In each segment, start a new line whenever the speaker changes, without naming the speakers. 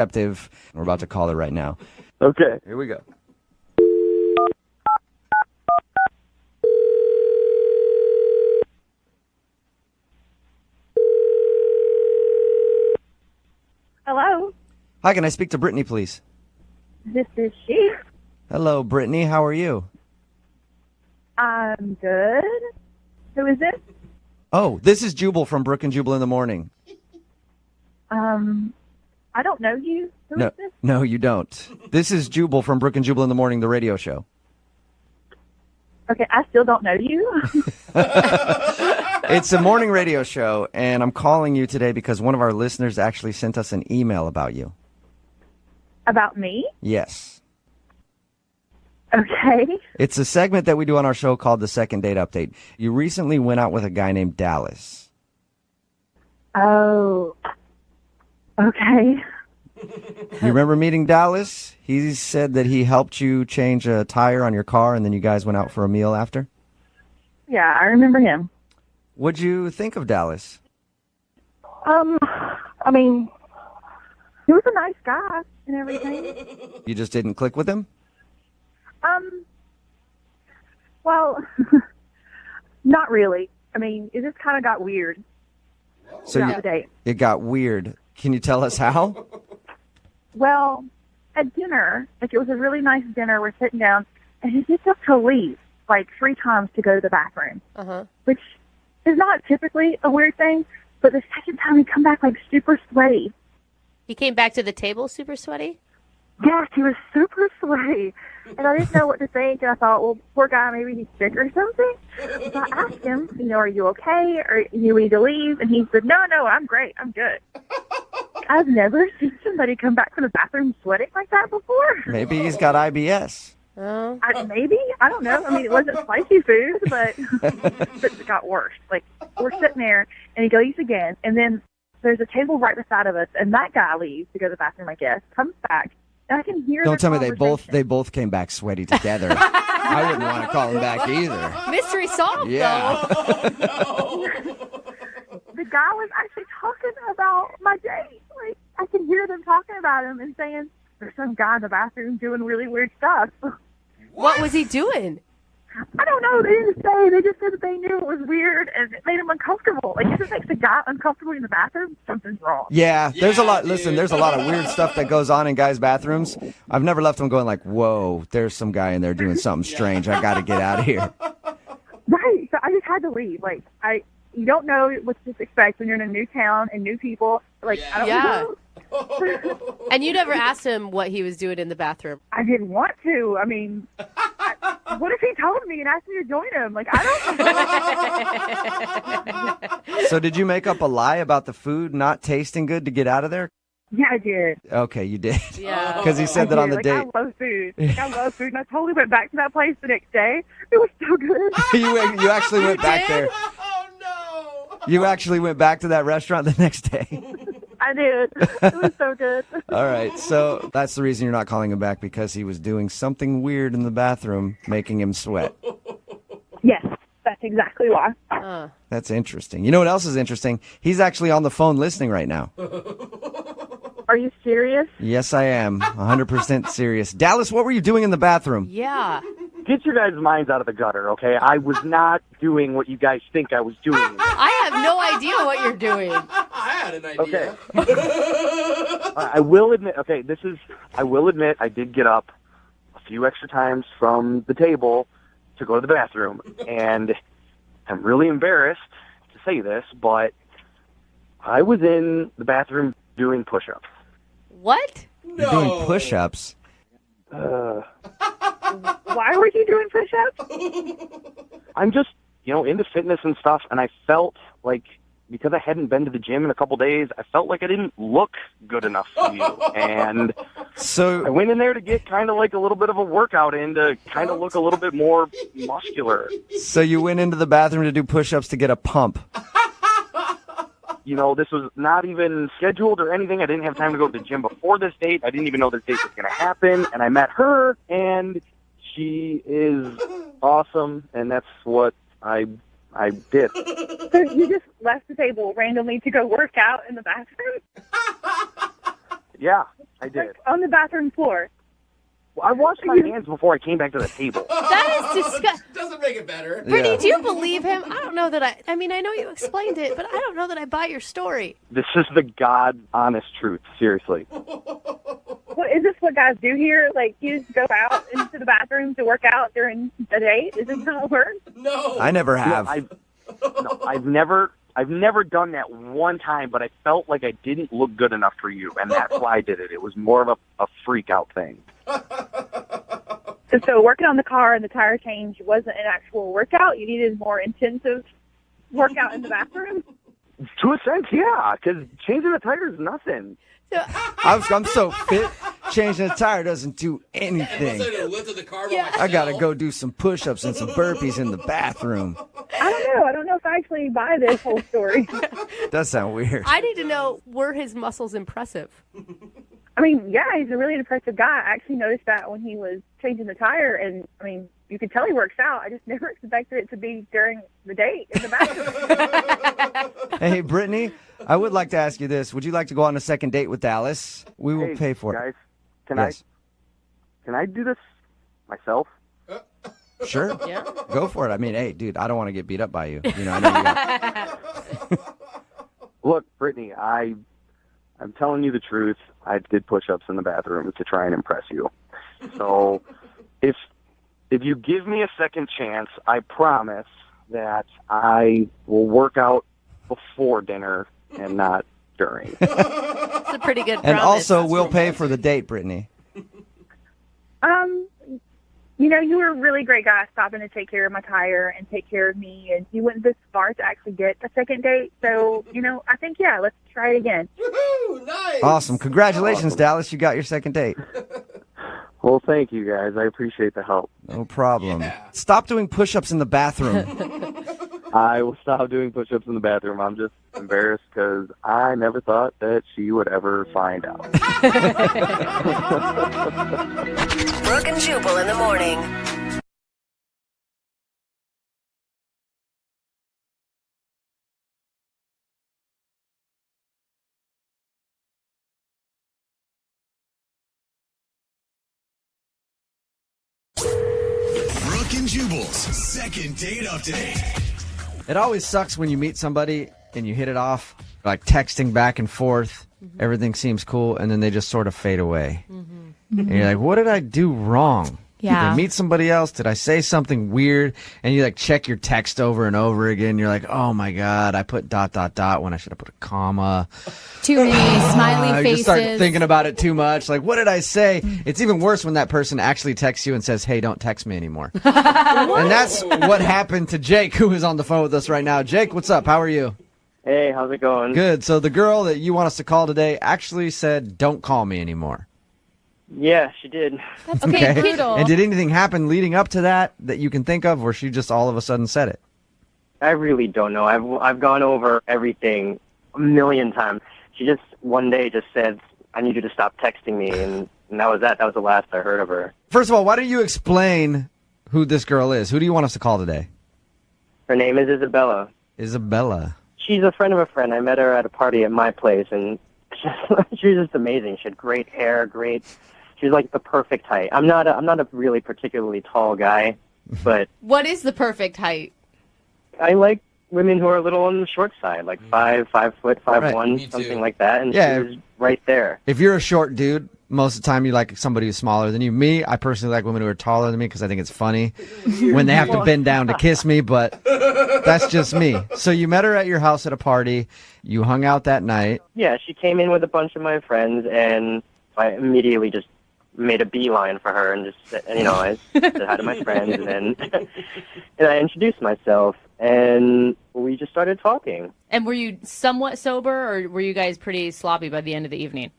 We're about to call her right now.
Okay.
Here we go.
Hello,
Hi, can I speak to Brittany, please?
this is she.
Hello, Brittany. How are you?
I'm good. Who is this?
Oh, this is Jubal from Brooke and Jubal in the Morning.
I don't know you. Who is this?
No, you don't. This is Jubal from Brooke and Jubal in the Morning, the radio show.
Okay, I still don't know you.
It's a morning radio show, and I'm calling you today because one of our listeners actually sent us an email about you.
About me?
Yes.
Okay.
It's a segment that we do on our show called the Second Date Update. You recently went out with a guy named Dallas.
Oh. Okay.
You remember meeting Dallas? He said that he helped you change a tire on your car, and then you guys went out for a meal after?
Yeah, I remember him.
What'd you think of Dallas?
I mean, he was a nice guy and everything.
You just didn't click with him?
Well, not really. I mean, it just kind of got weird.
So
throughout the date.
It got weird. Can you tell us how?
Well, at dinner, like it was a really nice dinner. We're sitting down, and he gets up to leave like 3 times to go to the bathroom, which is not typically a weird thing. But the second time, he come back like super sweaty.
He came back to the table super sweaty?
Yes, he was super sweaty, and I didn't know what to think. And I thought, well, poor guy, maybe he's sick or something. So I asked him, are you okay? Or you need to leave? And he said, no, I'm great. I'm good. I've never seen somebody come back from the bathroom sweating like that before.
Maybe he's got IBS.
Oh.
Maybe. I don't know. I mean, it wasn't spicy food, but it got worse. Like, we're sitting there, and he goes again, and then there's a table right beside of us, and that guy leaves to go to the bathroom, I guess, comes back, and I can hear
Don't tell me they
conversation.
both came back sweaty together. I wouldn't want to call him back either.
Mystery solved,
Yeah.
The guy was actually talking about my date. Like, I can hear them talking about him and saying, there's some guy in the bathroom doing really weird stuff.
What was he doing?
I don't know. They didn't say. They just said that they knew it was weird and it made him uncomfortable. Like, if it makes a guy uncomfortable in the bathroom, something's wrong.
Yeah, there's a lot. Listen, there's a lot of weird stuff that goes on in guys' bathrooms. I've never left them going like, whoa, there's some guy in there doing something strange. I got to get out of here.
Right. So I just had to leave. Like, you don't know what to expect when you're in a new town and new people. Like, I don't know.
And you never asked him what he was doing in the bathroom.
I didn't want to. I mean, what if he told me and asked me to join him? Like, I don't know.
So did you make up a lie about the food not tasting good to get out of there?
Yeah, I did.
Okay, you did.
Yeah.
Because he said that on the
like,
date.
I love food. Like, I love food. And I totally went back to that place the next day. It was so good.
You actually went back there.
Oh, no.
You actually went back to that restaurant the next day.
I did. It was so good.
All right, so that's the reason you're not calling him back, because he was doing something weird in the bathroom, making him sweat.
Yes, that's exactly why.
That's interesting. You know what else is interesting? He's actually on the phone listening right now.
Are you serious?
Yes, I am. 100% serious. Dallas, what were you doing in the bathroom?
Yeah.
Get your guys' minds out of the gutter, okay? I was not doing what you guys think I was doing.
I have no idea what you're doing.
I had an idea.
Okay. I will admit, I did get up a few extra times from the table to go to the bathroom. And I'm really embarrassed to say this, but I was in the bathroom doing push-ups.
What?
You're doing push-ups.
Why were you doing push-ups?
I'm just, into fitness and stuff, and I felt like, because I hadn't been to the gym in a couple days, I felt like I didn't look good enough for you. And
So
I went in there to get kind of like a little bit of a workout in to kind of look a little bit more muscular.
So you went into the bathroom to do push-ups to get a pump.
This was not even scheduled or anything. I didn't have time to go to the gym before this date. I didn't even know this date was going to happen. And I met her, and she is awesome, and that's what I did.
So you just left the table randomly to go work out in the bathroom?
Yeah. I did.
On the bathroom floor.
Well, I washed my hands before I came back to the table.
That is disgusting.
Doesn't make it better.
Brittany, do you believe him? I don't know that I mean, I know you explained it, but I don't know that I buy your story.
This is the God honest truth. Seriously.
What is this? What guys do here? Like, you just go out into the bathroom to work out during the day? Is this how it works?
No.
I never have.
I've never done that one time, but I felt like I didn't look good enough for you, and that's why I did it. It was more of a freak out thing.
So working on the car and the tire change wasn't an actual workout? You needed more intensive workout in the bathroom?
To a sense, yeah, because changing the tire is nothing.
So,
I'm so fit. Changing the tire doesn't do
And
anything.
I lifted the car by
Yeah.
myself.
I gotta go do some push-ups and some burpees in the bathroom.
I don't know. I don't know if I actually buy this whole story.
Does sound weird.
I need to know, were his muscles impressive?
I mean, yeah, he's a really impressive guy. I actually noticed that when he was changing the tire, and I mean, you could tell he works out. I just never expected it to be during the day in the bathroom.
Hey, Brittany, I would like to ask you this. Would you like to go on a second date with Dallas? We will
Hey,
pay for it.
guys,
Yes.
can I do this myself?
Sure.
Yeah.
Go for it. I mean, hey, dude, I don't want to get beat up by you. You know, I know you got...
Look, Brittany, I'm telling you the truth. I did push-ups in the bathroom to try and impress you. So, if you give me a second chance, I promise that I will work out before dinner and not during.
It's a pretty good promise.
And also, we'll pay for the date, Brittany.
You know, you were a really great guy stopping to take care of my tire and take care of me, and you went this far to actually get a second date. So, you know, I think, yeah, let's try it again.
Woohoo! Nice.
Awesome. Congratulations, Dallas. You got your second date.
Well, thank you, guys. I appreciate the help.
No problem. Stop doing push-ups in the bathroom.
I will stop doing push-ups in the bathroom. I'm just embarrassed because I never thought that she would ever find out.
Brooke and Jubal in the morning.
Brooke and Jubal's second date update.
It always sucks when you meet somebody and you hit it off, like texting back and forth. Everything seems cool, and then they just sort of fade away. And you're like, what did I do wrong? Did
Yeah.
I meet somebody else? Did I say something weird? And you like check your text over and over again. You're like, oh my God, I put ... when I should have put a comma.
Too many smiley
I
faces.
just start thinking about it too much. Like, what did I say? It's even worse when that person actually texts you and says, hey, don't text me anymore. And that's what happened to Jake, who is on the phone with us right now. Jake, what's up? How are you?
Hey, how's it going?
Good. So the girl that you want us to call today actually said, don't call me anymore.
Yeah, she did.
That's okay, brutal.
And did anything happen leading up to that you can think of, or she just all of a sudden said it?
I really don't know. I've gone over everything a million times. She just one day just said, I need you to stop texting me, and that was that. That was the last I heard of her.
First of all, why don't you explain who this girl is? Who do you want us to call today?
Her name is Isabella.
Isabella.
She's a friend of a friend. I met her at a party at my place, and she was just amazing. She had great hair, She's like the perfect height. I'm not a really particularly tall guy, but
What is the perfect height?
I like women who are a little on the short side, like 5 foot, 5'1",
Right.
Me too.
something like that. And
Yeah.
she was right there.
If you're a short dude, most of the time you like somebody who's smaller than you. Me, I personally like women who are taller than me because I think it's funny when they have to bend down to kiss me, but that's just me. So you met her at your house at a party. You hung out that night.
Yeah, she came in with a bunch of my friends, and I immediately just made a beeline for her and just said, I said hi to my friends, and then and I introduced myself, and we just started talking.
And were you somewhat sober, or were you guys pretty sloppy by the end of the evening?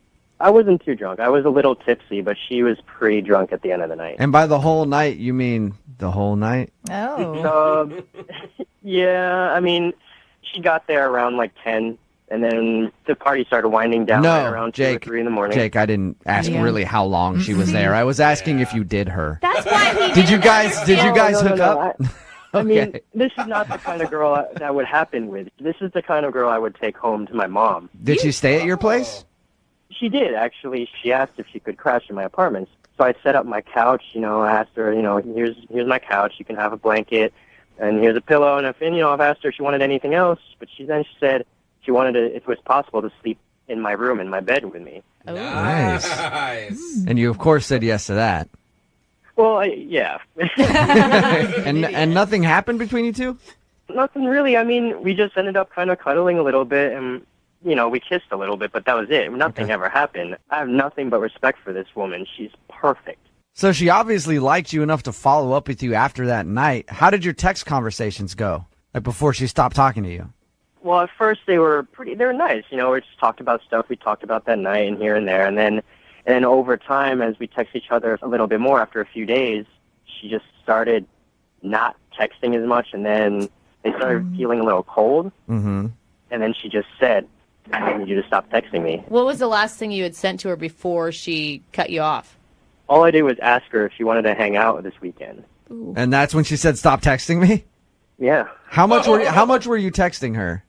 I wasn't too drunk. I was a little tipsy, but she was pretty drunk at the end of the night.
And by the whole night, you mean the whole night?
Oh.
Yeah, I mean, she got there around like 10, and then the party started winding down right
No,
around
Jake.
2 or 3 in the morning.
Jake, I didn't ask
Yeah.
really how long she was there. I was asking if you did her.
That's why he
Did you guys
No,
hook
no,
up?
I mean,
Okay.
this is not the kind of girl that would happen with. This is the kind of girl I would take home to my mom.
Did she stay at your place?
She did, actually. She asked if she could crash in my apartment. So I set up my couch, I asked her, here's my couch, you can have a blanket, and here's a pillow, and I've asked her if she wanted anything else, but she said she wanted to, if it was possible, to sleep in my room, in my bed with me.
Oh.
Nice.
And you, of course, said yes to that.
Well, yeah.
And nothing happened between you two?
Nothing really. I mean, we just ended up kind of cuddling a little bit, and, we kissed a little bit, but that was it. Nothing ever happened. I have nothing but respect for this woman. She's perfect.
So she obviously liked you enough to follow up with you after that night. How did your text conversations go? Like before she stopped talking to you?
Well, at first they were nice. We just talked about stuff we talked about that night and here and there. And then over time, as we text each other a little bit more after a few days, she just started not texting as much. And then they started feeling a little cold.
Mm-hmm.
And then she just said, I need you to stop texting me.
What was the last thing you had sent to her before she cut you off?
All I did was ask her if she wanted to hang out this weekend.
Ooh.
And that's when she said, "Stop texting me"?
Yeah.
How much were you texting her?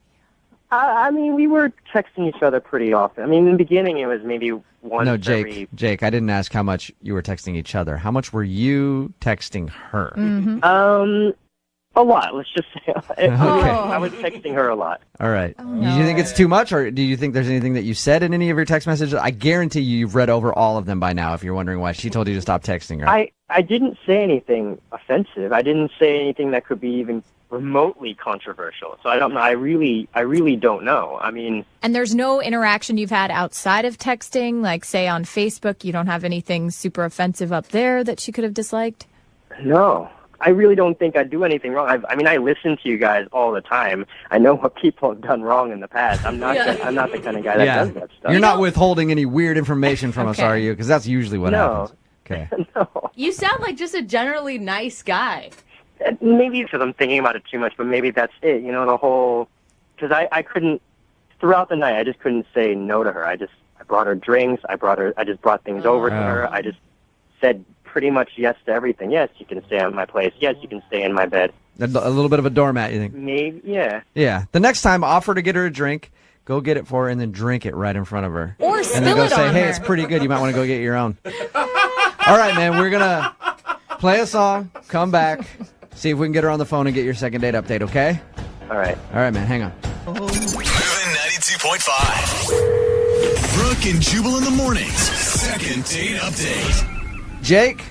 I mean, we were texting each other pretty often. I mean, in the beginning, it was maybe once
No, Jake,
every...
Jake, I didn't ask how much you were texting each other. How much were you texting her?
Mm-hmm.
A lot, let's just say.
Okay.
I was texting her a lot.
All right. Do you think it's too much, or do you think there's anything that you said in any of your text messages? I guarantee you've read over all of them by now if you're wondering why she told you to stop texting her.
I didn't say anything offensive. I didn't say anything that could be even remotely controversial. So I don't know. I really don't know. I mean...
And there's no interaction you've had outside of texting? Like, say, on Facebook, you don't have anything super offensive up there that she could have disliked?
No. I really don't think I do anything wrong. I mean, I listen to you guys all the time. I know what people have done wrong in the past. I'm not the kind of guy that does that stuff.
You're not withholding any weird information from us, are you? Because that's usually what happens. Okay.
No.
You sound like just a generally nice guy.
Maybe because I'm thinking about it too much, but maybe that's it. The whole... Because I couldn't... Throughout the night, I just couldn't say no to her. I brought her drinks. I just brought things over to her. I just said pretty much yes to everything. Yes, you can stay at my place. Yes, you can stay in my bed.
A little bit of a doormat, you think?
Maybe, yeah.
Yeah. The next time, offer to get her a drink, go get it for her, and then drink it right in front of her.
Or spill
and then go
it
say,
on
hey,
her.
it's pretty good. You might want to go get your own. All right, man. We're going to play a song, come back, see if we can get her on the phone and get your second date update, okay?
All right.
All right, man. Hang on.
Moving 92.5. Brooke and Jubal in the mornings. Second date update.
Jake,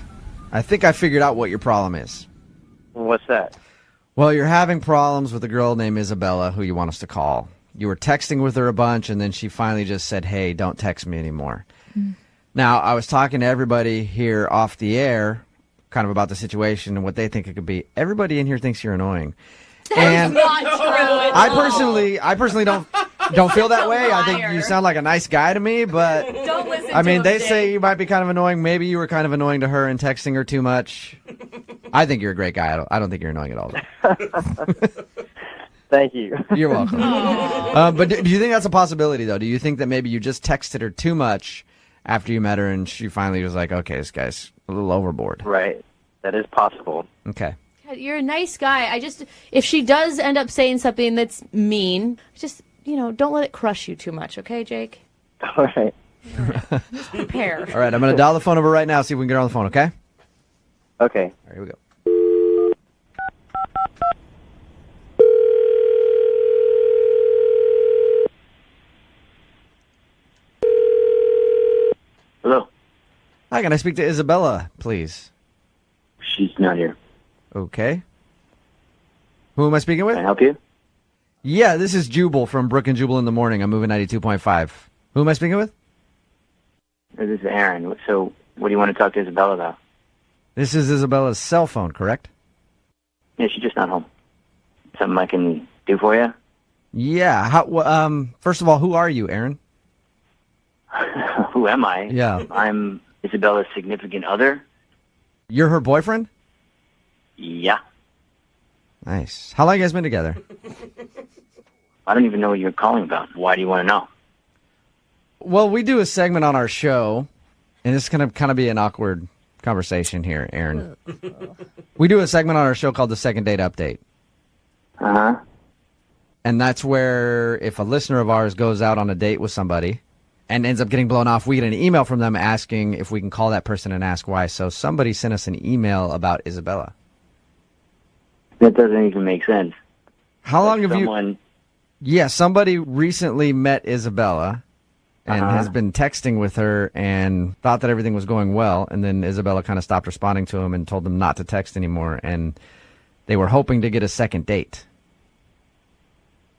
I think I figured out what your problem is.
What's that?
Well, you're having problems with a girl named Isabella who you want us to call. You were texting with her a bunch, and then she finally just said, hey, don't text me anymore. Now, I was talking to everybody here off the air kind of about the situation and what they think it could be. Everybody in here thinks you're annoying. And I personally don't feel that way. I think you sound like a nice guy to me, but
Don't listen
I mean,
to him,
they say you might be kind of annoying. Maybe you were kind of annoying to her and texting her too much. I think you're a great guy. I don't think you're annoying at all.
Thank you.
You're welcome. But do you think that's a possibility, though? Do you think that maybe you just texted her too much after you met her and she finally was like, okay, this guy's a little overboard?
Right. That is possible.
Okay.
God, you're a nice guy. If she does end up saying something that's mean, just, don't let it crush you too much, okay, Jake?
All right.
Just prepare.
All right, I'm going to dial the phone over right now, see if we can get her on the phone, okay?
Okay.
All right, here we go.
Hello.
Hi, can I speak to Isabella, please?
She's not here.
Okay. Who am I speaking with?
Can I help you?
Yeah, this is Jubal from Brooke and Jubal in the Morning. I'm moving 92.5. Who am I speaking with?
This is Aaron. So, what do you want to talk to Isabella about?
This is Isabella's cell phone, correct?
Yeah, she's just not home. Something I can do for you?
Yeah. First of all, who are you, Aaron?
Who am I?
Yeah.
I'm Isabella's significant other.
You're her boyfriend?
Yeah.
Nice. How long you guys been together?
I don't even know what you're calling about. Why do you want to know?
Well, we do a segment on our show, and it's going to kind of be an awkward conversation here, Aaron. We do a segment on our show called the Second Date Update.
Uh-huh.
And that's where if a listener of ours goes out on a date with somebody and ends up getting blown off. We get an email from them asking if we can call that person and ask why. So somebody sent us an email about Isabella.
That doesn't even make sense.
How long have you... Yeah, somebody recently met Isabella and has been texting with her and thought that everything was going well, and then Isabella kind of stopped responding to him and told them not to text anymore, and they were hoping to get a second date.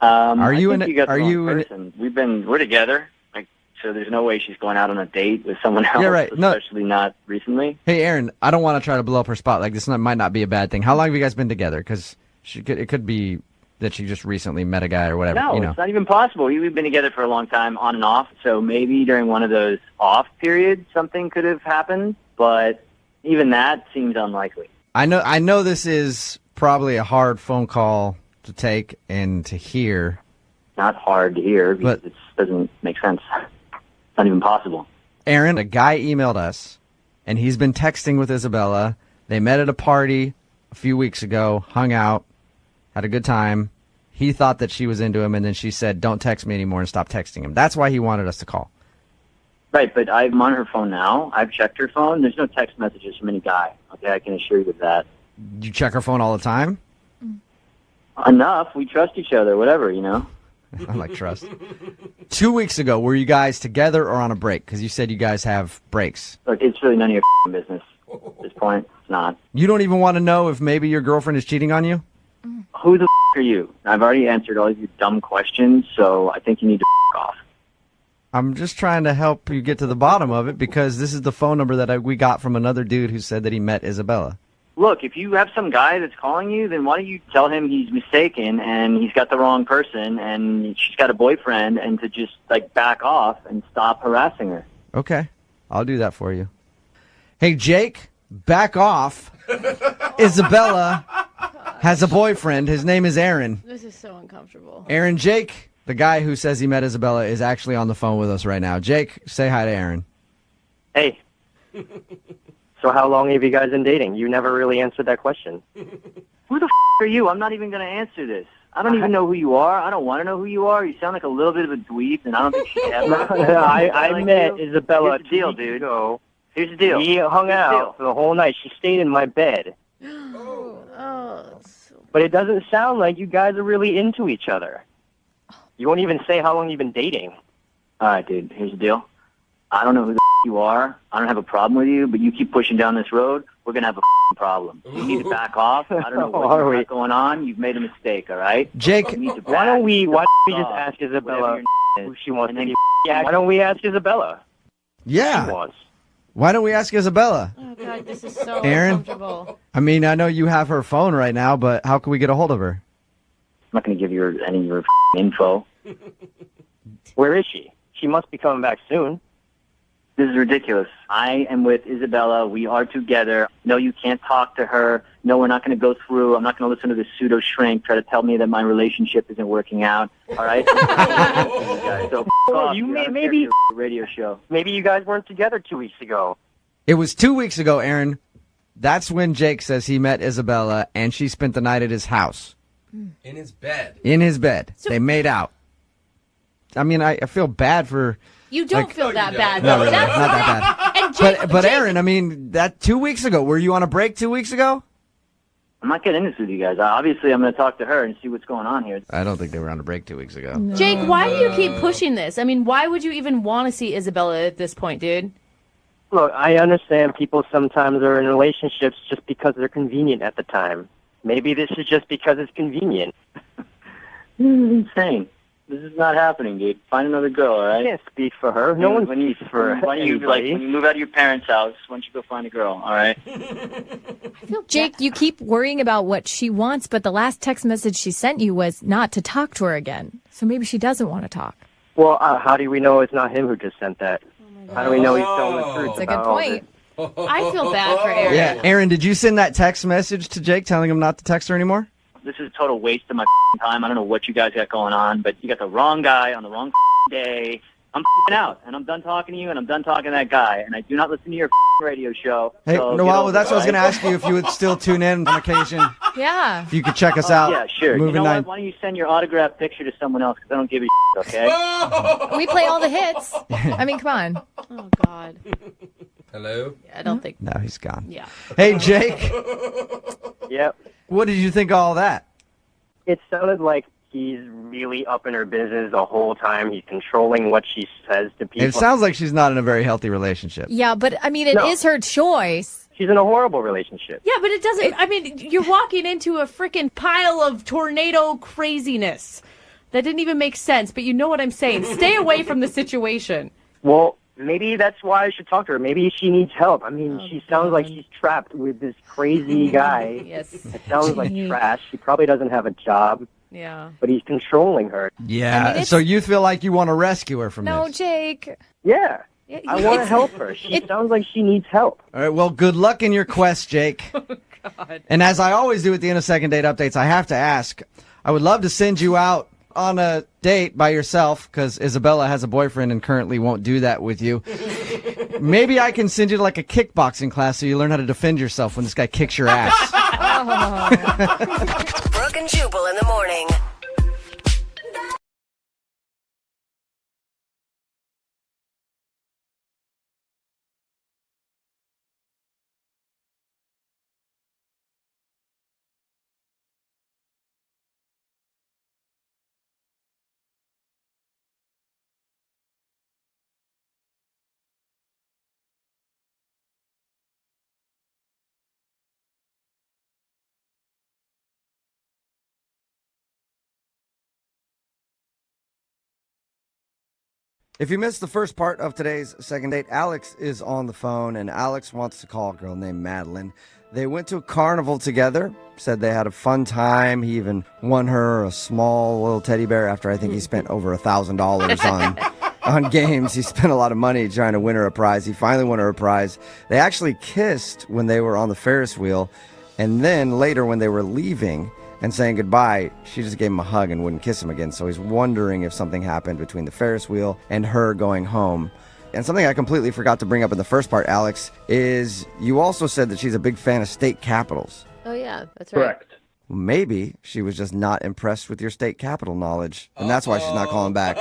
Are you in? Are you? We're together. Like, so there's no way she's going out on a date with someone else.
Yeah, right.
Especially not recently.
Hey, Aaron, I don't want to try to blow up her spot. Like, this might not be a bad thing. How long have you guys been together? Because it could be that she just recently met a guy or whatever.
No, it's not even possible. We've been together for a long time, on and off. So maybe during one of those off periods, something could have happened. But even that seems unlikely.
I know this is probably a hard phone call to take and to hear.
Not hard to hear because it doesn't make sense. It's not even possible.
Aaron, a guy emailed us, and he's been texting with Isabella. They met at a party a few weeks ago, hung out, had a good time. He thought that she was into him, and then she said, don't text me anymore, and stop texting him. That's why he wanted us to call.
Right, but I'm on her phone now. I've checked her phone. There's no text messages from any guy. Okay, I can assure you of that.
You check her phone all the time?
Enough. We trust each other, whatever, you know.
I like trust. 2 weeks ago, were you guys together or on a break? Because you said you guys have breaks.
Look, it's really none of your business at this point. It's not.
You don't even want to know if maybe your girlfriend is cheating on you?
Who the are you? I've already answered all of your dumb questions, so I think you need to off.
I'm just trying to help you get to the bottom of it because this is the phone number that we got from another dude who said that he met Isabella.
Look, if you have some guy that's calling you, then why don't you tell him he's mistaken and he's got the wrong person and she's got a boyfriend and to just, like, back off and stop harassing her.
Okay. I'll do that for you. Hey, Jake, back off. Isabella has a boyfriend. His name is Aaron.
This is so uncomfortable.
Aaron, Jake, the guy who says he met Isabella, is actually on the phone with us right now. Jake, say hi to Aaron.
Hey. So how long have you guys been dating? You never really answered that question.
Who the are you? I'm not even going to answer this. I don't even know who you are. I don't want to know who you are. You sound like a little bit of a dweeb, and I don't think she has.
I met Isabella
Here's the deal, dude.
Ago.
Here's the deal.
We hung out for the whole night. She stayed in my bed. But it doesn't sound like you guys are really into each other. You won't even say how long you've been dating.
All right, dude. Here's the deal. I don't know who the you are. I don't have a problem with you, but you keep pushing down this road, we're going to have a problem. You need to back off. I don't know what's going on. You've made a mistake, all right?
Jake,
why don't we just ask Isabella who she wants to be? Why don't we ask Isabella?
Yeah.
She wants.
Why don't we ask Isabella?
Oh, God, this is so
Aaron,
uncomfortable.
I mean, I know you have her phone right now, but how can we get a hold of her?
I'm not going to give you any of your info.
Where is she? She must be coming back soon.
This is ridiculous. I am with Isabella. We are together. No, you can't talk to her. No, we're not going to go through. I'm not going to listen to this pseudo shrink try to tell me that my relationship isn't working out. All right? So off,
maybe
radio show.
Maybe you guys weren't together 2 weeks ago.
It was 2 weeks ago, Aaron. That's when Jake says he met Isabella, and she spent the night at his house.
In his bed.
In his bed. They made out. I mean, I feel bad for...
You don't feel that bad.
No, really, not that bad.
And Jake,
but Aaron, I mean, that 2 weeks ago, were you on a break 2 weeks ago?
I'm not getting into this with you guys. Obviously, I'm going to talk to her and see what's going on here.
I don't think they were on a break 2 weeks ago.
No. Jake, why do you keep pushing this? I mean, why would you even want to see Isabella at this point, dude?
Look, I understand people sometimes are in relationships just because they're convenient at the time. Maybe this is just because it's convenient.
This is insane. This is not happening, dude. Find another girl, all right?
I can't speak for her. No one speaks for her.
When you move out of your parents' house, why don't you go find a girl, all right?
Jake, you keep worrying about what she wants, but the last text message she sent you was not to talk to her again. So maybe she doesn't want to talk.
Well, how do we know it's not him who just sent that? How do we know he's telling the truth?
That's a good point.
I feel bad for Aaron.
Yeah, Aaron, did you send that text message to Jake telling him not to text her anymore?
This is a total waste of my time. I don't know what you guys got going on, but you got the wrong guy on the wrong day. I'm out, and I'm done talking to you, and I'm done talking to that guy, and I do not listen to your radio show.
Hey,
so
Noel, that's what I was going to ask you, if you would still tune in on occasion.
Yeah.
If you could check us out.
Yeah, sure.
Moving
You know
9.
what? Why don't you send your autographed picture to someone else, because I don't give a okay?
We play all the hits. I mean, come on.
Oh, God.
Hello?
I don't think.
No, he's gone.
Yeah.
Hey, Jake.
Yep.
What did you think of all that?
It sounded like he's really up in her business the whole time. He's controlling what she says to people.
It sounds like she's not in a very healthy relationship.
Yeah, but I mean, it is her choice.
She's in a horrible relationship.
Yeah, but it doesn't. I mean, you're walking into a freaking pile of tornado craziness. That didn't even make sense, but you know what I'm saying. Stay away from the situation.
Well, maybe that's why I should talk to her. Maybe she needs help. I mean, she sounds like she's trapped with this crazy guy.
Yes.
It sounds like trash. She probably doesn't have a job.
Yeah.
But he's controlling her.
Yeah.
I mean,
so you feel like you want to rescue her from
No,
this?
Jake.
Yeah. I want to help her. She sounds like she needs help.
All right. Well, good luck in your quest, Jake.
God.
And as I always do at the end of second date updates, I have to ask. I would love to send you out on a date by yourself because Isabella has a boyfriend and currently won't do that with you. Maybe I can send you to like a kickboxing class so you learn how to defend yourself when this guy kicks your ass.
Brooke and Jubal in the morning.
If you missed the first part of today's second date, Alex is on the phone, and Alex wants to call a girl named Madeline. They went to a carnival together, said they had a fun time. He even won her a small little teddy bear after I think he spent over $1,000 on games. He spent a lot of money trying to win her a prize. He finally won her a prize. They actually kissed when they were on the Ferris wheel, and then later when they were leaving and saying goodbye, she just gave him a hug and wouldn't kiss him again. So he's wondering if something happened between the Ferris wheel and her going home. And something I completely forgot to bring up in the first part, Alex, is you also said that she's a big fan of state capitals.
Oh, yeah, that's right.
Correct.
Maybe she was just not impressed with your state capital knowledge, and that's why she's not calling back.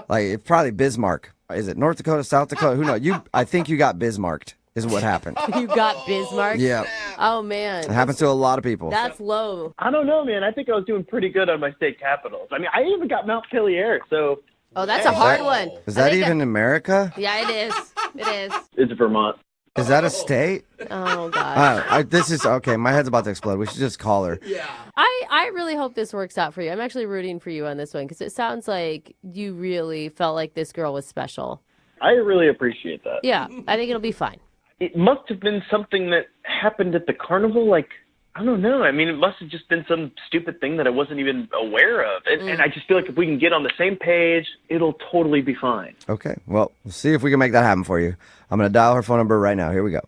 Like, it's probably Bismarck. Is it North Dakota, South Dakota? Who knows? I think you got Bismarcked, is what happened.
You got Bismarck?
Yeah.
Oh, man.
It happens to a lot of people.
That's low.
I don't know, man. I think I was doing pretty good on my state capitals. I mean, I even got Montpelier, so...
Oh, that's a hard one.
Is that even America?
Yeah, it is. It is.
It's Vermont.
Is that a state?
Oh, God.
This is okay. My head's about to explode. We should just call her.
Yeah.
I really hope this works out for you. I'm actually rooting for you on this one because it sounds like you really felt like this girl was special.
I really appreciate that.
Yeah, I think it'll be fine.
It must have been something that happened at the carnival, like, I don't know. I mean, it must have just been some stupid thing that I wasn't even aware of. And I just feel like if we can get on the same page, it'll totally be fine.
Okay. Well, we'll see if we can make that happen for you. I'm going to dial her phone number right now. Here we go.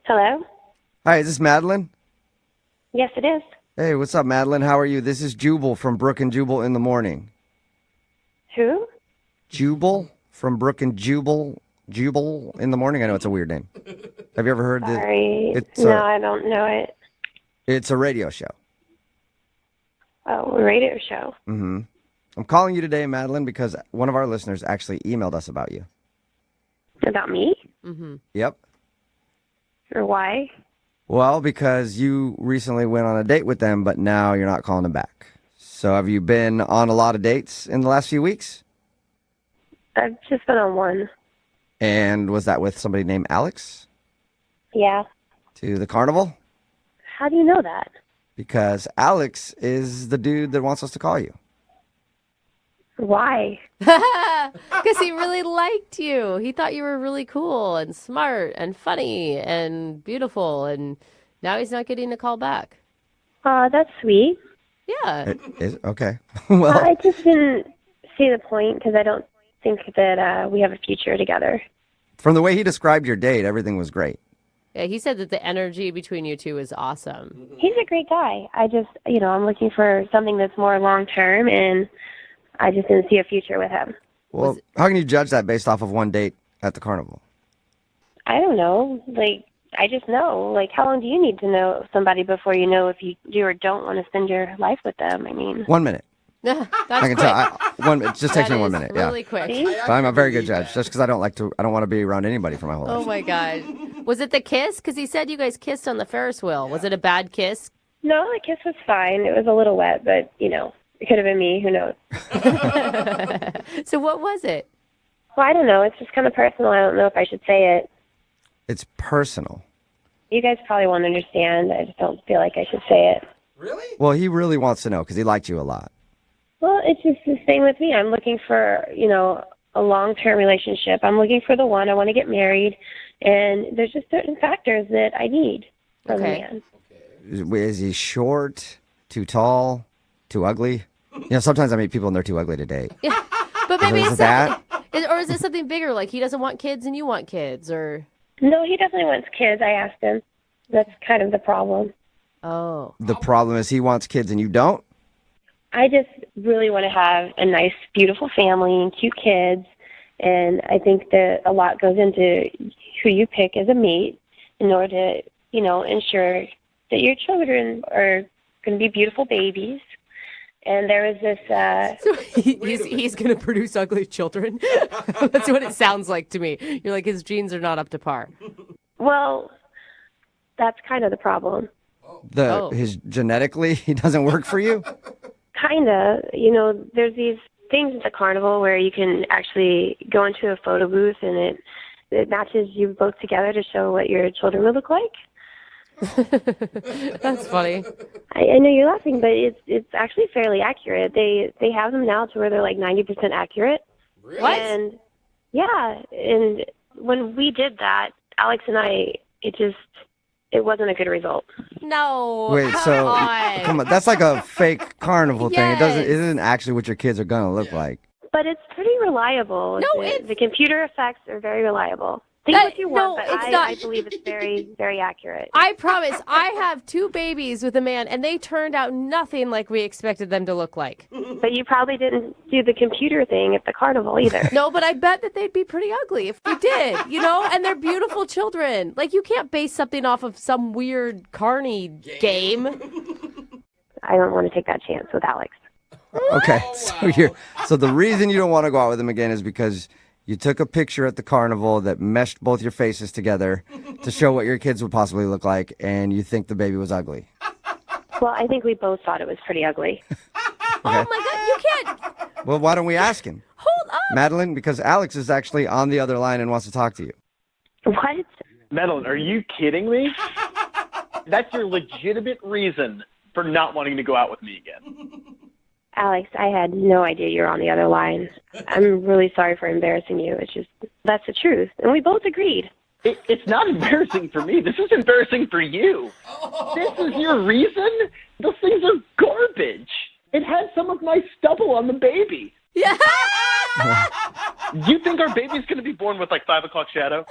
Hello?
Hi, is this Madeline?
Yes, it is.
Hey, what's up, Madeline? How are you? This is Jubal from Brooke and Jubal in the morning.
Who?
Jubal from Brooke and Jubal in the morning? I know it's a weird name. Have you ever heard this?
Sorry.
It's
No, I don't know it.
It's a radio show.
Oh, a radio show.
Mm-hmm. I'm calling you today, Madeline, because one of our listeners actually emailed us about you.
About me?
Mm-hmm.
Yep.
Or why?
Well, because you recently went on a date with them, but now you're not calling them back. So have you been on a lot of dates in the last few weeks?
I've just been on one.
And was that with somebody named Alex?
Yeah.
To the carnival?
How do you know that?
Because Alex is the dude that wants us to call you.
Why?
Because he really liked you. He thought you were really cool and smart and funny and beautiful, and now he's not getting a call back.
That's sweet.
Yeah.
Okay. Well,
I just didn't see the point because I don't think that we have a future together.
from the way he described your date, everything was great.
Yeah, he said that the energy between you two is awesome.
He's a great guy. I just, I'm looking for something that's more long-term, and I just didn't see a future with him.
Well, how can you judge that based off of one date at the carnival?
I don't know. I just know. How long do you need to know somebody before you know if you do or don't want to spend your life with them?
1 minute.
That's
I can tell. It just takes me 1 minute.
Really quick.
But I'm a very good judge, just because I don't want to be around anybody for my whole life.
Oh my God. Was it the kiss? Because he said you guys kissed on the Ferris wheel. Was it a bad kiss?
No, the kiss was fine. It was a little wet, but, it could have been me. Who knows?
So what was it?
Well, I don't know. It's just kind of personal. I don't know if I should say it.
It's personal.
You guys probably won't understand. I just don't feel like I should say it.
Really?
Well, he really wants to know because he liked you a lot.
Well, it's just the same with me. I'm looking for, a long-term relationship. I'm looking for the one. I want to get married. And there's just certain factors that I need from a man.
Is he short, too tall, too ugly? Sometimes I meet people and they're too ugly to date.
Yeah, but maybe
Is
it's
that?
or is it something bigger? Like he doesn't want kids and you want kids, or?
No, he definitely wants kids. I asked him. That's kind of the problem.
Oh.
The problem is he wants kids and you don't?
I just really want to have a nice, beautiful family and cute kids. And I think that a lot goes into who you pick as a mate in order to, ensure that your children are going to be beautiful babies. And there was this...
So he's going to produce ugly children? That's what it sounds like to me. You're like, his genes are not up to par.
Well, that's kind of the problem.
His genetically, he doesn't work for you?
Kind of. There's these things at the carnival where you can actually go into a photo booth and it matches you both together to show what your children would look like.
That's funny.
I know you're laughing, but it's actually fairly accurate. They have them now to where they're 90% accurate.
Really?
What?
And yeah, and when we did that, Alex and I, it wasn't a good result.
No.
Wait, come on, that's like a fake carnival thing. It isn't actually what your kids are gonna look like.
But it's pretty reliable.
No,
the computer effects are very reliable. Think what you want, but I believe it's very, very accurate.
I promise. I have 2 babies with a man, and they turned out nothing like we expected them to look like.
But you probably didn't do the computer thing at the carnival either.
No, but I bet that they'd be pretty ugly if you did, and they're beautiful children. Like, you can't base something off of some weird carny game.
I don't want to take that chance with Alex.
Okay, so the reason you don't want to go out with him again is because you took a picture at the carnival that meshed both your faces together to show what your kids would possibly look like, and you think the baby was ugly.
Well, I think we both thought it was pretty ugly.
Okay. Oh, my God, you can't.
Well, why don't we ask him?
Hold up.
Madeline, because Alex is actually on the other line and wants to talk to you.
What?
Madeline, are you kidding me? That's your legitimate reason for not wanting to go out with me again.
Alex, I had no idea you were on the other line. I'm really sorry for embarrassing you. It's just, that's the truth. And we both agreed.
It's not embarrassing for me. This is embarrassing for you. This is your reason? Those things are garbage. It had some of my stubble on the baby.
Yeah.
You think our baby's going to be born with 5 o'clock shadow?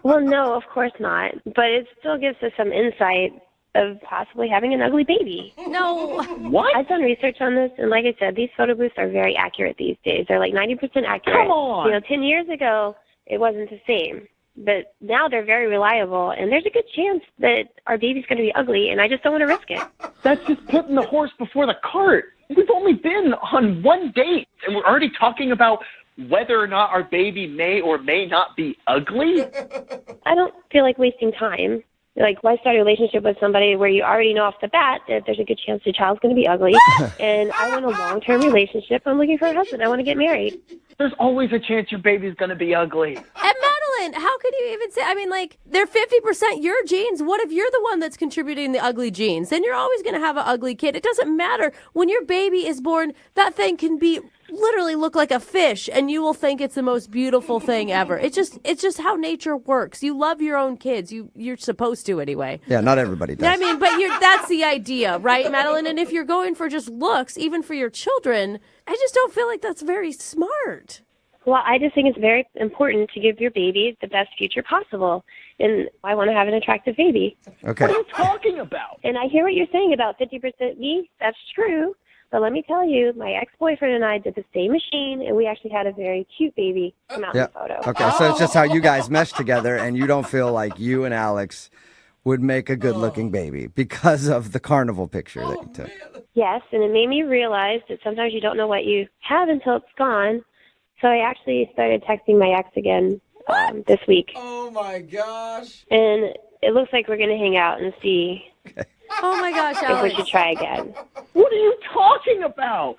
Well, no, of course not. But it still gives us some insight of possibly having an ugly baby.
No.
What?
I've done research on this, and like I said, these photo booths are very accurate these days. They're 90% accurate.
Come on!
10 years ago, it wasn't the same. But now they're very reliable, and there's a good chance that our baby's going to be ugly, and I just don't want to risk it.
That's just putting the horse before the cart. We've only been on one date, and we're already talking about whether or not our baby may or may not be ugly.
I don't feel like wasting time. Why start a relationship with somebody where you already know off the bat that there's a good chance the child's going to be ugly? And I want a long-term relationship. I'm looking for a husband. I want to get married.
There's always a chance your baby's going to be ugly.
And Madeline, how could you even say, they're 50% your genes. What if you're the one that's contributing the ugly genes? Then you're always going to have an ugly kid. It doesn't matter. When your baby is born, that thing can be literally look like a fish, and you will think it's the most beautiful thing ever. It's just how nature works. You love your own kids. You're supposed to anyway.
Yeah, not everybody does.
But that's the idea, right, Madeline? And if you're going for just looks, even for your children, I just don't feel like that's very smart.
Well, I just think it's very important to give your baby the best future possible. And I want to have an attractive baby.
Okay.
What are you talking about?
And I hear what you're saying about 50% me. That's true. But let me tell you, my ex-boyfriend and I did the same machine, and we actually had a very cute baby come out in the photo.
Okay, so it's just how you guys mesh together, and you don't feel like you and Alex would make a good-looking baby because of the carnival picture that you took.
Yes, and it made me realize that sometimes you don't know what you have until it's gone. So I actually started texting my ex again this week.
Oh, my gosh.
And it looks like we're going to hang out and see
Oh my gosh,
if we
Alex.
should try again.
What are you talking about?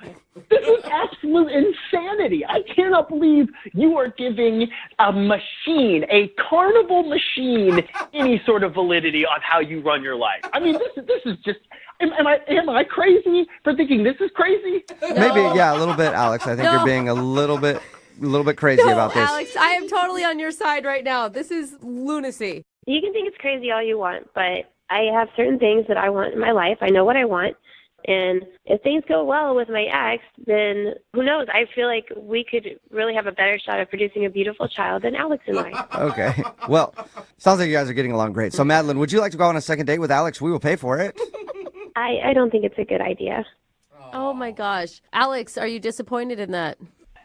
This is absolute insanity. I cannot believe you are giving a machine, a carnival machine, any sort of validity on how you run your life. I mean, this is just. Am I crazy for thinking this is crazy?
Maybe, yeah, a little bit, Alex. I think you're being a little bit crazy about this.
Alex, I am totally on your side right now. This is lunacy.
You can think it's crazy all you want, but I have certain things that I want in my life. I know what I want. And if things go well with my ex, then who knows? I feel like we could really have a better shot of producing a beautiful child than Alex and I.
Okay. Well, sounds like you guys are getting along great. So, Madeline, would you like to go on a second date with Alex? We will pay for it.
I don't think it's a good idea.
Oh my gosh. Alex, are you disappointed in that?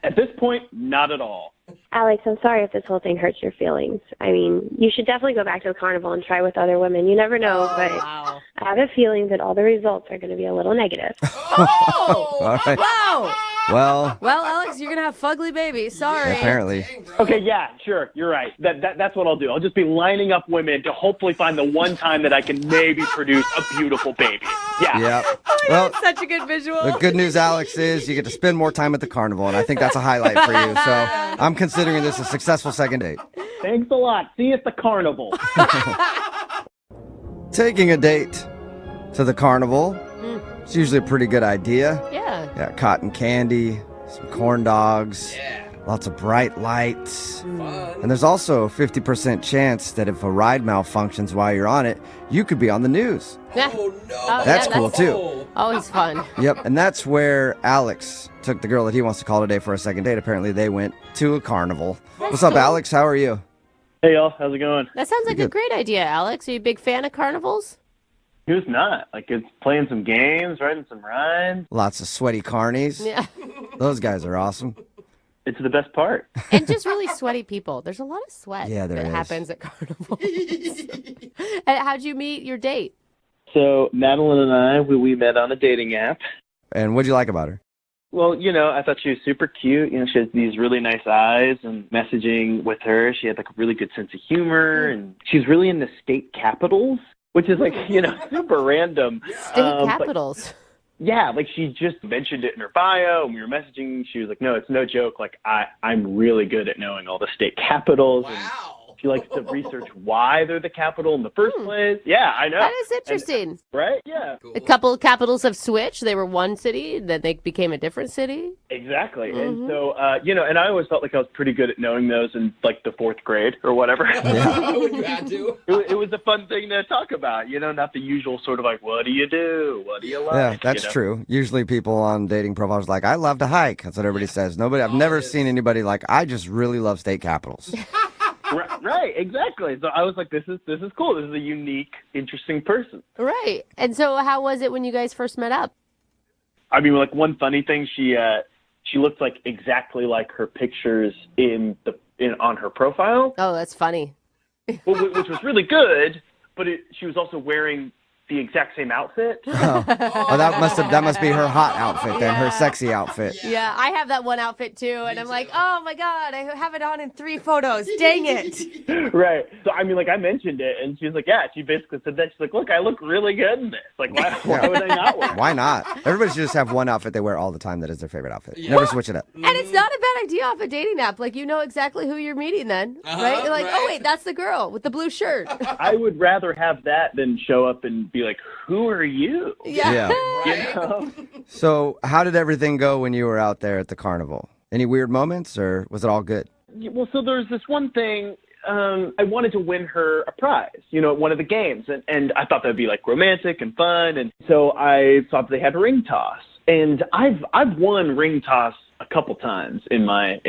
At this point, not at all.
Alex, I'm sorry if this whole thing hurts your feelings. I mean, you should definitely go back to the carnival and try with other women. You never know, but I have a feeling that all the results are going to be a little negative.
Oh!
All right.
Wow!
Well,
Alex, you're going to have fugly babies. Sorry.
apparently.
Okay, yeah, sure, you're right. That's what I'll do. I'll just be lining up women to hopefully find the one time that I can maybe produce a beautiful baby. Yeah.
Yeah.
Oh,
Well,
that's such a good visual.
the good news, Alex, is you get to spend more time at the carnival, and I think that's a highlight for you. So I'm considering this a successful second date.
Thanks a lot. See you at the carnival.
Taking a date to the carnival, it's usually a pretty good idea.
Yeah.
Yeah, cotton candy, some corn dogs, lots of bright lights. And there's also a 50% chance that if a ride malfunctions while you're on it, you could be on the news.
Yeah.
Oh, no.
That's cool, too.
Always fun.
Yep, and that's where Alex took the girl that he wants to call today for a second date. Apparently, they went to a carnival. What's up, Alex? How are you?
Hey, y'all. How's it going?
That sounds like a great idea, Alex. Are you a big fan of carnivals?
Who's not? Like, it's playing some games, riding some rides.
Lots of sweaty carnies.
Yeah.
Those guys are awesome.
It's the best part.
And just really sweaty people. There's a lot of sweat
Yeah, there
that
is.
happens at carnivals. And how'd you meet your date?
So, Madeline and I, we met on a dating app.
And what'd you like about her?
Well, I thought she was super cute. She has these really nice eyes, and messaging with her, she had like a really good sense of humor, and she's really into state capitals, which is like, super random.
State capitals.
Yeah, like she just mentioned it in her bio, and we were messaging. She was like, no, it's no joke. Like, I'm really good at knowing all the state capitals.
Wow.
And she likes to research why they're the capital in the first place. Yeah, I know.
That is interesting.
Right? Yeah.
A couple of capitals have switched. They were one city, then they became a different city.
Exactly. And so, and I always felt like I was pretty good at knowing those in like the fourth grade or whatever.
When you had to.
It was a fun thing to talk about, not the usual sort of like, what do you do? What do you like?
Yeah, that's true. Usually people on dating profiles are like, I love to hike. That's what everybody says. I've never seen anybody like, I just really love state capitals.
Right, exactly. So I was like, this is cool. This is a unique, interesting person.
Right. And so how was it when you guys first met up?
I mean, like one funny thing, she looked like exactly like her pictures on her profile.
Oh, that's funny.
Which was really good, but she was also wearing the exact same outfit.
Oh, that must be her hot outfit then, her sexy outfit.
Yeah, I have that one outfit too, and I'm like, oh my God, I have it on in 3 photos. Dang it.
Right. So, I mean, like I mentioned it, and she was like, yeah, she basically said that. She's like, look, I look really good in this. Like, why would I not wear it?
Why not? Everybody should just have one outfit they wear all the time that is their favorite outfit. Never switch it up.
And it's not a bad idea off a dating app. Like, you know exactly who you're meeting then, right? You're like, oh wait, that's the girl with the blue shirt.
I would rather have that than show up and be like, who are you?
Yeah. So how did everything go when you were out there at the carnival? Any weird moments, or was it all good?
Well, so there's this one thing. I wanted to win her a prize, at one of the games. And I thought that would be like romantic and fun. And so I thought they had ring toss. And I've won ring toss a couple times in my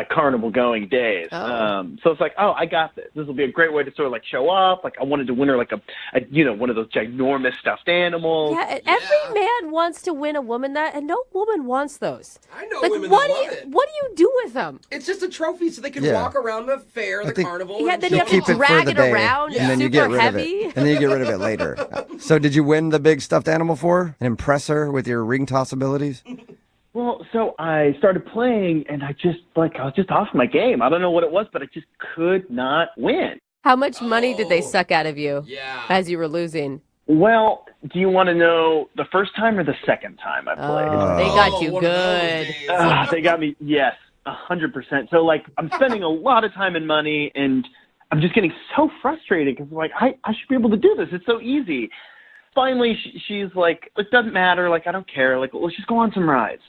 carnival going days. So it's like, oh, I got this. This will be a great way to sort of like show off. Like I wanted to win her like a one of those ginormous stuffed animals.
Yeah, every man wants to win a woman that, and no woman wants those.
I know
like,
women
what
that
do
love it.
What do you do with them?
It's just a trophy so they can
Yeah.
walk around the fair, the carnival.
Yeah,
and
then you have to
Keep it for
drag
the
it
day,
around.
and then
It's
you
super
get rid
heavy.
of it. And then you get rid of it later. So did you win the big stuffed animal for her and impress her with your ring toss abilities?
Well, so I started playing, and I was just off my game. I don't know what it was, but I just could not win.
How much money did they suck out of you as you were losing?
Well, do you want to know the first time or the second time I played?
Oh, they got you good.
They got me, yes, 100%. So, like, I'm spending a lot of time and money, and I'm just getting so frustrated because, like, I should be able to do this. It's so easy. Finally, she's like, it doesn't matter. Like, I don't care. Like, let's just go on some rides.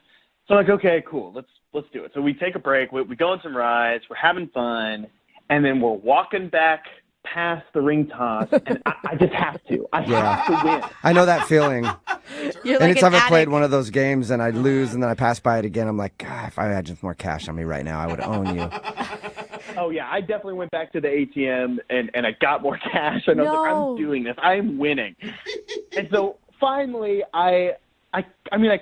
So I'm like, okay, cool. Let's do it. So we take a break. We go on some rides. We're having fun. And then we're walking back past the ring toss. And I just have to. I have to win.
I know that feeling.
You're like
Anytime
an
I played
addict.
one of those games and I lose and then I pass by it again, I'm like, God, if I had just more cash on me right now, I would own you.
Oh, yeah. I definitely went back to the ATM and I got more cash. And I was like, I'm doing this. I'm winning. And so finally, I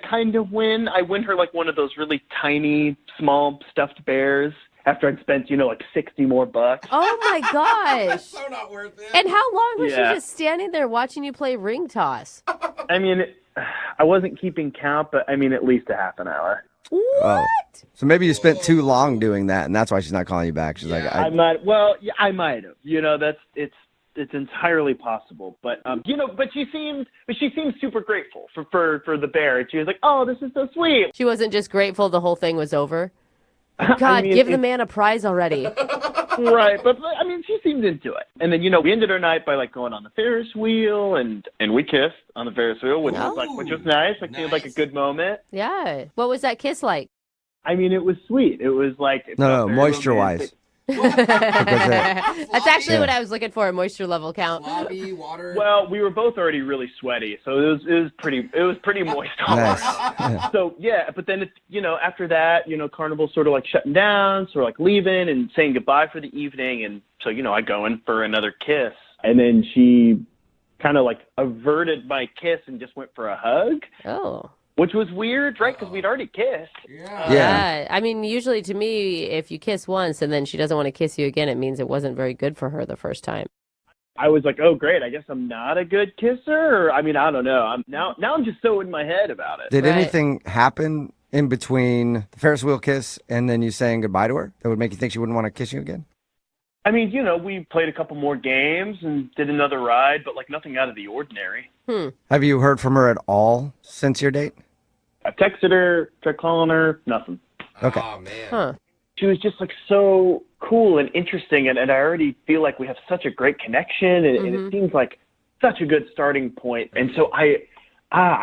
kind of win. I win her like one of those really tiny, small stuffed bears after I'd spent, like $60 more.
Oh my gosh.
So not worth it.
And how long was
Yeah.
she just standing there watching you play ring toss?
I mean, I wasn't keeping count, but I mean, at least a half an hour.
What?
Oh. So maybe you spent too long doing that, and that's why she's not calling you back. She's like,
I might have. It's entirely possible, but but she seemed super grateful for the bear. And she was like, "Oh, this is so sweet."
She wasn't just grateful the whole thing was over. God, give the man a prize already.
Right, but I mean, she seemed into it. And then we ended our night by like going on the Ferris wheel, and we kissed on the Ferris wheel, which was nice. Like seemed like a good moment.
Yeah. What was that kiss like?
I mean, it was sweet. It was like
no, moisture-wise.
That's actually what I was looking for, a moisture level count.
Sloppy, water.
Well, we were both already really sweaty, so it was pretty moist.
Nice. Yeah.
So yeah, but then it's after that, Carnival's sort of like shutting down, sort of like leaving and saying goodbye for the evening, and so I go in for another kiss, and then she kind of like averted my kiss and just went for a hug.
Oh.
Which was weird, right? Because we'd already kissed.
Yeah. I mean, usually to me, if you kiss once and then she doesn't want to kiss you again, it means it wasn't very good for her the first time.
I was like, oh, great. I guess I'm not a good kisser. Or, I mean, I don't know. Now I'm just so in my head about it.
Did anything happen in between the Ferris wheel kiss and then you saying goodbye to her that would make you think she wouldn't want to kiss you again?
I mean, we played a couple more games and did another ride, but like nothing out of the ordinary.
Have you heard from her at all since your date?
I texted her, tried calling her, nothing.
Okay.
Oh, man.
Huh.
She was just like so cool and interesting, and I already feel like we have such a great connection, and it seems like such a good starting point. And so I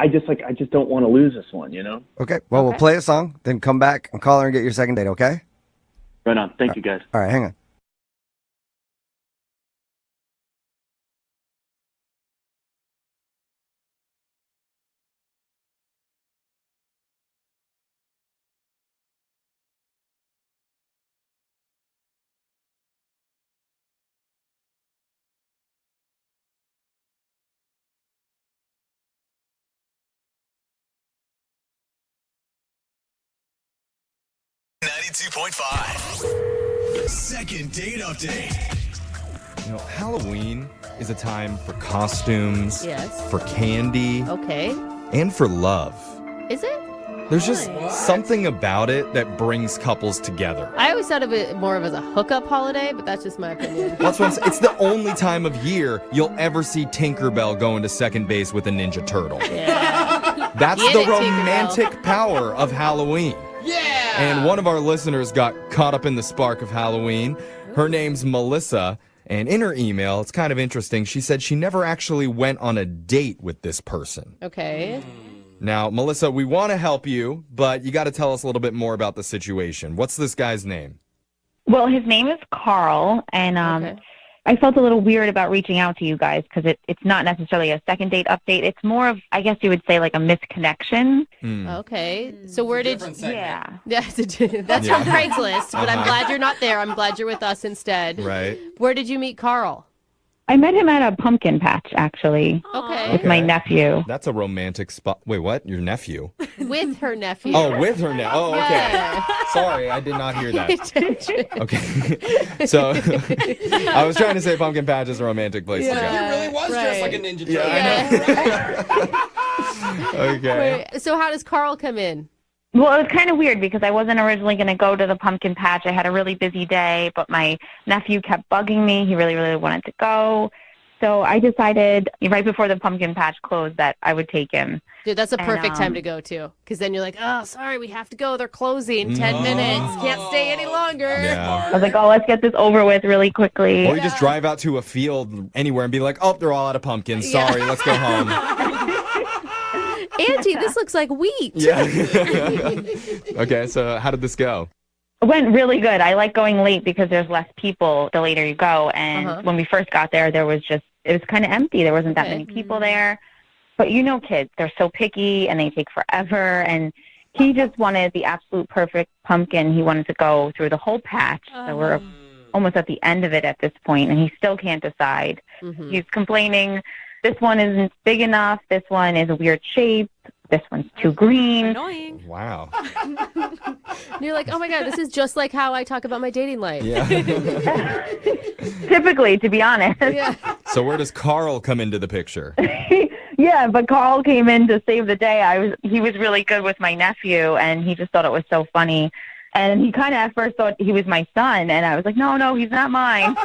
just don't want to lose this one,
Okay. Well, we'll play a song, then come back and call her and get your second date, okay?
Right on. Thank you, guys.
All right, hang on.
Second date update.
Halloween is a time for costumes,
Yes.
for candy,
Okay.
and for love.
Is it?
There's just something about it that brings couples together.
I always thought of it more of as a hookup holiday, but that's just my opinion.
That's what I'm saying. It's the only time of year you'll ever see Tinkerbell going to second base with a Ninja Turtle.
Yeah.
That's
Get
the
it, Tinkerbell.
romantic power of Halloween.
Yeah.
And one of our listeners got caught up in the spark of Halloween. Her name's Melissa. And in her email, it's kind of interesting. She said she never actually went on a date with this person.
Okay.
Now, Melissa, we want to help you, but you got to tell us a little bit more about the situation. What's this guy's name?
Well, his name is Carl, and I felt a little weird about reaching out to you guys because it's not necessarily a second date update. It's more of, I guess you would say, like a misconnection.
Okay. So where did
Yeah.
That's from Craigslist, but I'm glad you're not there. I'm glad you're with us instead.
Right.
Where did you meet Carl?
I met him at a pumpkin patch, actually.
Okay.
With my nephew.
That's a romantic spot. Wait, what? Your nephew?
With her nephew.
Oh, with her nephew. Oh, okay.
Yeah.
Sorry, I did not hear that.
Attention.
Okay. So I was trying to say pumpkin patch is a romantic place to go.
He really was dressed like a ninja turtle.
Yeah, I know. Okay.
Wait, so how does Carl come in?
Well, it was kind of weird because I wasn't originally going to go to the pumpkin patch. I had a really busy day, but my nephew kept bugging me. He really, really wanted to go. So I decided right before the pumpkin patch closed that I would take him.
Dude, that's a perfect time to go, too. Because then you're like, oh, sorry, we have to go. They're closing. 10 minutes. Can't stay any longer.
Yeah.
I was like, oh, let's get this over with really quickly.
Or you just drive out to a field anywhere and be like, oh, they're all out of pumpkins. Sorry, let's go home.
Auntie, this looks like wheat.
Yeah. Okay, so how did this go?
It went really good. I like going late because there's less people the later you go. And when we first got there, it was kind of empty. There wasn't that many people there. But you know kids, they're so picky and they take forever. And he just wanted the absolute perfect pumpkin. He wanted to go through the whole patch. So we're almost at the end of it at this point, and he still can't decide. He's complaining, this one isn't big enough. This one is a weird shape. This one's too green.
Annoying.
Wow.
And you're like, oh my God, this is just like how I talk about my dating life.
Yeah.
Typically, to be honest.
Yeah.
So where does Carl come into the picture?
Yeah, but Carl came in to save the day. He was really good with my nephew, and he just thought it was so funny. And he kind of at first thought he was my son, and I was like, no, he's not mine.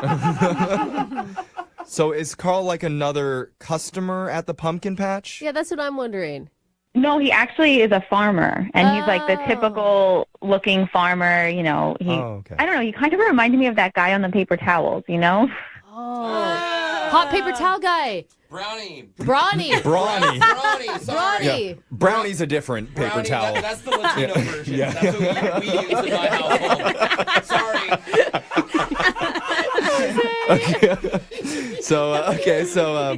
So is Carl like another customer at the pumpkin patch?
Yeah, that's what I'm wondering.
No, he actually is a farmer, and he's like the typical looking farmer, you know. I don't know, he kind of reminded me of that guy on the paper towels, you know?
Oh. Hot paper towel guy.
Brownie.
Brawny.
Sorry.
Yeah. Brownie's a different paper towel.
That's the Latino version.
Yeah.
That's what we use in my household. Sorry.
So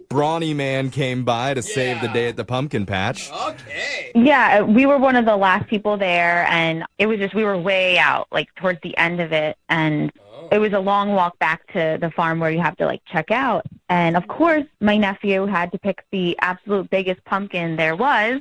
Brawny Man came by to save the day at the pumpkin patch.
Okay.
Yeah, we were one of the last people there, and it was just, we were way out, like towards the end of it, and it was a long walk back to the farm where you have to like check out. And of course, my nephew had to pick the absolute biggest pumpkin there was,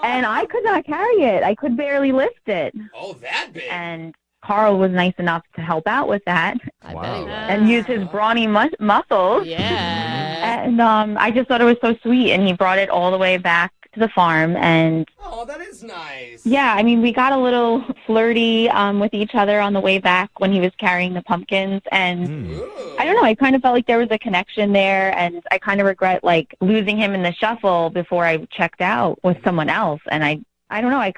and I could not carry it. I could barely lift it.
Oh, that big.
And Carl was nice enough to help out with that.
I bet he was.
And use his brawny muscles.
Yeah.
And I just thought it was so sweet. And he brought it all the way back to the farm. And
oh, that is nice.
yeah, I mean, we got a little flirty with each other on the way back when he was carrying the pumpkins. And I don't know, I kind of felt like there was a connection there. And I kind of regret like losing him in the shuffle before I checked out with someone else. And I don't know, I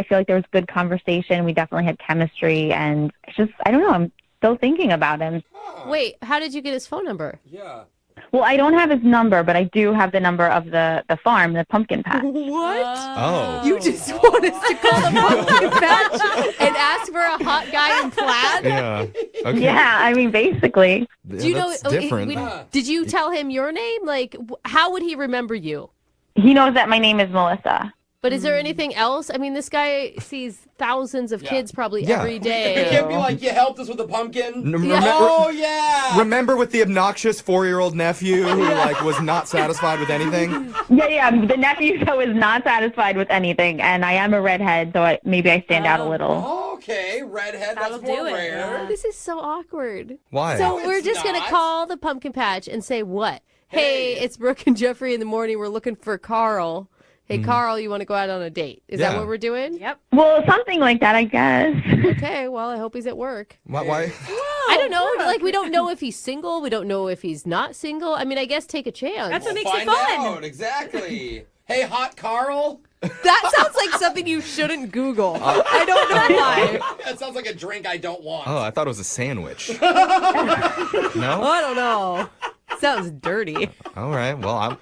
feel like there was good conversation. We definitely had chemistry, and it's just, I don't know, I'm still thinking about him.
Wait, how did you get his phone number?
Yeah.
Well, I don't have his number, but I do have the number of the farm, the pumpkin patch.
What?
Oh.
You just want us to call the pumpkin patch and ask for a hot guy in plaid?
Yeah. Okay.
Yeah, I mean, basically.
Yeah,
Do you know?
that's different.
Did you tell him your name? Like, how would he remember you?
He knows that my name is Melissa.
But is there anything else? I mean, this guy sees thousands of kids probably every day.
You can't be like, you helped us with the pumpkin.
Yeah. Remember with the obnoxious 4-year-old nephew who like was not satisfied with anything?
Yeah, the nephew so is not satisfied with anything, and I am a redhead, so maybe I stand out a little.
Okay, redhead, that's more rare.
This is so awkward.
Why?
So we're just going to call the pumpkin patch and say what? Hey, it's Brooke and Jeffrey in the morning. We're looking for Carl. Hey, Carl, you want to go out on a date? Is that what we're doing?
Yep.
Well, something like that, I guess.
Okay, well, I hope he's at work.
Why?
I don't know. Like, we don't know if he's single. We don't know if he's not single. I mean, I guess take a chance.
That's what makes
Find
it fun.
out, exactly. Hey, hot Carl.
That sounds like something you shouldn't Google. I don't know why.
That sounds like a drink I don't want.
Oh, I thought it was a sandwich. No?
I don't know. Sounds dirty.
All right. Well,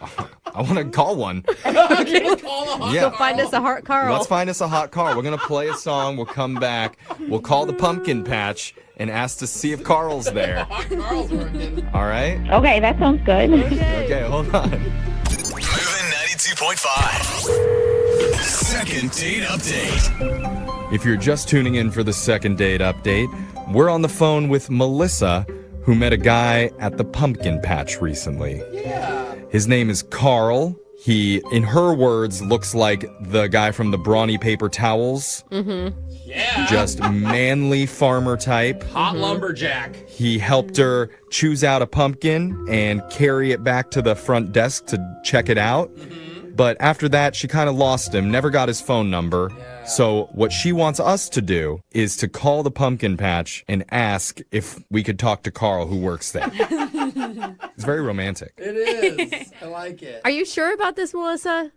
I want to call one.
Go find us a hot Carl.
Let's find us a hot Carl. We're going to play a song. We'll come back. We'll call the pumpkin patch and ask to see if Carl's there. All right?
Okay, that sounds good.
Okay, hold on.
Moving 92.5. Second date update.
If you're just tuning in for the second date update, we're on the phone with Melissa, who met a guy at the pumpkin patch recently. Yeah. His name is Carl. He, in her words, looks like the guy from the brawny paper towels.
Mm-hmm. Yeah.
Just manly farmer type.
Hot lumberjack.
He helped her choose out a pumpkin and carry it back to the front desk to check it out. Mm-hmm. But after that, she kind of lost him, never got his phone number. Yeah. So what she wants us to do is to call the pumpkin patch and ask if we could talk to Carl, who works there. It's very romantic.
It is. I like it.
Are you sure about this, Melissa?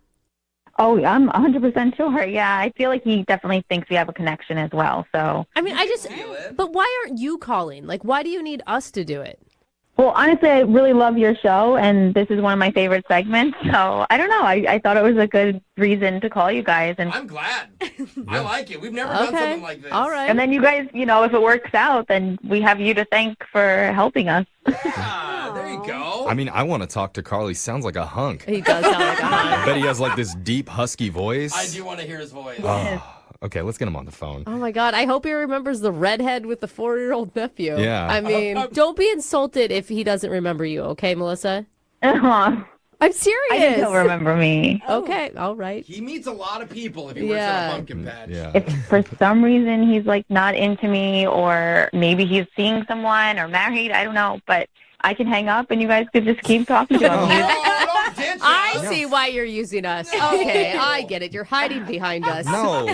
Oh, I'm 100% sure. Yeah, I feel like he definitely thinks we have a connection as well. So,
I mean, but why aren't you calling? Like, why do you need us to do it?
well, honestly, I really love your show, and this is one of my favorite segments. So I don't know. I thought it was a good reason to call you guys. And
I'm glad. I like it. We've never done something like this.
All right.
And then you guys, you know, if it works out, then we have you to thank for helping us.
Yeah, there you go.
I mean, I want to talk to Carl. He sounds like a hunk.
He does sound like a hunk.
I bet he has like this deep, husky voice.
I do want to hear his voice.
Okay, let's get him on the phone.
Oh my God, I hope he remembers the redhead with the 4-year-old nephew.
Yeah.
I mean, don't be insulted if he doesn't remember you, okay, Melissa?
Uh-huh.
I'm serious.
I think he'll remember me.
Okay, all right.
He meets a lot of people if he works at a pumpkin patch.
Yeah.
If for some reason he's like not into me, or maybe he's seeing someone or married, I don't know, but I can hang up and you guys could just keep talking to him.
I see why you're using us. Okay, I get it. You're hiding behind us.
No.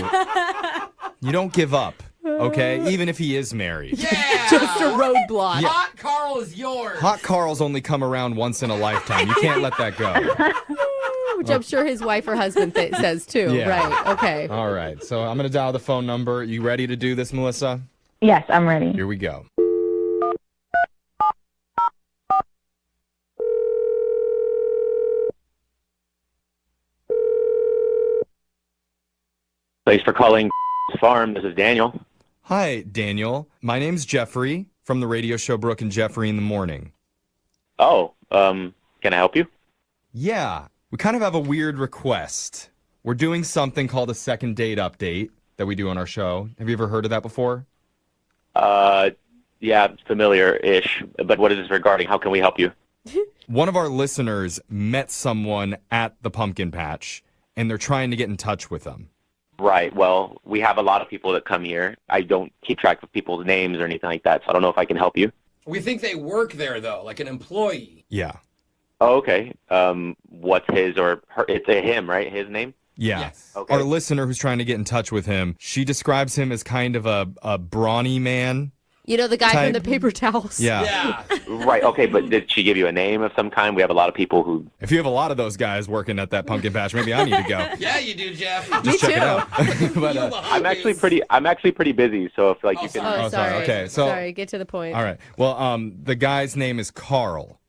You don't give up, okay? Even if he is married.
Yeah.
Just a roadblock.
Yeah.
Hot Carl is yours.
Hot Carl's only come around once in a lifetime. You can't let that go.
Which I'm sure his wife or husband says too.
Yeah.
Right, okay.
All right, so I'm going to dial the phone number. You ready to do this, Melissa?
Yes, I'm ready.
Here we go.
Thanks for calling Farm. This is Daniel.
Hi, Daniel. My name's Jeffrey from the radio show Brooke and Jeffrey in the Morning.
Oh, can I help you?
Yeah, we kind of have a weird request. We're doing something called a second date update that we do on our show. Have you ever heard of that before?
Yeah, it's familiar-ish, but what is this regarding? How can we help you?
One of our listeners met someone at the pumpkin patch, and they're trying to get in touch with them.
Right. Well, we have a lot of people that come here. I don't keep track of people's names or anything like that, so I don't know if I can help you.
We think they work there, though, like an employee.
Yeah.
Oh, okay. What's his or her? It's a him, right? His name?
Yeah.
Yes.
Okay.
Our listener who's trying to get in touch with him, she describes him as kind of a brawny man.
You know, the guy
Type.
from the paper towels.
Yeah.
Right. Okay, but did she give you a name of some kind? We have a lot of people who...
If you have a lot of those guys working at that pumpkin patch, maybe I need to go.
Yeah, you do, Jeff.
Just check it out. But,
I'm actually pretty busy, so if like you can...
Oh, sorry.
Okay, so
Sorry, get to the point.
all right. Well, the guy's name is Carl.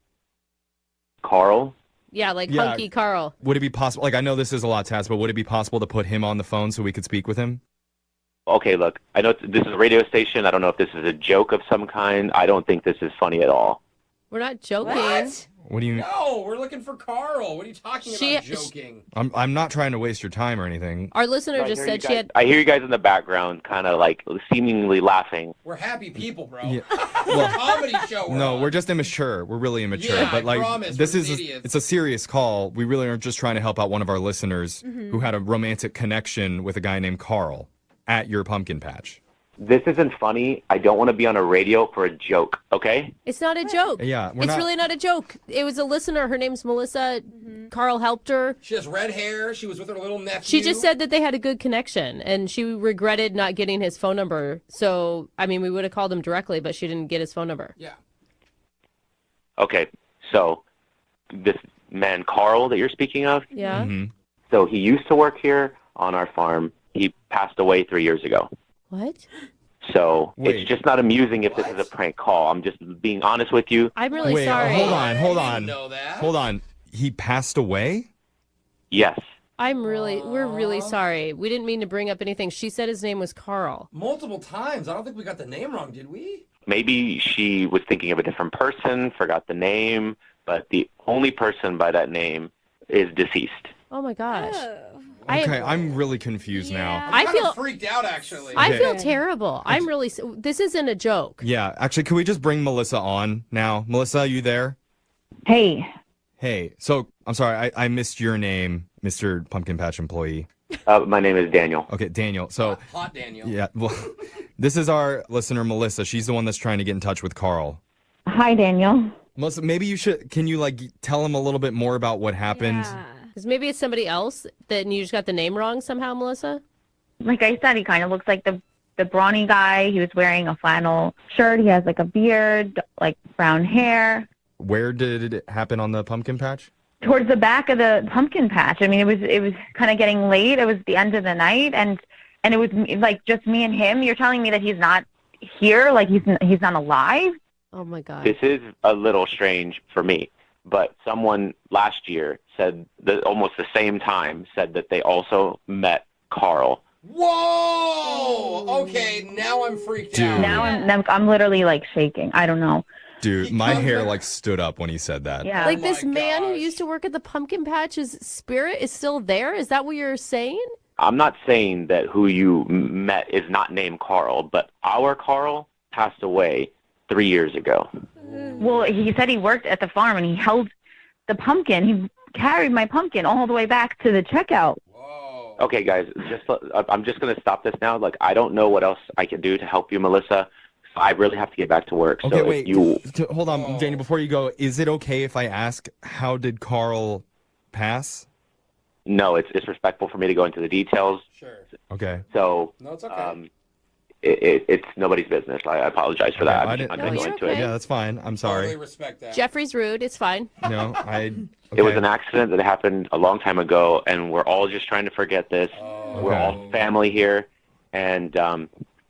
Carl?
Yeah, like
Yeah.
Hunky Carl.
Would it be possible? Like, I know this is a lot to ask, but would it be possible to put him on the phone so we could speak with him?
Okay, look, I know this is a radio station. I don't know if this is a joke of some kind. I don't think this is funny at all.
We're not joking.
What do you?
No, we're looking for Carl. What are you talking about joking?
I'm not trying to waste your time or anything.
Our listener just said she had...
I hear you guys in the background kind of like seemingly laughing.
We're happy people, bro.
Yeah.
It's a comedy show.
We're just immature. We're really immature.
Yeah,
but
I
like
promise,
this
we're
is
idiots.
it's a serious call. We really aren't just trying to help out one of our listeners
Mm-hmm.
who had a romantic connection with a guy named Carl at your pumpkin patch.
This isn't funny. I don't want to be on a radio for a joke, okay?
It's not a joke.
Yeah,
It's really not a joke. It was a listener. Her name's Melissa. Carl helped her.
She has red hair. She was with her little nephew.
She just said that they had a good connection, and she regretted not getting his phone number. So, I mean, we would have called him directly, but she didn't get his phone number.
Yeah.
Okay, so this man Carl that you're speaking of,
Yeah.
Mm-hmm.
so he used to work here on our farm. He passed away 3 years ago.
What?
So
Wait.
it's just not amusing if this is a prank call. I'm just being honest with you.
I'm really
Wait,
sorry.
hold on.
know that.
Hold on. he passed away?
Yes.
We're really sorry. We didn't mean to bring up anything. She said his name was Carl.
Multiple times. I don't think we got the name wrong, did we?
Maybe she was thinking of a different person, forgot the name, but the only person by that name is deceased.
Oh my gosh.
Okay, I'm really confused now.
I feel freaked out, actually.
I feel terrible. This isn't a joke.
Yeah, actually, can we just bring Melissa on now? Melissa, are you there?
Hey.
Hey, so I'm sorry, I missed your name, Mr. Pumpkin Patch employee.
My name is Daniel.
Okay, Daniel. So
Hot Daniel.
Yeah, well, this is our listener, Melissa. She's the one that's trying to get in touch with Carl.
Hi, Daniel.
Melissa, maybe can you tell him a little bit more about what happened?
Because maybe it's somebody else that you just got the name wrong somehow, Melissa?
Like I said, he kind of looks like the brawny guy. He was wearing a flannel shirt. He has like a beard, like brown hair.
Where did it happen on the pumpkin patch?
Towards the back of the pumpkin patch. I mean, it was kind of getting late. It was the end of the night, and it was like just me and him. You're telling me that he's not here, like he's not alive?
Oh my God.
This is a little strange for me, but someone last year said that almost the same time said that they also met Carl.
Whoa! Okay, now I'm freaked out.
Now I'm literally like shaking. I don't know.
Dude, my hair stood up when he said that.
Yeah.
Like this man who used to work at the pumpkin patch, his spirit is still there? Is that what you're saying?
I'm not saying that who you met is not named Carl, but our Carl passed away 3 years ago.
Well, he said he worked at the farm and he held the pumpkin. He carried my pumpkin all the way back to the checkout.
Okay, guys, I'm just going to stop this now. Like, I don't know what else I can do to help you, Melissa. I really have to get back to work.
Okay,
so
wait. Hold on,
Oh.
Daniel, before you go, is it okay if I ask, how did Carl pass?
No, it's disrespectful for me to go into the details.
Sure.
Okay.
So,
No, it's okay.
It's nobody's business. I apologize for that.
I
I'm just not going to go into it.
Yeah, that's fine. I'm sorry.
Totally respect that.
Jeffrey's rude. It's fine.
No,
It was an accident that happened a long time ago, and we're all just trying to forget this. We're all family here, and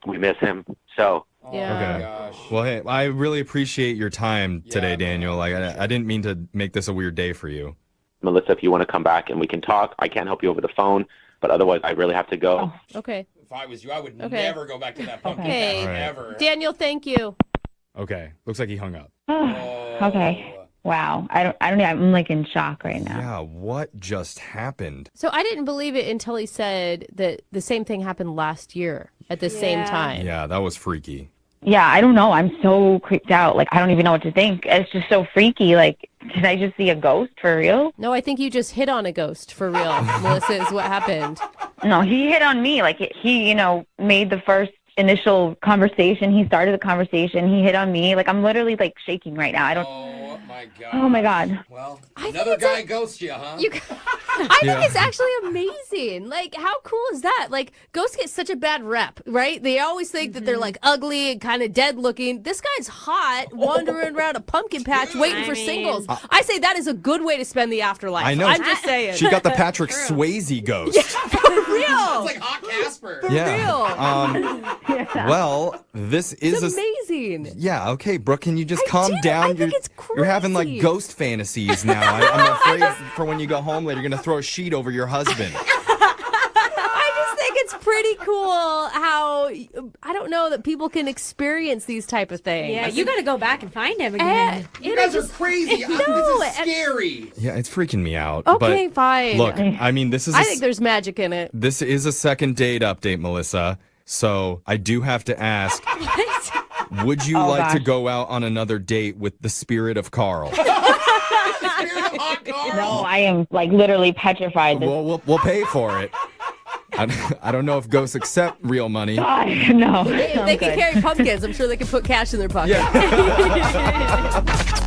we miss him. So.
Okay. Well, hey, I really appreciate your time today, Daniel. Like, I didn't mean to make this a weird day for you.
Melissa, if you want to come back and we can talk, I can't help you over the phone, but otherwise I really have to go.
Okay.
If I was you, I would
Okay.
never go back to that pumpkin
Okay.
patch, ever.
Daniel, thank you.
Okay. Looks like he hung up.
Okay. Wow. I don't know. I'm like in shock right now.
Yeah, what just happened?
So I didn't believe it until he said that the same thing happened last year at the same time.
Yeah, that was freaky.
Yeah, I don't know. I'm so creeped out. Like, I don't even know what to think. It's just so freaky. Like, did I just see a ghost for real?
No, I think you just hit on a ghost for real, Melissa, is what happened.
No, he hit on me. Like, he, made the first initial conversation. He started the conversation. He hit on me. Like, I'm literally, like, shaking right now. I don't...
Oh, my God.
Oh, my God.
Well, another guy ghosts you, huh?
I think it's actually amazing. Like, how cool is that? Like, ghosts get such a bad rep, right? They always think that they're, like, ugly and kind of dead looking. This guy's hot, wandering around a pumpkin patch waiting for singles. I say that is a good way to spend the afterlife.
I know.
I'm just saying.
She got the Patrick Swayze ghost.
Yeah, for real.
It's like Hot Casper.
For real.
Well, this is
It's amazing.
Yeah, okay, Brooke, can you just calm down?
I think it's
You're having like
crazy.
ghost fantasies now. I'm afraid for when you go home later, you're going to throw a sheet over your husband.
I just think it's pretty cool how, I don't know, that people can experience these type of things.
Yeah, you got to go back and find him again.
You guys are crazy. This is scary.
Yeah, it's freaking me out.
Okay,
but
fine.
Look, I mean, this is
I think there's magic in it.
this is a second date update, Melissa. So I do have to ask, would you
Oh,
like to
gosh.
go out on another date with the spirit of Carl?
No, I am, like, literally petrified.
Well, we'll pay for it. I don't know if ghosts accept real money.
God, no.
If they can carry pumpkins, I'm sure they can put cash in their pocket.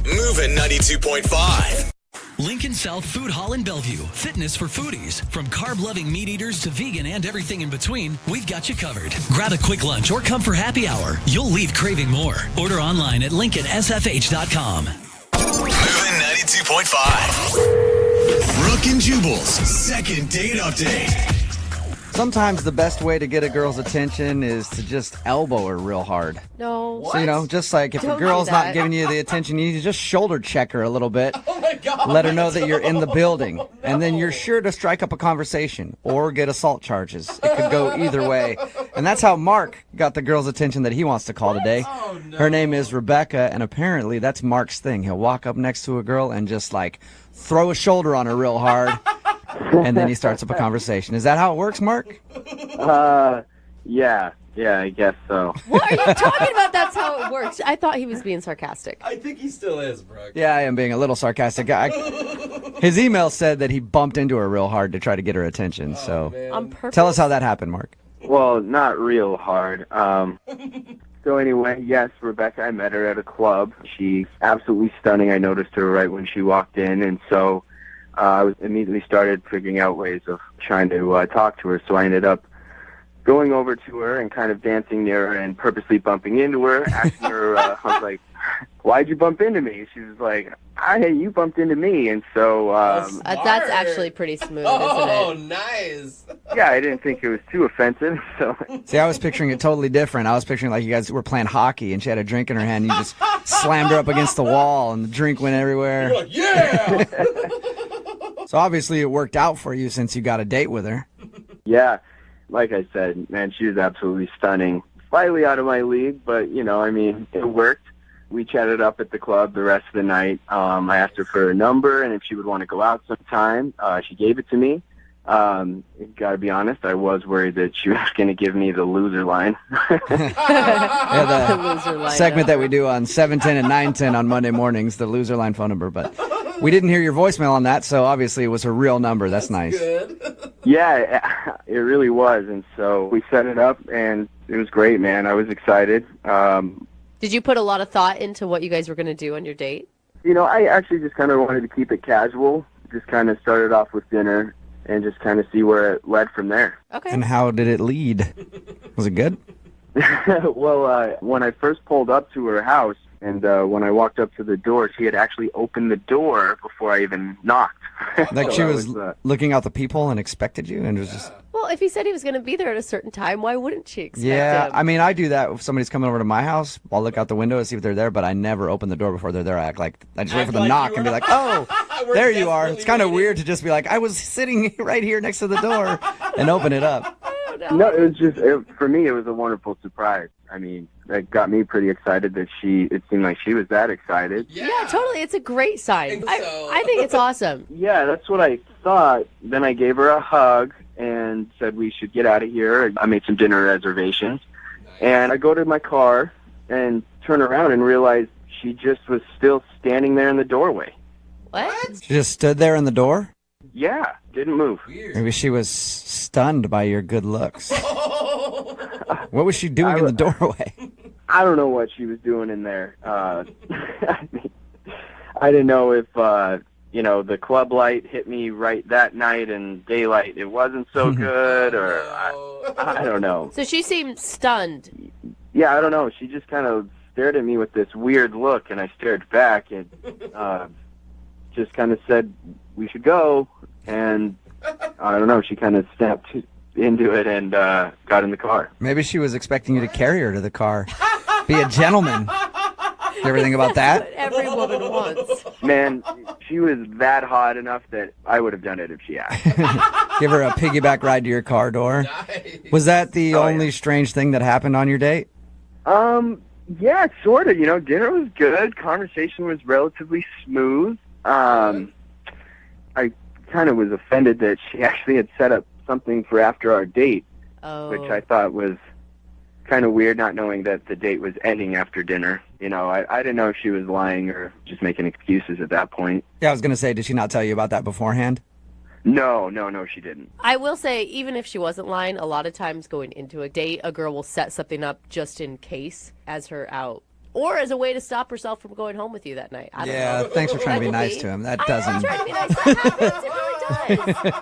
Moving 92.5.
Lincoln South Food Hall in Bellevue. Fitness for foodies. From carb-loving meat eaters to vegan and everything in between, we've got you covered. Grab a quick lunch or come for happy hour. You'll leave craving more. Order online at lincolnsfh.com.
Moving 92.5. Brooke and Jubal's second date update.
Sometimes the best way to get a girl's attention is to just elbow her real hard.
No.
So, just like if
Don't
a girl's
do
not
that.
giving you the attention, you need to just shoulder check her a little bit.
Oh my God.
Let her know that you're in the building. And then you're sure to strike up a conversation or get assault charges. It could go either way. And that's how Mark got the girl's attention that he wants to call today.
Oh, no.
Her name is Rebecca, and apparently that's Mark's thing. He'll walk up next to a girl and just throw a shoulder on her real hard. And then he starts up a conversation. Is that how it works, Mark?
Yeah, I guess so.
What are you talking about? That's how it works. I thought he was being sarcastic.
I think he still is, Brooke.
Yeah, I am being a little sarcastic. His email said that he bumped into her real hard to try to get her attention. So
On purpose?
tell us how that happened, Mark.
Well, not real hard. So anyway, yes, Rebecca, I met her at a club. She's absolutely stunning. I noticed her right when she walked in, and so I was immediately started figuring out ways of trying to talk to her. So I ended up going over to her and kind of dancing near her and purposely bumping into her, asking her, I was like, why'd you bump into me? She was like, hey, you bumped into me. And so
That's actually pretty smooth,
Oh,
isn't it?
nice.
yeah, I didn't think it was too offensive. So
See, I was picturing it totally different. I was picturing like you guys were playing hockey and she had a drink in her hand. And you just slammed her up against the wall and the drink went everywhere.
You're like, yeah.
So obviously it worked out for you since you got a date with her.
yeah, like I said, man, she was absolutely stunning. Slightly out of my league, but, it worked. We chatted up at the club the rest of the night. I asked her for a number and if she would want to go out sometime. She gave it to me. Gotta be honest, I was worried that she was going to give me the loser line.
Yeah, the
Loser line,
segment that we do on 710 and 910 on Monday mornings, the loser line phone number. But we didn't hear your voicemail on that, so obviously it was her real number. That's nice.
Good.
Yeah, it really was. And so we set it up and it was great, man. I was excited.
Did you put a lot of thought into what you guys were going to do on your date?
I actually just kind of wanted to keep it casual. Just kind of started off with dinner and just kind of see where it led from there.
Okay.
And how did it lead? Was it good?
Well, when I first pulled up to her house and when I walked up to the door, she had actually opened the door before I even knocked.
Like
So
she
that
was looking out the people and expected you and it was just...
Well, if he said he was going to be there at a certain time, why wouldn't she expect him?
I mean, I do that if somebody's coming over to my house. I'll look out the window and see if they're there, but I never open the door before they're there. I just wait for the
like
knock
you
and be
were-
like, oh,
We're
there you are.
desperately
It's kind of
waiting.
weird to just be like, I was sitting right here next to the door and open it up.
No, it was just, for me, it was a wonderful surprise. I mean, that got me pretty excited that it seemed like she was that excited.
Yeah, totally. It's a great sign.
Think so.
I think it's awesome.
Yeah, that's what I thought. Then I gave her a hug and said we should get out of here. I made some dinner reservations. And I go to my car and turn around and realize she just was still standing there in the doorway.
What?
She just stood there in the door?
Yeah, didn't move.
Maybe she was stunned by your good looks. What was she doing in the doorway?
I don't know what she was doing in there. I didn't know if, the club light hit me right that night and daylight it wasn't so good, or I don't know.
So she seemed stunned.
Yeah, I don't know. She just kind of stared at me with this weird look, and I stared back and just kind of said, we should go. And I don't know, she kind of stepped into it and got in the car.
Maybe she was expecting you to carry her to the car. Be a gentleman. You ever think about that?
What every woman wants.
Man, she was that hot enough that I would have done it if she asked.
Give her a piggyback ride to your car door. Was that the only strange thing that happened on your date?
Yeah, sort of. Dinner was good. Conversation was relatively smooth. I kind of was offended that she actually had set up something for after our date, which I thought was kind of weird, not knowing that the date was ending after dinner. I didn't know if she was lying or just making excuses at that point.
Yeah, I was going to say, did she not tell you about that beforehand?
No, she didn't.
I will say, even if she wasn't lying, a lot of times going into a date, a girl will set something up just in case as her out. Or as a way to stop herself from going home with you that night. I don't know.
Thanks for trying to be
That
nice
could
to him. That
I'm
doesn't...
not trying to be nice. That happens. It really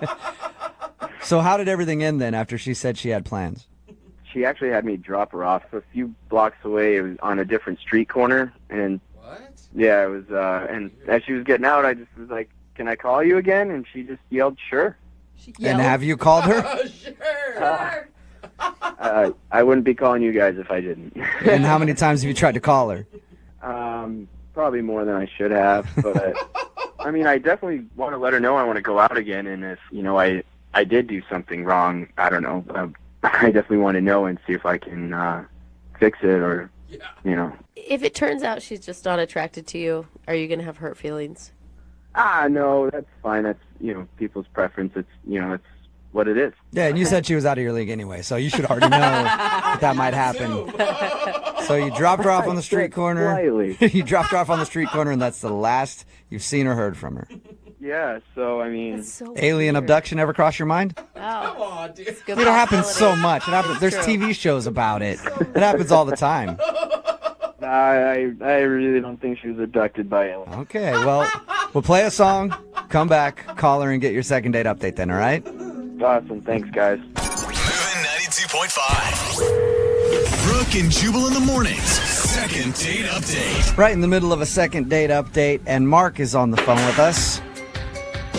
does.
So how did everything end then after she said she had plans?
She actually had me drop her off a few blocks away. It was on a different street corner. And yeah, it was, and as she was getting out, I just was like, can I call you again? And she just yelled, sure.
And have you called her?
I wouldn't be calling you guys if I didn't.
And how many times have you tried to call her?
Probably more than I should have, but I mean, I definitely want to let her know I want to go out again, and if, I did do something wrong, I don't know, I definitely want to know and see if I can fix it or,
If it turns out she's just not attracted to you, are you going to have hurt feelings?
No, that's fine. That's, people's preference. It's, it's what it is.
Yeah, and you said she was out of your league anyway, so you should already know that might happen. So you dropped her off on the street corner. You dropped her off on the street corner, and that's the last you've seen or heard from her.
Yeah, so, I mean...
Alien abduction ever cross your mind?
Oh. Come on, dude.
It happens so much. It happens. There's TV shows about it. It happens all the time.
I really don't think she was abducted by aliens.
Okay, well, we'll play a song, come back, call her, and get your second date update then, all right?
Awesome. Thanks, guys.
Moving 92.5. Brooke and Jubal in the mornings. Second date update.
Right in the middle of a second date update, and Mark is on the phone with us.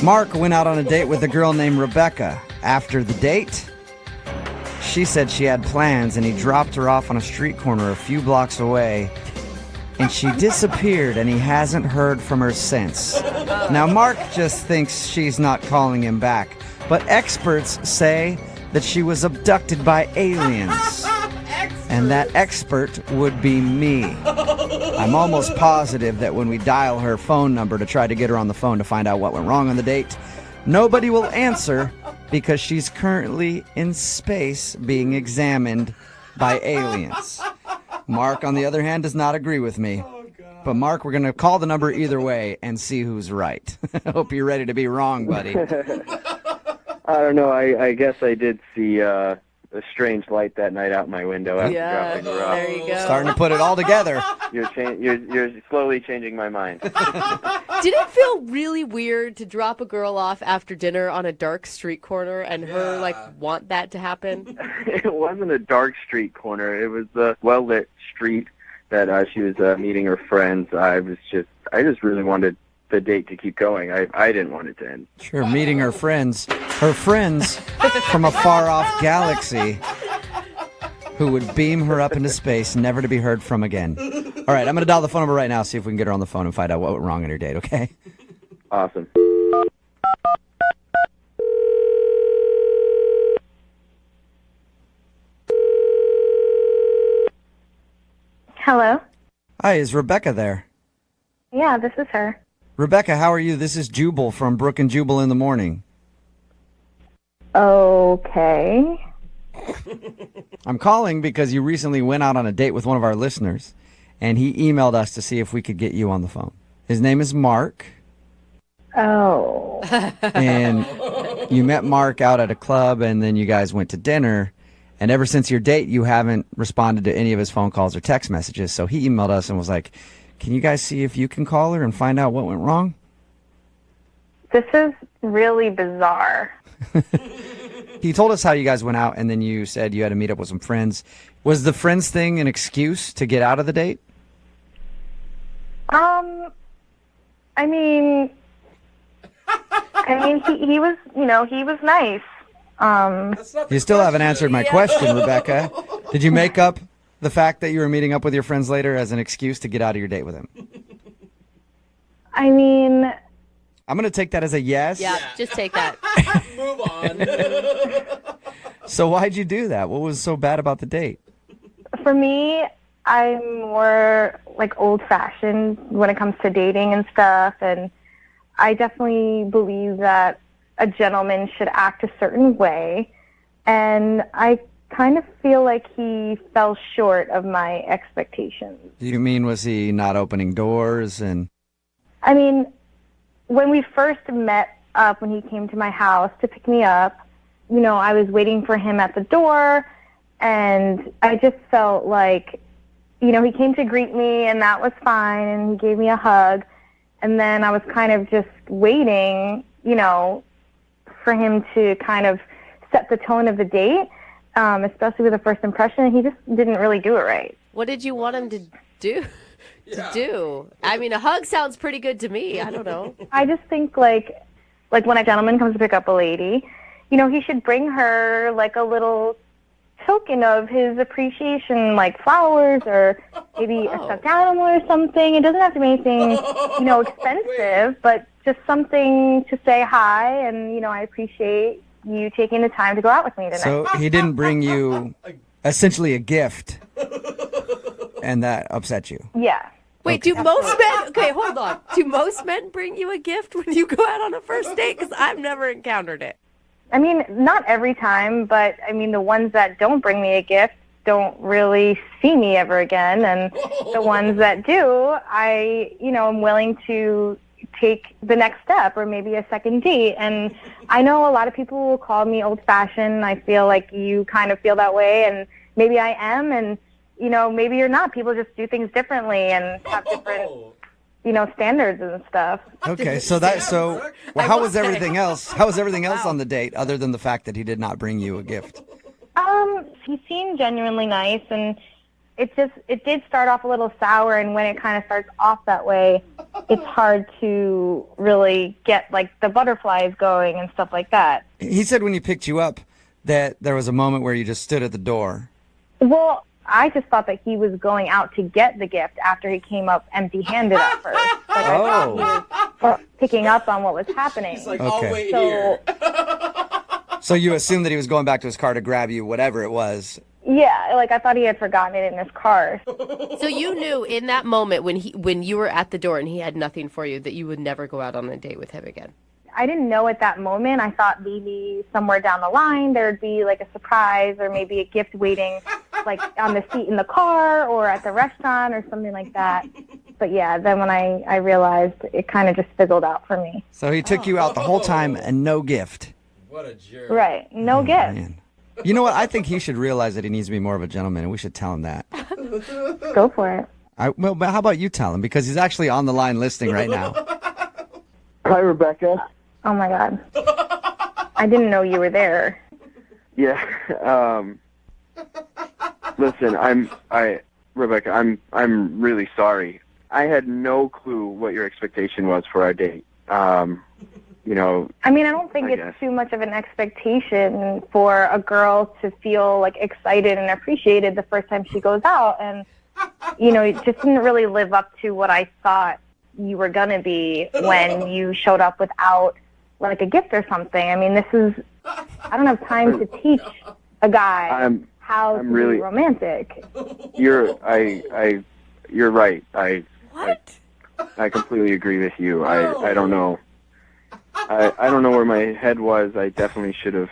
Mark went out on a date with a girl named Rebecca. After the date, she said she had plans, and he dropped her off on a street corner a few blocks away, and she disappeared, and he hasn't heard from her since. Now, Mark just thinks she's not calling him back, but experts say that she was abducted by aliens. And that expert would be me. I'm almost positive that when we dial her phone number to try to get her on the phone to find out what went wrong on the date, nobody will answer because she's currently in space being examined by aliens. Mark, on the other hand, does not agree with me. But Mark, we're going to call the number either way and see who's right. I hope you're ready to be wrong, buddy.
I don't know. I guess I did see a strange light that night out my window after dropping her off.
There you go.
Starting to put it all together.
You're slowly changing my mind.
Did it feel really weird to drop a girl off after dinner on a dark street corner and her want that to happen?
It wasn't a dark street corner. It was a well-lit street that she was meeting her friends. I just really wanted the date to keep going. I didn't want it to end.
Sure, meeting her friends from a far-off galaxy who would beam her up into space, never to be heard from again. All right, I'm going to dial the phone number right now, see if we can get her on the phone and find out what went wrong on your date, okay?
Awesome.
Hello?
Hi, is Rebecca there?
Yeah, this is her.
Rebecca, how are you? This is Jubal from Brooke and Jubal in the morning.
Okay.
I'm calling because you recently went out on a date with one of our listeners, and he emailed us to see if we could get you on the phone. His name is Mark.
Oh.
And you met Mark out at a club, and then you guys went to dinner. And ever since your date, you haven't responded to any of his phone calls or text messages. So he emailed us and was like, can you guys see if you can call her and find out what went wrong?
This is really bizarre.
He told us how you guys went out, and then you said you had to meet up with some friends. Was the friends thing an excuse to get out of the date?
I mean, he was, he was nice.
You still haven't answered my question, Rebecca. Did you make up the fact that you were meeting up with your friends later as an excuse to get out of your date with him?
I mean...
I'm going to take that as a yes.
Yeah, just take that.
Move on.
So why'd you do that? What was so bad about the date?
For me, I'm more old-fashioned when it comes to dating and stuff, and I definitely believe that a gentleman should act a certain way, and I kind of feel like he fell short of my expectations.
Do you mean, was he not opening doors? And
I mean, when we first met up, when he came to my house to pick me up, I was waiting for him at the door, and I just felt like, he came to greet me, and that was fine, and he gave me a hug, and then I was kind of just waiting, for him to kind of set the tone of the date, especially with the first impression, and he just didn't really do it right.
What did you want him to do? I mean, a hug sounds pretty good to me. I don't know.
I just think like when a gentleman comes to pick up a lady, he should bring her like a little token of his appreciation, like flowers or maybe a stuffed animal or something. It doesn't have to be anything, expensive, but just something to say hi and, I appreciate you taking the time to go out with me tonight.
So he didn't bring you essentially a gift, and that upset you.
Yeah.
Wait, do most men? Okay, hold on. Do most men bring you a gift when you go out on a first date? Because I've never encountered it.
I mean, not every time, but I mean, the ones that don't bring me a gift don't really see me ever again, and the ones that do, I'm willing to take the next step or maybe a second date. And I know a lot of people will call me old-fashioned. I feel like you kind of feel that way, and maybe I am, and maybe you're not. People just do things differently and have different, standards and stuff.
Okay, how was everything else? How was everything else on the date other than the fact that he did not bring you a gift?
He seemed genuinely nice, and it did start off a little sour, and when it kind of starts off that way, it's hard to really get like the butterflies going and stuff like that.
He said when he picked you up that there was a moment where you just stood at the door.
Well, I just thought that he was going out to get the gift after he came up empty-handed at first. Like, I thought he was picking up on what was happening.
He's like,
Okay.
I'll wait here.
So you assumed that he was going back to his car to grab you, whatever it was.
Yeah, like I thought he had forgotten it in his car.
So you knew in that moment when you were at the door and he had nothing for you that you would never go out on a date with him again.
I didn't know at that moment. I thought maybe somewhere down the line there'd be like a surprise or maybe a gift waiting like on the seat in the car or at the restaurant or something like that. But yeah, then when I realized, it kind of just fizzled out for me.
So he took you out the whole time and no gift.
What a jerk.
Right, no gift.
Man. You know what? I think he should realize that he needs to be more of a gentleman, and we should tell him that.
Go for it.
But how about you tell him? Because he's actually on the line listening right now.
Hi, Rebecca.
Oh my God. I didn't know you were there.
Yeah. Listen, Rebecca, I'm really sorry. I had no clue what your expectation was for our date.
I mean, I don't think it's too much of an expectation for a girl to feel like excited and appreciated the first time she goes out. And, it just didn't really live up to what I thought you were going to be when you showed up without like a gift or something. I mean, I don't have time to teach a guy how to be romantic.
You're right. I completely agree with you. I don't know. I don't know where my head was. I definitely should have,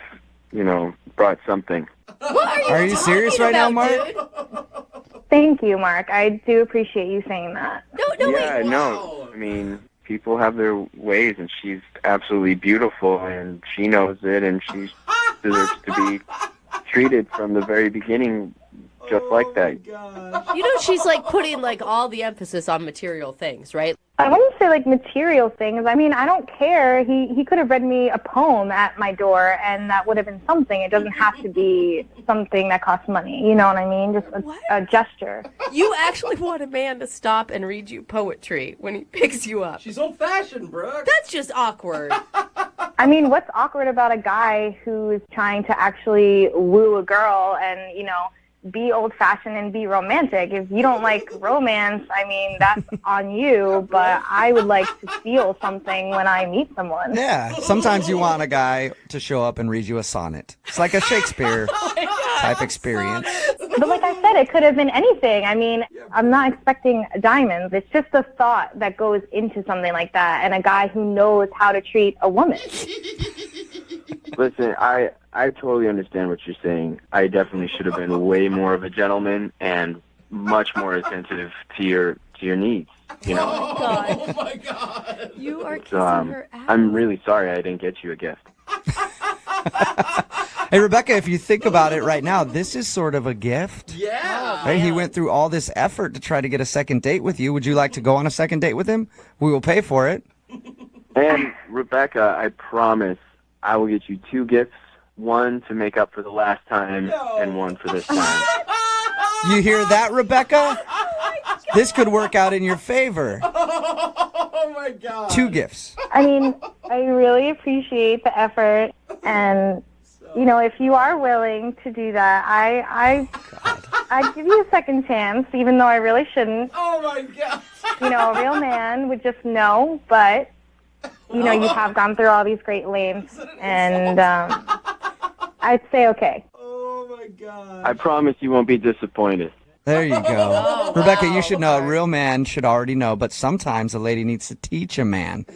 brought something.
What
are you serious right now, Mark?
Dude?
Thank you, Mark. I do appreciate you saying that.
No. I mean, people have their ways, and she's absolutely beautiful, and she knows it, and she deserves to be treated from the very beginning just like that.
She's like putting like all the emphasis on material things, right?
I wouldn't say like material things. I mean, I don't care. He could have read me a poem at my door, and that would have been something. It doesn't have to be something that costs money. You know what I mean? Just a gesture.
You actually want a man to stop and read you poetry when he picks you up.
She's old-fashioned, Brooke.
That's just awkward.
I mean, what's awkward about a guy who is trying to actually woo a girl and, be old-fashioned and be romantic? If you don't like romance, I mean, that's on you, but I would like to feel something when I meet someone.
Yeah, sometimes you want a guy to show up and read you a sonnet. It's like a Shakespeare type experience.
But like I said, it could have been anything. I mean, I'm not expecting diamonds. It's just the thought that goes into something like that, and a guy who knows how to treat a woman.
Listen, I totally understand what you're saying. I definitely should have been way more of a gentleman and much more attentive to your needs.
Oh my God! You are kissing her ass.
I'm really sorry I didn't get you a gift.
Hey, Rebecca, if you think about it right now, this is sort of a gift.
Yeah.
Right? He went through all this effort to try to get a second date with you. Would you like to go on a second date with him? We will pay for it.
And Rebecca, I promise I will get you 2 gifts. One to make up for the last time, and one for this time.
You hear that, Rebecca? This could work out in your favor.
Oh my God.
2 gifts.
I mean, I really appreciate the effort, and if you are willing to do that, I'd give you a second chance, even though I really shouldn't.
Oh my God.
A real man would just know, but you have gone through all these great lengths, and I'd say okay.
I promise you won't be disappointed.
There you go. Rebecca, you should know, a real man should already know, but sometimes a lady needs to teach a man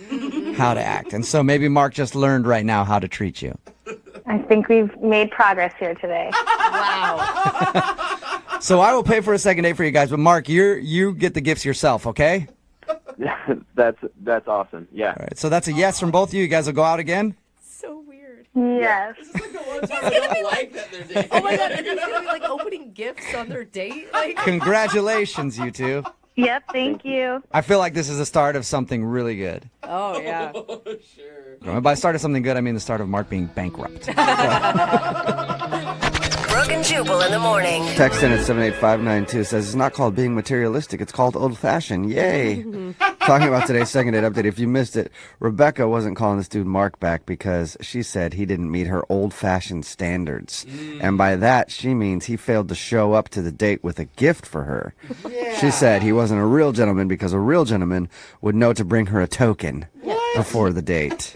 how to act. And so maybe Mark just learned right now how to treat you.
I think we've made progress here today.
Wow.
So I will pay for a second date for you guys, but Mark, you get the gifts yourself, okay?
That's awesome. Yeah.
All right, so that's a yes from both of you. You guys will go out again?
So weird.
Yes.
This is like the one time I don't like that they're dating.
Oh my God, and he's gonna be like opening gifts on their date. Like,
Congratulations, you two.
Yep, thank you.
I feel like this is the start of something really good.
oh yeah.
Sure. By start of something good, I mean the start of Mark being bankrupt.
Brooke and Jubal in the morning.
Text in at 78592 says it's not called being materialistic, it's called old-fashioned. Yay. Talking about today's second date update. If you missed it, Rebecca wasn't calling this dude Mark back because she said he didn't meet her old-fashioned standards. And by that, she means he failed to show up to the date with a gift for her.
Yeah.
She said he wasn't a real gentleman because a real gentleman would know to bring her a token before the date.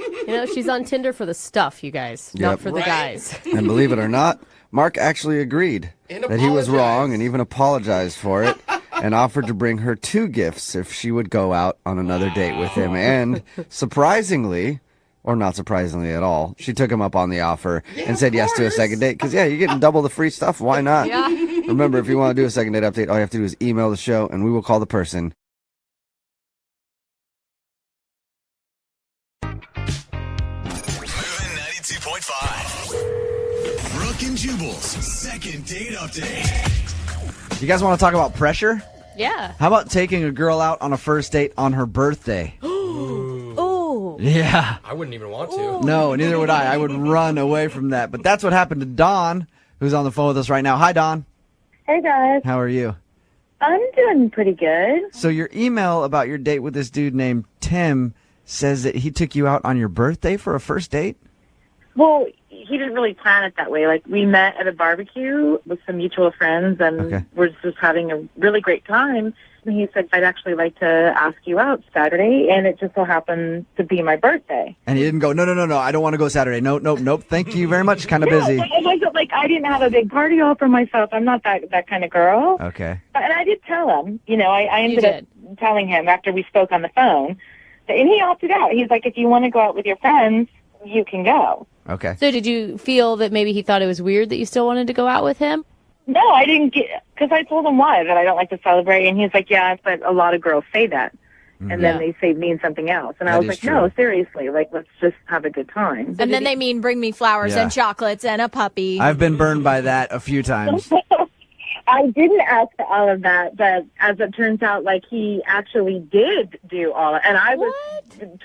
She's on Tinder for the stuff, you guys, not for the guys.
And believe it or not, Mark actually agreed that he was wrong and even apologized for it and offered to bring her 2 gifts if she would go out on another date with him. And surprisingly, or not surprisingly at all, she took him up on the offer and said yes to a second date. Because, you're getting double the free stuff. Why not?
Yeah.
Remember, if you want to do a second date update, all you have to do is email the show and we will call the person.
Brooke and Jubal's second date update.
You guys want to talk about pressure?
Yeah.
How about taking a girl out on a first date on her birthday?
Ooh.
Yeah.
I wouldn't even want to.
No, neither would I. I would run away from that. But that's what happened to Dawn, who's on the phone with us right now. Hi, Dawn.
Hey, guys.
How are you?
I'm doing pretty good.
So your email about your date with this dude named Tim says that he took you out on your birthday for a first date?
Well, he didn't really plan it that way. Like, we met at a barbecue with some mutual friends, and we're just having a really great time. And he said, I'd actually like to ask you out Saturday, and it just so happened to be my birthday.
And he didn't go, no, I don't want to go Saturday. Nope. Thank you very much. Kind of busy.
It wasn't like I didn't have a big party all for myself. I'm not that kind of girl.
Okay.
And I did tell him, I ended up telling him after we spoke on the phone, and he opted out. He's like, if you want to go out with your friends, you can go.
Okay.
So did you feel that maybe he thought it was weird that you still wanted to go out with him?
No, I didn't because I told him why, that I don't like to celebrate. And he's like, yeah, but a lot of girls say that. And then they say mean something else. And I was like, no, seriously, like, let's just have a good time.
And then they mean bring me flowers and chocolates and a puppy.
I've been burned by that a few times.
I didn't ask for all of that, but as it turns out, like, he actually did do all of it. And I was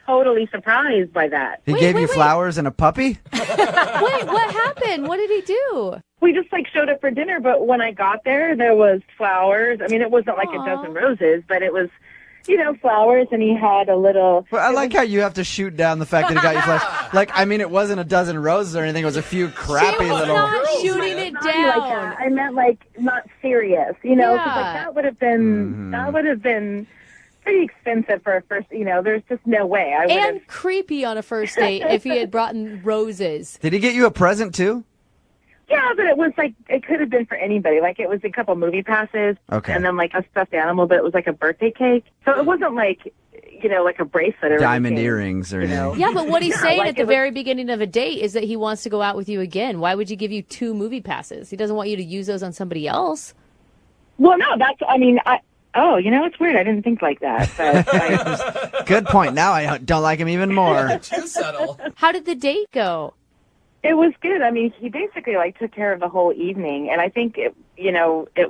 totally surprised by that.
He gave you flowers and a puppy?
Wait, what happened? What did he do?
We just, like, showed up for dinner, but when I got there was flowers. I mean, it wasn't like a dozen roses, but it was, flowers, and he had a little...
Well, I like how you have to shoot down the fact that he got you flowers. Like, I mean, it wasn't a dozen roses or anything. It was a few crappy little...
Not shooting it down.
Like that. I meant, like, not serious, 'cause, like, that would have been pretty expensive for a first, there's just no way. I would
And creepy on a first date if he had brought in roses.
Did he get you a present, too?
Yeah, but it was like, it could have been for anybody. Like, it was a couple movie passes.
Okay.
And then, like, a stuffed animal, but it was like a birthday cake. So it wasn't like, like a bracelet or
diamond
anything,
earrings or anything.
Yeah, but what he's saying
like
at the very beginning of a date is that he wants to go out with you again. Why would you give you 2 movie passes? He doesn't want you to use those on somebody else.
Well, no, it's weird. I didn't think like that. But
Good point. Now I don't like him even more.
Too subtle.
How did the date go?
It was good. I mean, he basically, like, took care of the whole evening. And I think, it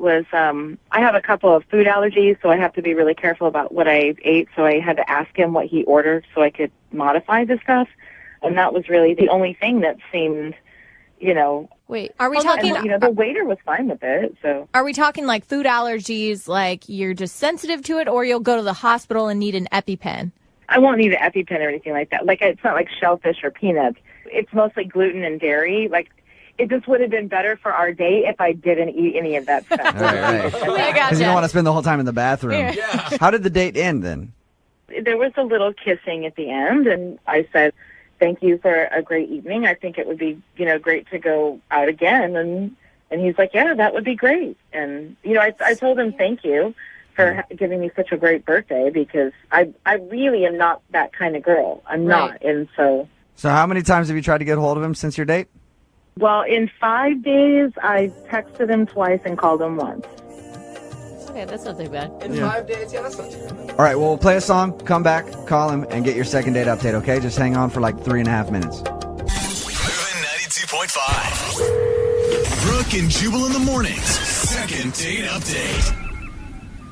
was, I have a couple of food allergies, so I have to be really careful about what I ate. So I had to ask him what he ordered so I could modify the stuff. And that was really the only thing that seemed,
Wait,
are we talking?
The waiter was fine with it. So
are we talking like food allergies, like you're just sensitive to it, or you'll go to the hospital and need an EpiPen?
I won't need an EpiPen or anything like that. Like, it's not like shellfish or peanuts. It's mostly gluten and dairy. Like,
it just would have been better for our date if I didn't eat any of that stuff.
Right.
I
Because you don't want to spend the whole time in the bathroom.
Yeah.
How did the date end then?
There was a little kissing at the end, and I said, thank you for a great evening. I think it would be, great to go out again. And he's like, yeah, that would be great. And, I told him thank you for giving me such a great birthday, because I really am not that kind of girl. I'm not. And so...
So how many times have you tried to get a hold of him since your date?
Well, in 5 days, I texted him twice and called him once.
Okay, that's not too bad.
In 5 days, yeah, that's not too bad.
All right, well, we'll play a song, come back, call him, and get your second date update, okay? Just hang on for like 3.5 minutes.
Moving 92.5. Brooke and Jubal in the mornings. Second date update.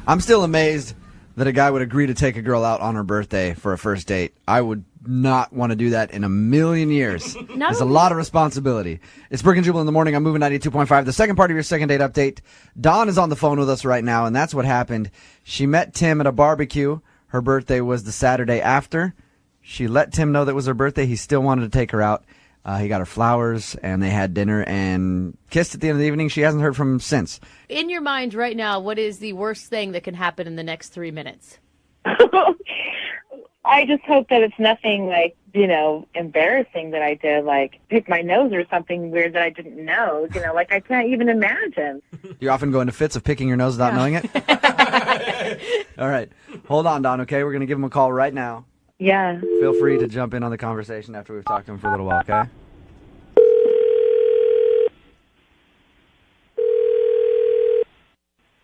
I'm still amazed that a guy would agree to take a girl out on her birthday for a first date. I would not want to do that in a million years. It's a lot of responsibility. It's Brooke and Jubal in the morning. I'm moving 92.5. The second part of your second date update. Dawn is on the phone with us right now, and that's what happened. She met Tim at a barbecue. Her birthday was the Saturday after. She let Tim know that it was her birthday. He still wanted to take her out. He got her flowers, and they had dinner and kissed at the end of the evening. She hasn't heard from him since.
In your mind right now, what is the worst thing that can happen in the next 3 minutes?
I just hope that it's nothing like, embarrassing that I did, like pick my nose or something weird that I didn't know. Like I can't even imagine.
You often go into fits of picking your nose without knowing it? All right. Hold on, Dawn, okay? We're going to give him a call right now.
Yeah.
Feel free to jump in on the conversation after we've talked to him for a little while, okay?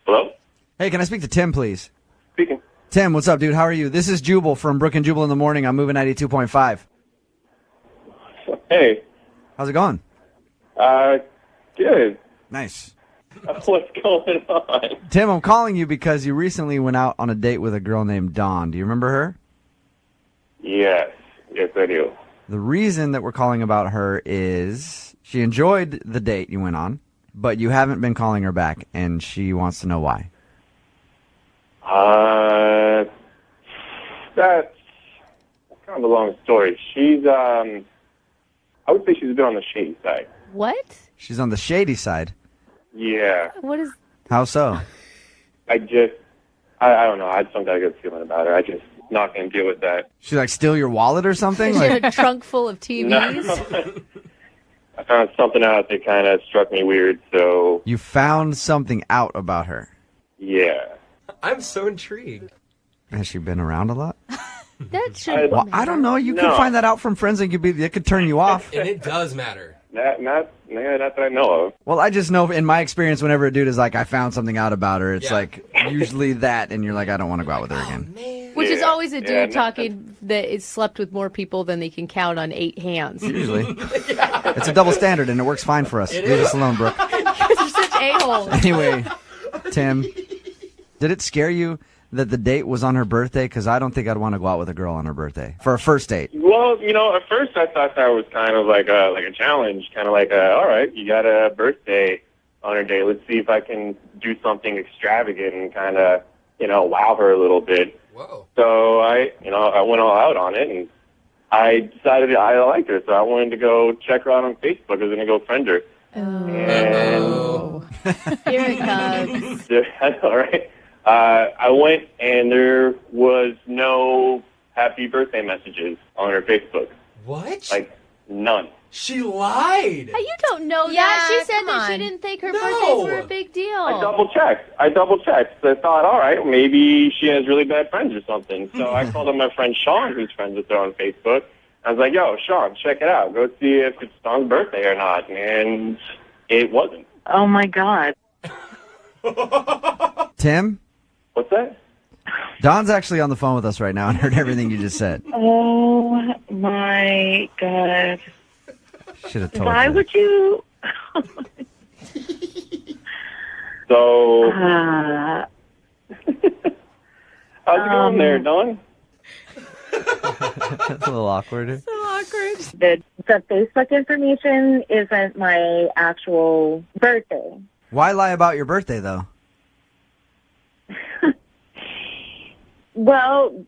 Hello?
Hey, can I speak to Tim, please?
Speaking.
Tim, what's up, dude? How are you? This is Jubal from Brooke and Jubal in the morning. I'm moving 92.5.
Hey.
How's it going?
Good.
Nice.
What's going on?
Tim, I'm calling you because you recently went out on a date with a girl named Dawn. Do you remember her?
Yes. Yes, I do.
The reason that we're calling about her is she enjoyed the date you went on, but you haven't been calling her back, and she wants to know why.
That's kind of a long story. She's, I would say she's a bit on the shady side.
What?
She's on the shady side.
Yeah.
What is...
How so?
I don't know. I had some kind of good feeling about her. I just not going to deal with that.
She like steal your wallet or something?
Is she
Like,
a trunk full of TVs?
No. I found something out that kind of struck me weird, so...
you found something out about her.
Yeah.
I'm so intrigued.
Has she been around a lot?
That should...
Well, I don't know. You
No.
could find that out from friends and it could turn you off.
And it does matter.
Not that I know of.
Well, I just know in my experience, whenever a dude is like, I found something out about her, it's like usually that, and you're like, I don't want to go out with her again.
Which is always a dude
Yeah,
talking that it's slept with more people than they can count on 8 hands.
Usually. It's a double standard, and it works fine for us. Leave us alone, Brooke.
Because you're such a-holes.
Anyway, Tim, did it scare you that the date was on her birthday? Because I don't think I'd want to go out with a girl on her birthday for a first date.
Well, at first I thought that was kind of like a challenge, kind of like, all right, you got a birthday on her day. Let's see if I can do something extravagant and kind of, wow her a little bit.
Whoa.
So I went all out on it, and I decided I liked her, so I wanted to go check her out on Facebook. I was going to go friend her.
Oh. Here it comes.
All right. I went, and there was no happy birthday messages on her Facebook.
What?
Like, none.
She lied.
You don't know
Yeah,
that. She said
come
that she
on.
didn't think her birthdays were a big deal.
I double checked. So I thought, all right, maybe she has really bad friends or something. So I called up my friend Sean, who's friends with her on Facebook. I was like, yo, Sean, check it out. Go see if it's Dawn's birthday or not. And it wasn't.
Oh, my God.
Tim?
What's that?
Don's actually on the phone with us right now and heard everything you just said.
Oh, my God.
Should have told
Why
you.
would you...
So, how's it going there, Dawn?
That's a little awkward.
So awkward.
The Facebook information isn't my actual birthday.
Why lie about your birthday, though?
Well,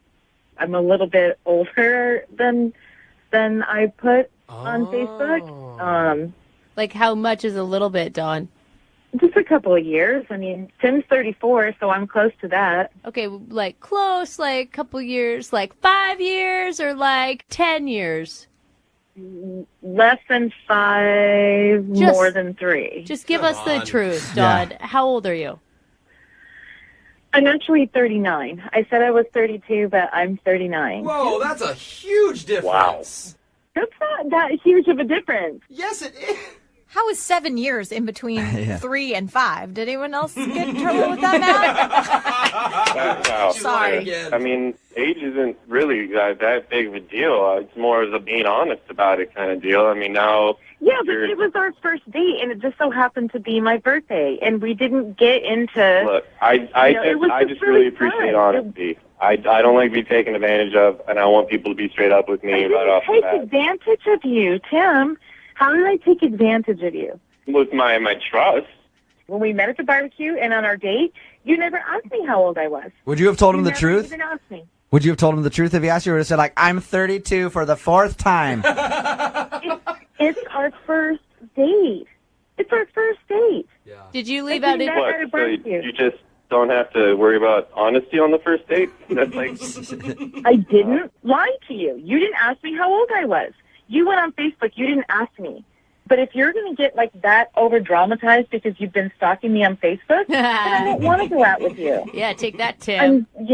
I'm a little bit older than I put on Facebook.
Like, how much is a little bit, Dawn?
Just a couple of years. I mean, Tim's 34, so I'm close to that.
Okay, like close, like couple years, like 5 years or like 10 years?
Less than 5, more than 3.
Just give us the truth, Dawn. How old are you?
I'm actually 39. I said I was 32, but I'm 39.
Whoa, that's a huge difference.
That's not that huge of a difference.
Yes, it is.
How is 7 years in between
Yeah.
3 and 5? Did anyone else get in trouble with that math?
Wow.
Sorry.
I mean, age isn't really that big of a deal. It's more of a being honest about it kind of deal. I mean, now...
Yeah, but it was our first date, and it just so happened to be my birthday, and we didn't get into...
Look, I just really appreciate honesty. I don't like to be taken advantage of, and I want people to be straight up with me right off the
Take
bat.
advantage of you, Tim. How did I take advantage of you?
With my trust.
When we met at the barbecue and on our date, you never asked me how old I was.
Would you have told him the
never
truth?
even asked me.
Would you have told him the truth if he asked you, or would have said, like, I'm 32 for the 4th time?
It's our first date. It's our first date.
Did you leave
Like,
out
we
in...
met at a barbecue.
You just don't have to worry about honesty on the first date? That's like...
I didn't lie to you. You didn't ask me how old I was. You went on Facebook. You didn't ask me. But if you're going to get like that over dramatized because you've been stalking me on Facebook, then I don't want to go out with you.
Yeah, take that, Tim.
I'm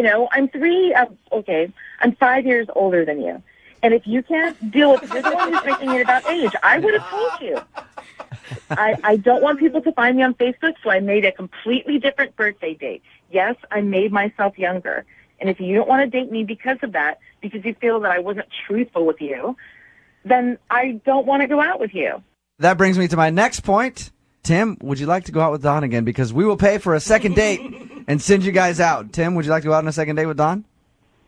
5 years older than you. And if you can't deal with, you're the one who's making it about age. I would have told you. I don't want people to find me on Facebook, so I made a completely different birthday date. Yes, I made myself younger. And if you don't want to date me because of that, because you feel that I wasn't truthful with you, then I don't want to go out with you.
That brings me to my next point. Tim, would you like to go out with Dawn again? Because we will pay for a second date and send you guys out. Tim, would you like to go out on a second date with Dawn?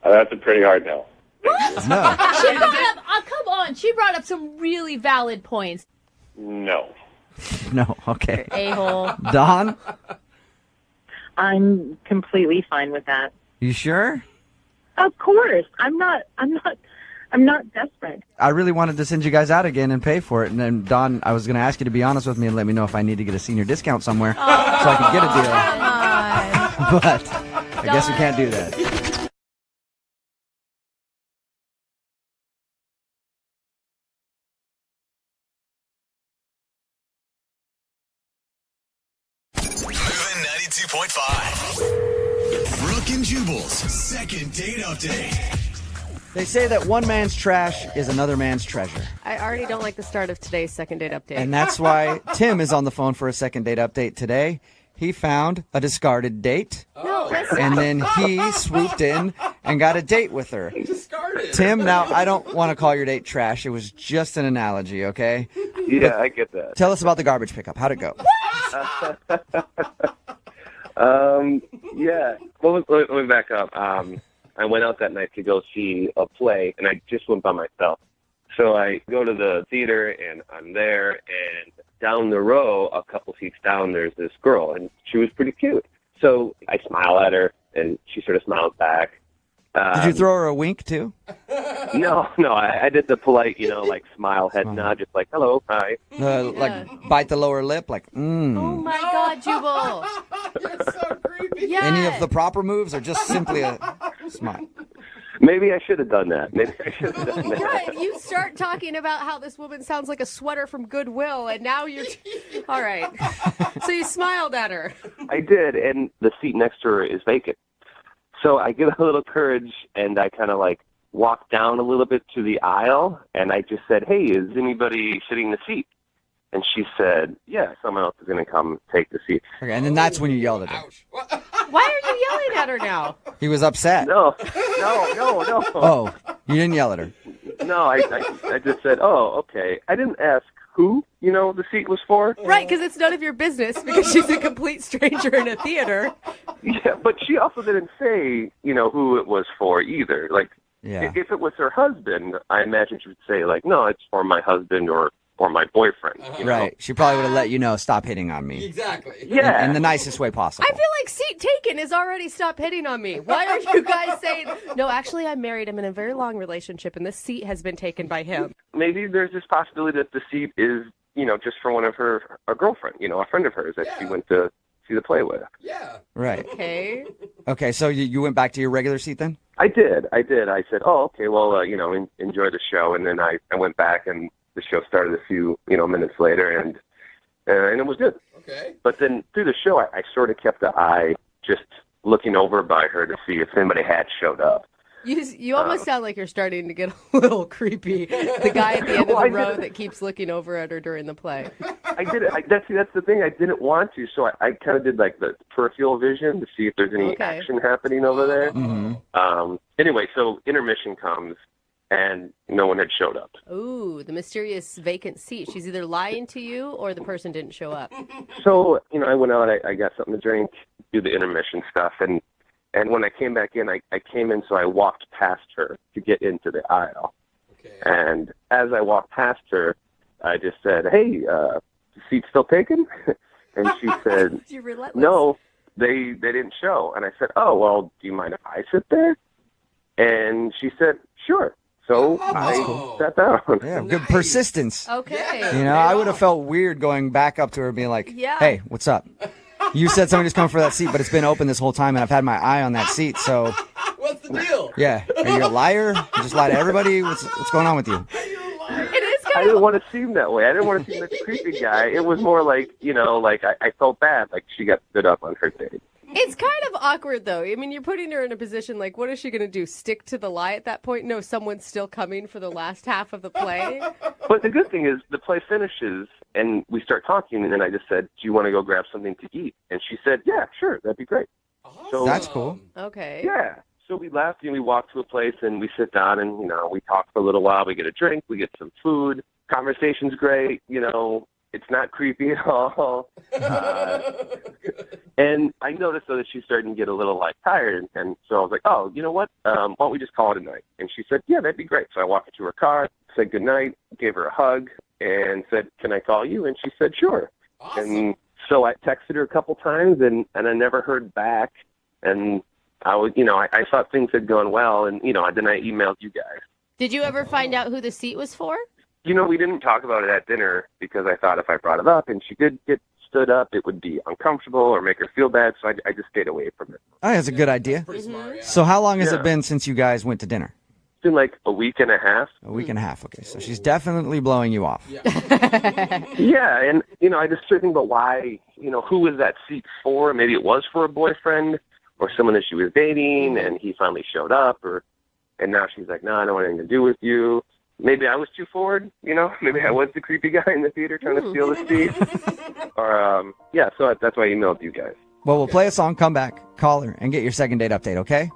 That's a pretty hard no.
No.
She brought up, come on, she brought up some really valid points.
No.
No, okay.
A-hole.
Dawn?
I'm completely fine with that.
You sure?
Of course. I'm not desperate.
I really wanted to send you guys out again and pay for it. And then, Dawn, I was going to ask you to be honest with me and let me know if I need to get a senior discount somewhere so I could get a deal. But I guess we can't do that.
Moving 92.5. Brooke and Jubal's second date update.
They say that one man's trash is another man's treasure.
I already don't like the start of today's second date update.
And that's why Tim is on the phone for a second date update today. He found a discarded date.
No, listen.
And then he swooped in and got a date with her.
Discarded.
Tim, now I don't want to call your date trash. It was just an analogy, okay?
Yeah, I get that.
Tell us about the garbage pickup. How'd it go?
Yeah. Well, let me back up. I went out that night to go see a play, and I just went by myself. So I go to the theater, and I'm there, and down the row, a couple seats down, there's this girl, and she was pretty cute. So I smile at her, and she sort of smiles back.
Did you throw her a wink, too?
No, I did the polite, like smile, head nod, just like, hello, hi.
Like bite the lower lip, like,
Oh my God, Jubal.
You're so creepy.
Yes.
Any of the proper moves or just simply a smile?
Maybe I should have done that.
Yeah, you start talking about how this woman sounds like a sweater from Goodwill, and now you're... All right. So you smiled at her.
I did, and the seat next to her is vacant. So I get a little courage, and I kind of walk down a little bit to the aisle, and I just said, hey, is anybody sitting in the seat? And she said, yeah, someone else is going to come take the seat.
Okay, and then that's when you yelled at her.
Why are you yelling at her now?
He was upset.
No.
Oh, you didn't yell at her.
No, I just said, oh, okay. I didn't ask who, the seat was for.
Right, because it's none of your business because she's a complete stranger in a theater.
Yeah, but she also didn't say, who it was for either. If it was her husband, I imagine she would say, no, it's for my husband or my boyfriend.
Right. She probably would have let you know, stop hitting on me.
Exactly.
Yeah.
In the nicest way possible.
I feel like seat taken is already stop hitting on me. Why are you guys saying, no, actually, I married him in a very long relationship, and this seat has been taken by him?
Maybe there's this possibility that the seat is just for one of a girlfriend, a friend of hers that she went to see the play with.
Yeah.
Right.
Okay.
Okay, so you went back to your regular seat then?
I did. I said, oh, okay, well, enjoy the show. And then I went back and the show started a few, minutes later and it was good.
Okay.
But then through the show, I sort of kept an eye just looking over by her to see if anybody had showed up.
You almost sound like you're starting to get a little creepy. The guy at the end of the row that keeps looking over at her during the play.
I did it. That's the thing. I didn't want to, so I kind of did like the peripheral vision to see if there's any action happening over there.
Mm-hmm.
Anyway, so intermission comes, and no one had showed up.
Ooh, the mysterious vacant seat. She's either lying to you or the person didn't show up.
So, I went out, I got something to drink, do the intermission stuff, and when I came back in, I came in, so I walked past her to get into the aisle.
Okay.
And as I walked past her, I just said, hey, the seat's still taken? And she said,
You're relentless.
no, they didn't show. And I said, oh, well, do you mind if I sit there? And she said, sure. So I sat down.
Yeah, good persistence.
Okay.
I would have felt weird going back up to her being like,
Yeah.
hey, what's up? You said somebody's coming for that seat, but it's been open this whole time, and I've had my eye on that seat, so...
What's the deal?
Yeah. Are you a liar? You just lie to everybody? What's going on with you?
It is
I didn't want to seem that way. I didn't want to seem like a creepy guy. It was more like, I felt bad, like she got stood up on her date.
It's kind of awkward, though. I mean, you're putting her in a position like, what is she going to do? Stick to the lie at that point? No, someone's still coming for the last half of the play?
But the good thing is the play finishes, and we start talking, and then I just said, do you want to go grab something to eat? And she said, yeah, sure, that'd be great. So
That's cool.
Okay.
Yeah. So we left, and we walked to a place, and we sit down, and, we talk for a little while. We get a drink. We get some food. Conversation's great. It's not creepy at all. And I noticed, though, that she's starting to get a little, tired. And so I was like, oh, you know what? Why don't we just call it a night? And she said, yeah, that'd be great. So I walked her to her car, said goodnight, gave her a hug, and said, can I call you? And she said, sure.
Awesome.
And so I texted her a couple times, and I never heard back. And I thought things had gone well, and, then I emailed you guys.
Did you ever find out who the seat was for?
We didn't talk about it at dinner because I thought if I brought it up and she did get stood up, it would be uncomfortable or make her feel bad, so I just stayed away from it.
Oh, that's a good idea.
Pretty smart, yeah.
So how long has it been since you guys went to dinner?
It's been like a week and a half.
A week and a half, okay. So she's definitely blowing you off.
Yeah.
Yeah, and, I just started thinking about why, who was that seat for? Maybe it was for a boyfriend or someone that she was dating, and he finally showed up, and now she's like, no, I don't want anything to do with you. Maybe I was too forward, Maybe I was the creepy guy in the theater trying to steal the seat. Or, so that's why I emailed you guys.
Well, we'll play a song, come back, call her, and get your second date update, okay?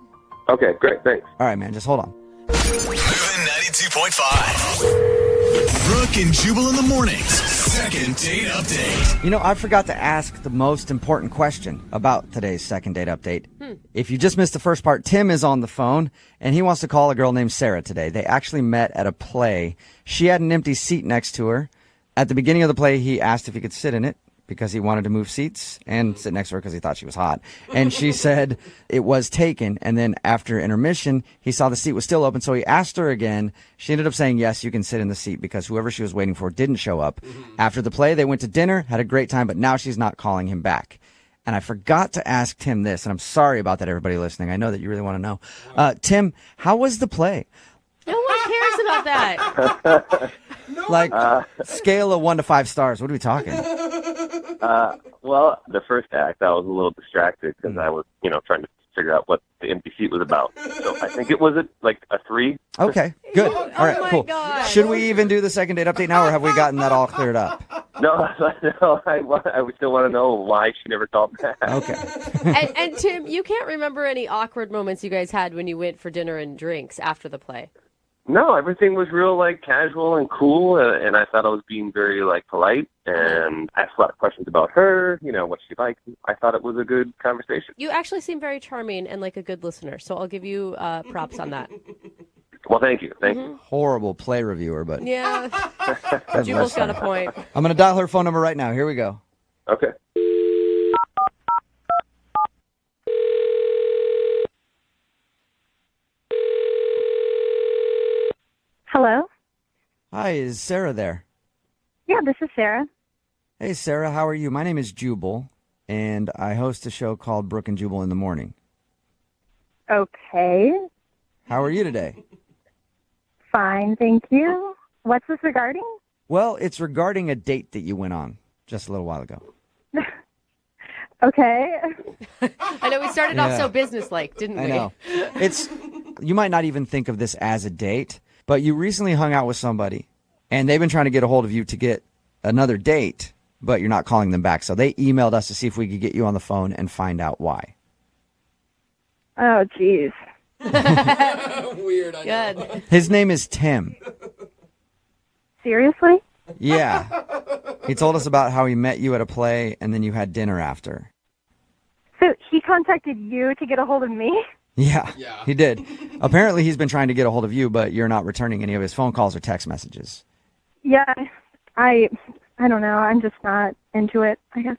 Okay, great, thanks.
All right, man, just hold on.
Moving 92.5. Brooke and Jubal in the mornings. Second date update.
I forgot to ask the most important question about today's second date update. If you just missed the first part, Tim is on the phone, and he wants to call a girl named Sarah today. They actually met at a play. She had an empty seat next to her. At the beginning of the play, he asked if he could sit in it because he wanted to move seats and sit next to her because he thought she was hot. And she said it was taken. And then after intermission, he saw the seat was still open. So he asked her again. She ended up saying, yes, you can sit in the seat because whoever she was waiting for didn't show up. After the play, they went to dinner, had a great time, but now she's not calling him back. And I forgot to ask Tim this, and I'm sorry about that, everybody listening. I know that you really want to know. Tim, how was the play?
No one cares about that.
Scale of 1 to 5 stars. What are we talking?
Well, the first act, I was a little distracted because I was, trying to figure out what the empty seat was about. So I think it was a 3.
Okay, good. All right, cool.
God.
Should we even do the second date update now, or have we gotten that all cleared up?
No, I would still want to know why she never called back.
Okay.
And Tim, you can't remember any awkward moments you guys had when you went for dinner and drinks after the play?
No, everything was real casual and cool, and I thought I was being very polite, and asked a lot of questions about her, what she liked. I thought it was a good conversation.
You actually seem very charming and like a good listener, so I'll give you props on that.
Well, thank you. Thank you.
Horrible play reviewer, but
Yeah.
that's
Jubal's
fine.
got a point.
I'm going to dial her phone number right now. Here we go.
Okay.
Hello?
Hi, is Sarah there?
Yeah, this is Sarah.
Hey, Sarah, how are you? My name is Jubal, and I host a show called Brooke and Jubal in the Morning.
Okay.
How are you today?
Fine, thank you. What's this regarding?
Well, it's regarding a date that you went on just a little while ago.
Okay.
I know we started off
Yeah.
so businesslike, didn't we?
I know. You might not even think of this as a date, but you recently hung out with somebody, and they've been trying to get a hold of you to get another date, but you're not calling them back. So they emailed us to see if we could get you on the phone and find out why.
Oh, jeez.
Weird. I know.
Good.
His name is Tim.
Seriously?
Yeah. He told us about how he met you at a play, and then you had dinner after.
So he contacted you to get a hold of me?
Yeah, he did. Apparently, he's been trying to get a hold of you, but you're not returning any of his phone calls or text messages.
Yeah, I don't know. I'm just not into it, I guess.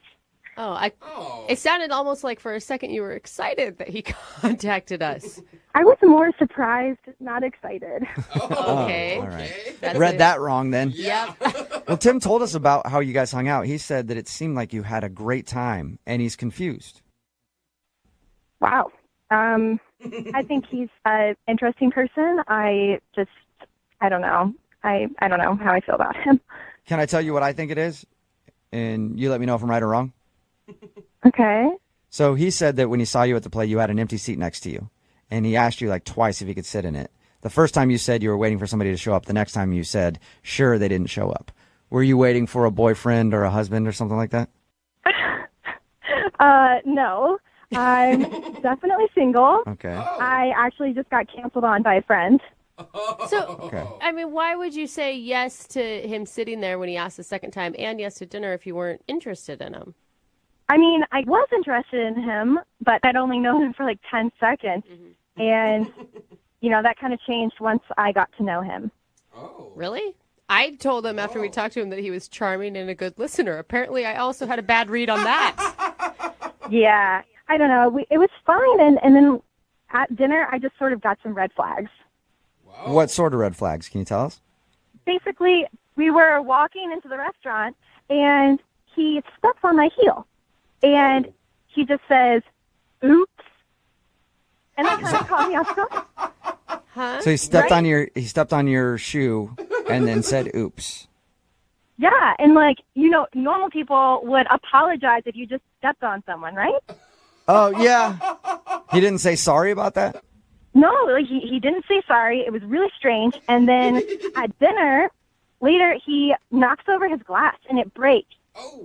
It sounded almost like for a second you were excited that he contacted us.
I was more surprised, not excited.
Okay.
All right.
That's
Read
it.
that wrong then.
Yep.
Well, Tim told us about how you guys hung out. He said that it seemed like you had a great time, and he's confused.
Wow. I think he's an interesting person. I don't know. I don't know how I feel about him.
Can I tell you what I think it is? And you let me know if I'm right or wrong.
Okay.
So he said that when he saw you at the play, you had an empty seat next to you. And he asked you like twice if you could sit in it. The first time you said you were waiting for somebody to show up. The next time you said, sure, they didn't show up. Were you waiting for a boyfriend or a husband or something like that?
No. I'm definitely single.
Okay.
I actually just got canceled on by a friend.
So,
Okay.
I mean, why would you say yes to him sitting there when he asked the second time and yes to dinner if you weren't interested in him?
I mean, I was interested in him, but I'd only known him for like 10 seconds. And, that kind of changed once I got to know him.
Really? I told him after we talked to him that he was charming and a good listener. Apparently, I also had a bad read on that.
Yeah. I don't know. It was fine. And then at dinner, I just sort of got some red flags.
What sort of red flags? Can you tell us?
Basically, we were walking into the restaurant, and he steps on my heel. And he just says, oops. And that kind of caught me off guard.
Huh?
So he stepped on your shoe and then said, oops.
Yeah, and normal people would apologize if you just stepped on someone, right?
Oh, yeah. He didn't say sorry about that?
No, he didn't say sorry. It was really strange. And then at dinner, later, he knocks over his glass, and it breaks.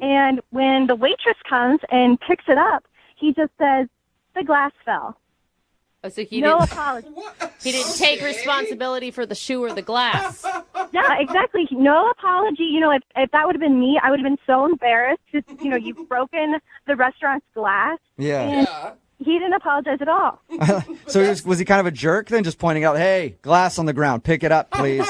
And when the waitress comes and picks it up, he just says, the glass fell.
Oh, so he
No
didn't,
apology.
he didn't take responsibility for the shoe or the glass.
Yeah, exactly. No apology. If that would have been me, I would have been so embarrassed. Just, you've broken the restaurant's glass.
Yeah.
And he didn't apologize at all.
So was he kind of a jerk then, just pointing out, hey, glass on the ground, pick it up, please?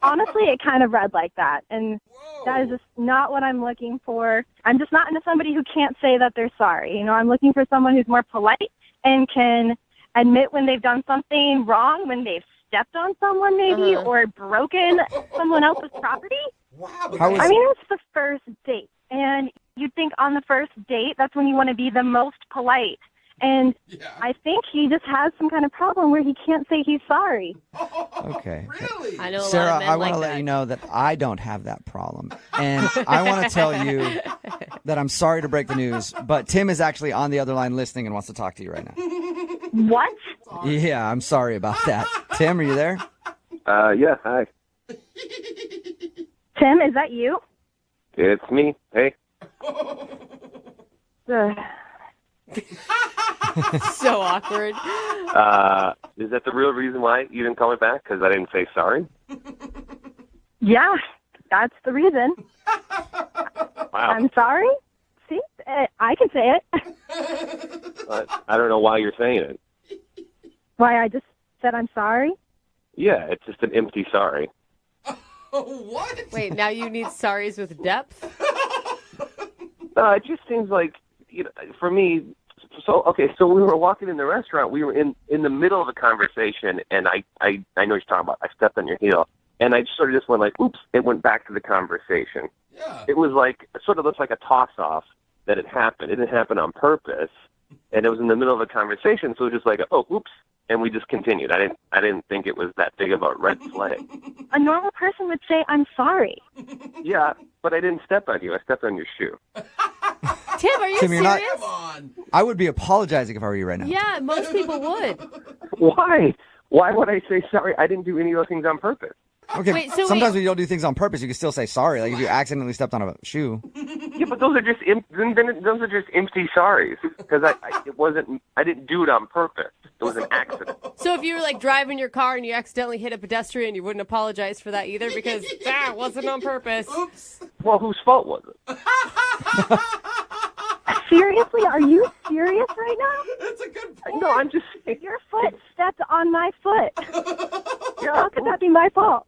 Honestly, it kind of read like that. And that is just not what I'm looking for. I'm just not into somebody who can't say that they're sorry. I'm looking for someone who's more polite and can admit when they've done something wrong, when they've stepped on someone maybe, or broken someone else's property. I mean, it's the first date. And you'd think on the first date, that's when you want to be the most polite. And I think he just has some kind of problem where he can't say he's sorry.
Okay.
Really?
I know a
Sarah,
lot of men
I want
like
to let
that.
you know that I don't have that problem. And I want to tell you that I'm sorry to break the news, but Tim is actually on the other line listening and wants to talk to you right now.
What?
Yeah, I'm sorry about that. Tim, are you there?
Yeah, hi.
Tim, is that you?
It's me. Hey.
Ugh.
So awkward.
Is that the real reason why you didn't call me back? Because I didn't say sorry?
Yeah, that's the reason.
Wow.
I'm sorry. See, I can say it.
But I don't know why you're saying it.
Why I just said I'm sorry?
Yeah, it's just an empty sorry.
What?
Wait, now you need sorries with depth?
No, it just seems like, for me, so we were walking in the restaurant. We were in the middle of a conversation, and I know what you're talking about. I stepped on your heel, And I sort of just went like, oops, it went back to the conversation.
Yeah.
It was like, it sort of looks like a toss-off that it happened. It didn't happen on purpose. And it was in the middle of a conversation, so it was just like, oh, oops, and we just continued. I didn't think it was that big of a red flag.
A normal person would say, I'm sorry.
Yeah, but I didn't step on you. I stepped on your shoe.
Tim, are you
Tim, you're
serious?
not- I would be apologizing if I were you right now.
Yeah, most people would.
Why? Why would I say sorry? I didn't do any of those things on purpose.
Okay,
Wait, so
sometimes
wait.
when you don't do things on purpose, you can still say sorry. Like if you accidentally stepped on a shoe.
Yeah, but those are just those are just empty sorries because I didn't do it on purpose. It was an accident.
So if you were like driving your car and you accidentally hit a pedestrian, you wouldn't apologize for that either because that wasn't on purpose. Oops.
Well, whose fault was it?
Seriously? Are you serious right now?
That's a good point.
No, I'm just saying.
Your foot stepped on my foot.
Yeah,
How could that be my fault?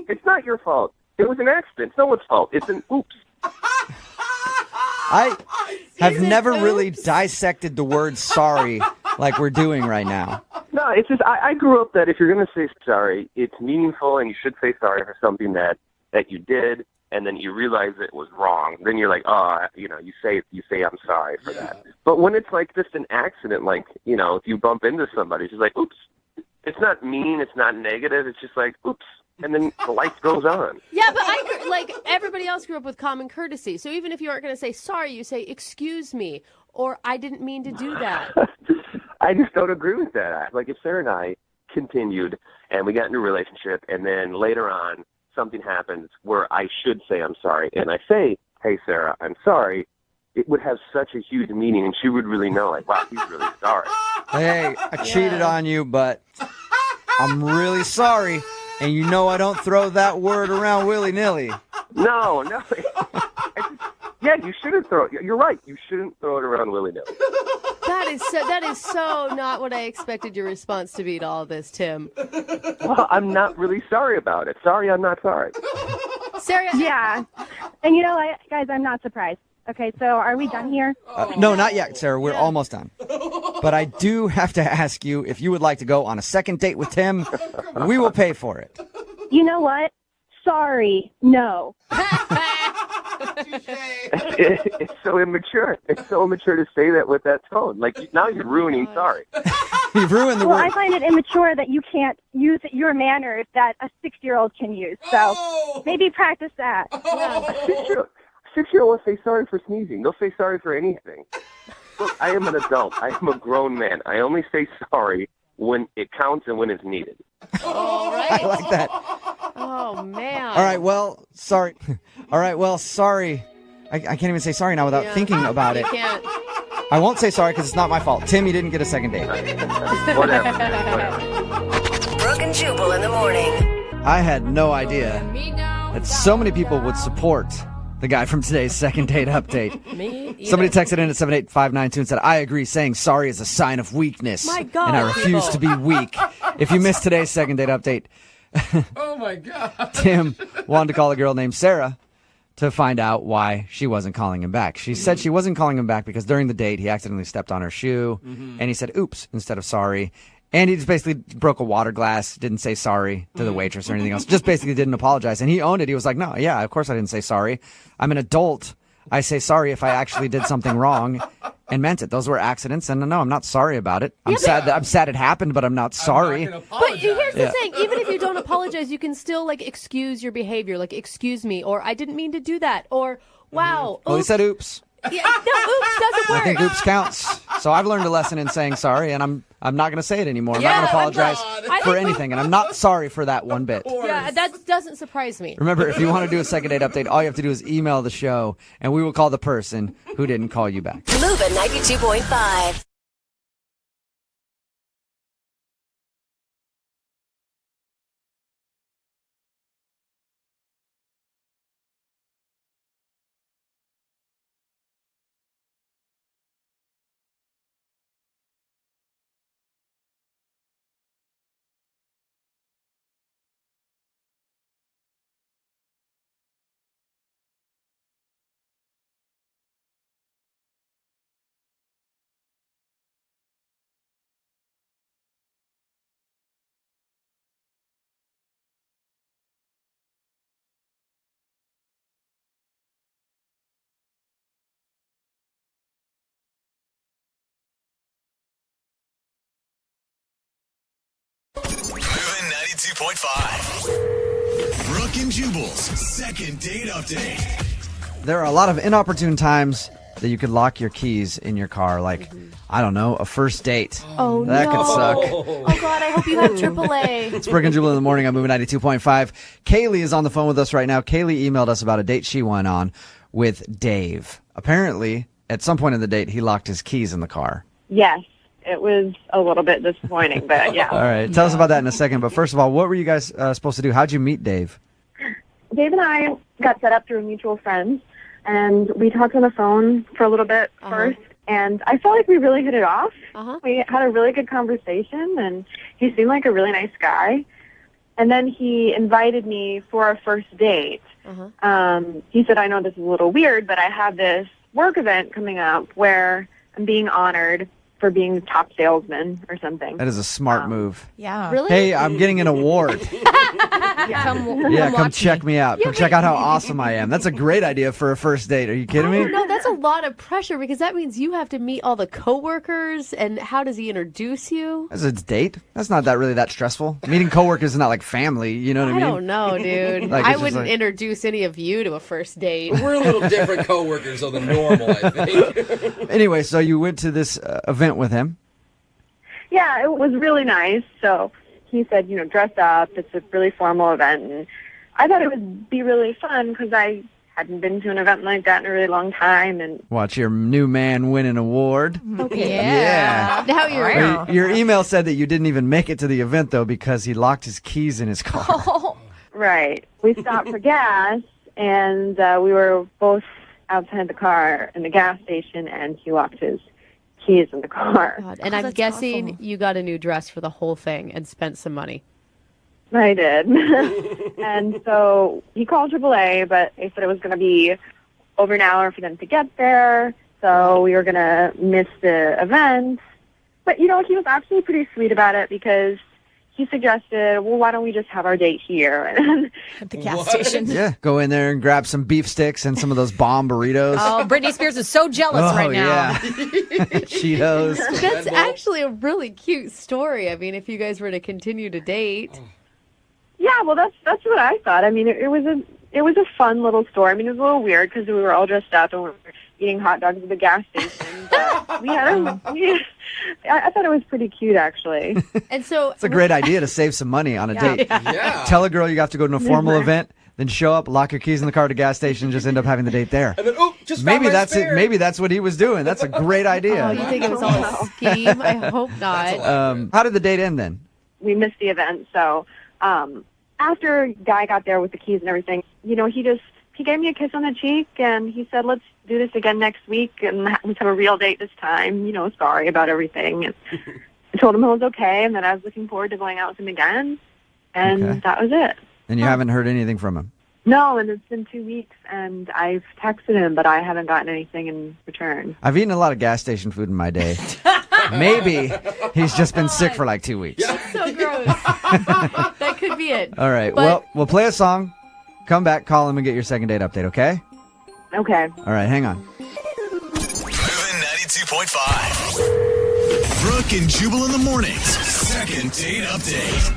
it's not your fault. It was an accident. It's no one's fault. It's an oops.
I have never really dissected the word sorry like we're doing right now.
No, it's just I grew up that if you're going to say sorry, it's meaningful and you should say sorry for something that you did, and then you realize it was wrong. Then you're like, you say I'm sorry for that. But when it's like just an accident, like if you bump into somebody, it's just like oops. It's not mean. It's not negative. It's just like oops. And then the life goes on.
Yeah, but like everybody else grew up with common courtesy. So even if you aren't going to say sorry, you say excuse me or I didn't mean to do that.
I just don't agree with that. Like if Sarah and I continued and we got into a relationship and then later on something happens where I should say I'm sorry and I say, hey, Sarah, I'm sorry, it would have such a huge meaning and she would really know like, wow, he's really sorry.
Hey, I cheated on you, but I'm really sorry. And you know I don't throw that word around willy-nilly.
No. Yeah, you shouldn't throw it. You're right. You shouldn't throw it around willy-nilly.
That is so not what I expected your response to be to all this, Tim.
Well, I'm not really sorry about it. Sorry, I'm not sorry.
Sarah?
Yeah. And you know what, guys, I'm not surprised. Okay, so are we done here?
No, not yet, Sarah. We're almost done. But I do have to ask you if you would like to go on a second date with Tim. We will pay for it.
You know what? Sorry, no.
It's so immature. It's so immature to say that with that tone. Like, now you're ruining sorry.
You've ruined the
Well,
word.
I find it immature that you can't use your manners that a 6-year-old can use. So maybe practice that.
A 6-year-old will say sorry for sneezing. They'll say sorry for anything. Look, I am an adult. I am a grown man. I only say sorry when it counts and when it's needed.
All right.
I like that.
Oh, man.
All right, well, sorry. All right, well, sorry. I can't even say sorry now without thinking about
You
it.
can't.
I won't say sorry because it's not my fault. Tim, you didn't get a second date.
Whatever.
Brooke and Jubal in the morning.
I had no idea that so many people would support the guy from today's second date update.
Me either.
Somebody texted in at 78592 and said, I agree, saying sorry is a sign of weakness.
My God,
and I refuse
people.
to be weak. If you missed today's second date update,
Oh my God.
Tim wanted to call a girl named Sarah to find out why she wasn't calling him back. She said she wasn't calling him back because during the date, he accidentally stepped on her shoe and he said oops instead of sorry. And he just basically broke a water glass, didn't say sorry to the waitress or anything else, just basically didn't apologize. And he owned it. He was like, no, yeah, of course I didn't say sorry. I'm an adult. I say sorry if I actually did something wrong and meant it. Those were accidents. And no, I'm not sorry about it. I'm sad it happened, but I'm not sorry.
But here's the thing. Even if you don't apologize, you can still, like, excuse your behavior. Like, excuse me, or I didn't mean to do that, or wow.
Well, he said oops.
Yeah, no, oops doesn't work.
I think oops counts. So I've learned a lesson in saying sorry, and I'm not going to say it anymore. I'm not going to apologize for anything, and I'm not sorry for that one bit.
Yeah, that doesn't surprise me.
Remember, if you want to do a second date update, all you have to do is email the show, and we will call the person who didn't call you back.
Move at 92.5.
92.5. Brooke and Jubal's second date update.
There are a lot of inopportune times that you could lock your keys in your car, like, I don't know, a first date.
Oh,
that
no.
could suck.
Oh, God, I hope you have AAA.
It's Brooke and Jubal in the morning. I'm moving 92.5. Kaylee is on the phone with us right now. Kaylee emailed us about a date she went on with Dave. Apparently, at some point in the date, he locked his keys in the car.
Yes, it was a little bit disappointing, but yeah.
All right, tell us about that in a second. But first of all, what were you guys supposed to do? How'd you meet Dave?
Dave and I got set up through mutual friends, and we talked on the phone for a little bit first, and I felt like we really hit it off. We had a really good conversation, and he seemed like a really nice guy. And then he invited me for our first date. He said, I know this is a little weird, but I have this work event coming up where I'm being honored for being top salesman or something.
That is a smart move.
Yeah. Really?
Hey, I'm getting an award. Come check me out. Come check out how awesome I am. That's a great idea for a first date. Are you kidding me?
No, that's a lot of pressure because that means you have to meet all the coworkers. And how does he introduce you?
As a date? That's not really that stressful. Meeting coworkers is not like family. You know what I mean?
I don't know, dude.
Like,
I
it's just
wouldn't
like-
introduce any of you to a first date.
We're a little different coworkers than normal, I think.
Anyway, so you went to this event with him.
Yeah, it was really nice. So he said, dress up. It's a really formal event. And I thought it would be really fun because I hadn't been to an event like that in a really long time. And
Watch your new man win an award.
Okay.
Yeah.
Now you're
Your email said that you didn't even make it to the event, though, because he locked his keys in his car.
Right. We stopped for gas, and we were both outside the car in the gas station, and he locked his keys in the car.
And I'm guessing you got a new dress for the whole thing and spent some money.
I did. And so he called AAA, but they said it was going to be over an hour for them to get there, so we were going to miss the event. But, he was actually pretty sweet about it because he suggested, well, why don't we just have our date here?
At the gas station.
Yeah, go in there and grab some beef sticks and some of those bomb burritos.
Oh, Britney Spears is so jealous right now.
Yeah. Cheetos.
That's actually a really cute story. I mean, if you guys were to continue to date.
Yeah, well, that's what I thought. I mean, it was a fun little story. I mean, it was a little weird because we were all dressed up and we were eating hot dogs at the gas station. But I thought it was pretty cute, actually.
And so
It's a great idea to save some money on a date.
Yeah.
Tell a girl you have to go to a formal event, then show up, lock your keys in the car at a gas station, and just end up having the date there.
And then, just
Maybe
found my
that's
spare.
it. Maybe that's what he was doing. That's a great idea.
Oh, you think it was all a scheme? I hope not.
How did the date end then?
We missed the event, so after Guy got there with the keys and everything, he gave me a kiss on the cheek, and he said, let's do this again next week, and let's have a real date this time, sorry about everything. And I told him it was okay, and that I was looking forward to going out with him again, and that was it.
And you haven't heard anything from him?
No, and it's been 2 weeks, and I've texted him, but I haven't gotten anything in return.
I've eaten a lot of gas station food in my day. Maybe he's just been sick for like 2 weeks.
That's so gross. That could be it.
All right.
But-
Well, we'll play a song, come back, call him, and get your second date update, okay?
Okay.
All right, hang on.
Moving 92.5. Brooke and Jubal in the mornings. Second date update.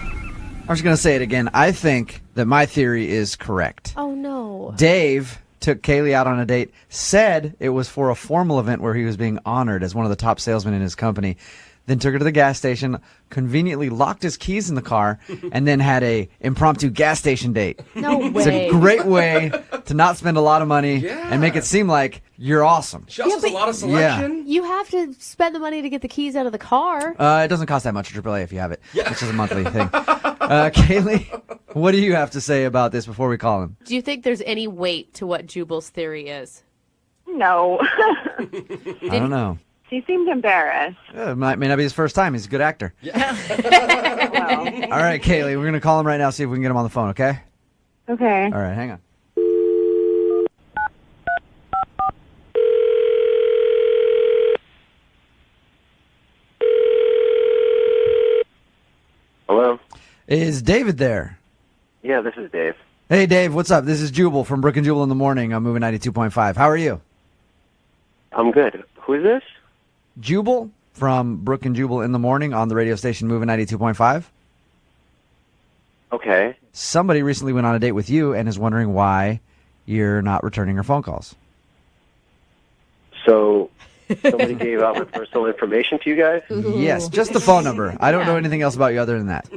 I was going to say it again. I think that my theory is correct.
Oh, no.
Dave took Kaylee out on a date, said it was for a formal event where he was being honored as one of the top salesmen in his company, then took her to the gas station, conveniently locked his keys in the car, and then had a impromptu gas station date.
No
It's a
way.
great way to not spend a lot of money and make it seem like you're awesome.
She also has a lot of selection.
You have to spend the money to get the keys out of the car.
It doesn't cost that much at AAA if you have it, which is a monthly thing. Kaylee, what do you have to say about this before we call him?
Do you think there's any weight to what Jubal's theory is?
No.
I don't know.
He seemed embarrassed.
It may not be his first time. He's a good actor.
Well,
All right, Kaylee, we're going to call him right now, see if we can get him on the phone, okay?
okay.
All right, hang on.
Hello?
Is David there?
Yeah, this is Dave.
Hey, Dave, what's up? This is Jubal from Brooke and Jubal in the Morning. I'm moving 92.5. How are you?
I'm good. Who is this?
Jubal from Brooke and Jubal in the Morning on the radio station moving 92.5.
Okay.
Somebody recently went on a date with you and is wondering why you're not returning her phone calls.
So somebody gave out my personal information to you guys?
Yes, just the phone number. I don't know anything else about you other than that.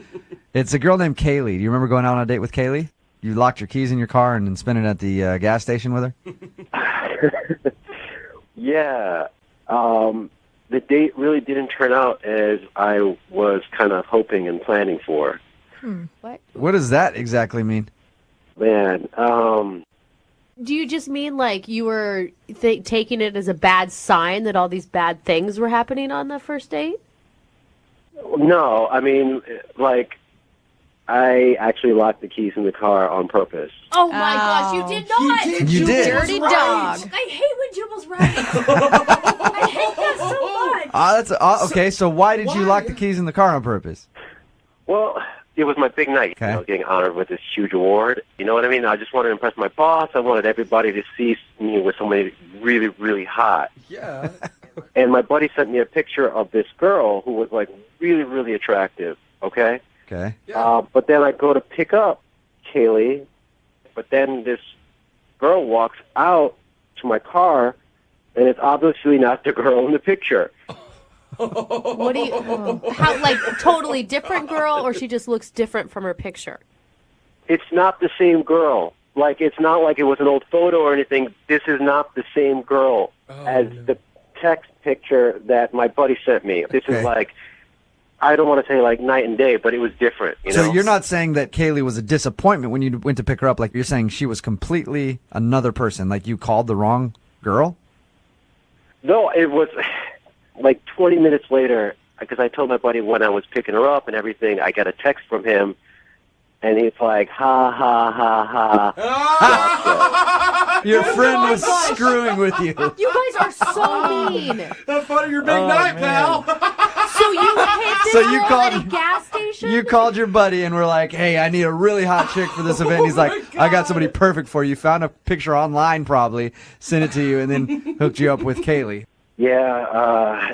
It's a girl named Kaylee. Do you remember going out on a date with Kaylee? You locked your keys in your car and then spent it at the gas station with her?
Yeah. The date really didn't turn out as I was kind of hoping and planning for.
What?
What does that exactly mean?
Man,
Do you just mean like you were taking it as a bad sign that all these bad things were happening on the first date?
no, I mean, like, I actually locked the keys in the car on purpose.
Oh my gosh, you did not!
You did.
Dirty dog.
I hate when Jubal's right. I hate that so much.
Okay, so why did you lock the keys in the car on purpose?
Well, it was my big night,
Okay.
getting honored with this huge award. You know what I mean? I just wanted to impress my boss. I wanted everybody to see me with somebody really, really hot.
Yeah.
And my buddy sent me a picture of this girl who was, like, really, really attractive, okay?
Okay.
But then I go to pick up Kaylee, but then this girl walks out to my car, and it's obviously not the girl in the picture.
What do you? How like totally different girl, or she just looks different from her picture?
It's not the same girl. Like, it's not like it was an old photo or anything. This is not the same girl as the text picture that my buddy sent me. This is like, I don't want to say like night and day, but it was different. You know?
So you're not saying that Kaylee was a disappointment when you went to pick her up. Like, you're saying she was completely another person. Like, you called the wrong girl?
No, it was like 20 minutes later, because I told my buddy when I was picking her up and everything, I got a text from him, and he's like, ha, ha, ha, ha.
Your friend was screwing with you.
You guys are so mean.
That's part of your big night, pal.
So you hit this
So you
girl
called-
at a gas station?
You called your buddy and were like, hey, I need a really hot chick for this event. He's like, I got somebody perfect for you. Found a picture online probably, sent it to you, and then hooked you up with Kaylee.
Yeah, I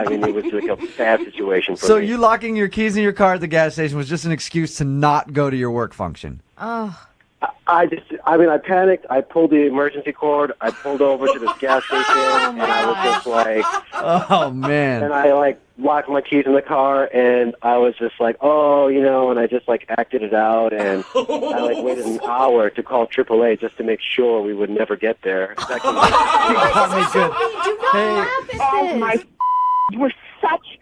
mean, it was like a bad situation for
So
me.
you locking your keys in your car at the gas station was just an excuse to not go to your work function.
Oh.
I panicked. I pulled the emergency cord. I pulled over to this gas station, and I was just like,
oh, man.
and I, like, locked my keys in the car, and I was just like, oh, and I just, like, acted it out, and I, like, waited an hour to call AAA just to make sure we would never get there. That can
Oh my! You were such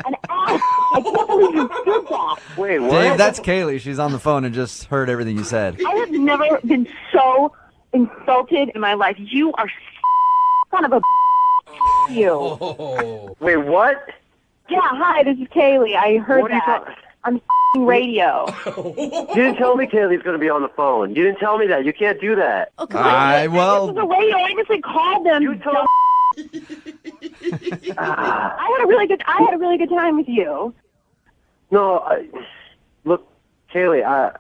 an ass. I can't believe you did that.
Wait, what?
Dave, that's Kaylee. She's on the phone and just heard everything you said.
I have never been so insulted in my life. You are son of a you.
Wait, what?
Yeah, hi, this is Kaylee. I heard
What are you
that on radio.
You didn't tell me Kaylee's going to be on the phone. You didn't tell me that. You can't do that.
This is the radio. I obviously called them. You told. I had a really good time with you.
No, look, Kaylee,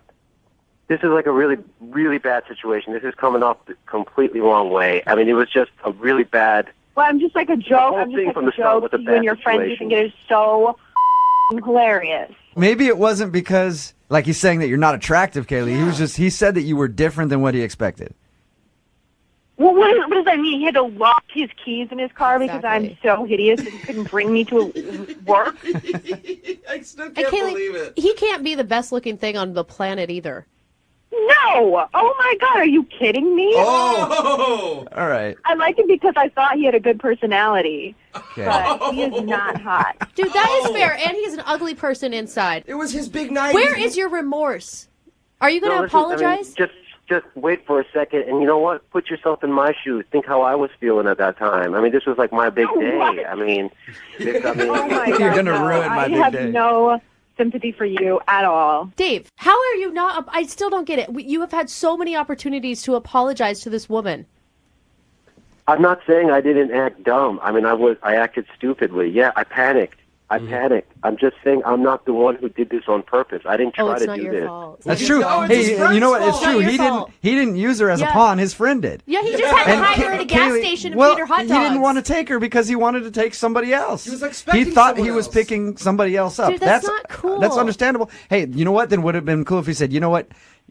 this is like a really, really bad situation. This is coming off the completely wrong way. I mean, it was just a really bad.
Well, I'm just like a joke. I'm just like a joke to you and your friends. You think it is so hilarious.
Maybe it wasn't because, like, he's saying that you're not attractive, Kaylee. He said that you were different than what he expected.
Well, what does that mean? He had to lock his keys in his car because I'm so hideous and he couldn't bring me to work?
I still
And
can't
Kaylee,
believe it.
he can't be the best looking thing on the planet either.
No! Oh my God, are you kidding me?
Oh!
All right.
I like him because I thought he had a good personality,
Okay.
but he is not hot.
Dude, that is fair, and he's an ugly person inside.
It was his big night.
Where is your remorse? Are you going to apologize?
Just wait for a second, and you know what? Put yourself in my shoes. Think how I was feeling at that time. I mean, this was like my big day.
What?
I mean,
Oh my God,
You're gonna
no.
ruin my
I
big
have
day.
no sympathy for you at all.
Dave, how are you not? I still don't get it. You have had so many opportunities to apologize to this woman.
I'm not saying I didn't act dumb. I mean, I acted stupidly. Yeah, I panicked. I panicked. I'm just saying I'm not the one who did this on purpose. I didn't try
it's
to
not
do
your
this.
fault.
That's true. Hey, you know what? It's true. He didn't use her as a pawn. His friend did.
Yeah, he just had to hide her at a gas station and feed her hot dogs.
He didn't want to take her because he wanted to take somebody else.
He was expecting
He thought he
someone
was
else.
picking somebody else up.
Dude, that's not cool.
That's understandable. Hey, you know what? Then would have been cool if he said, you know what?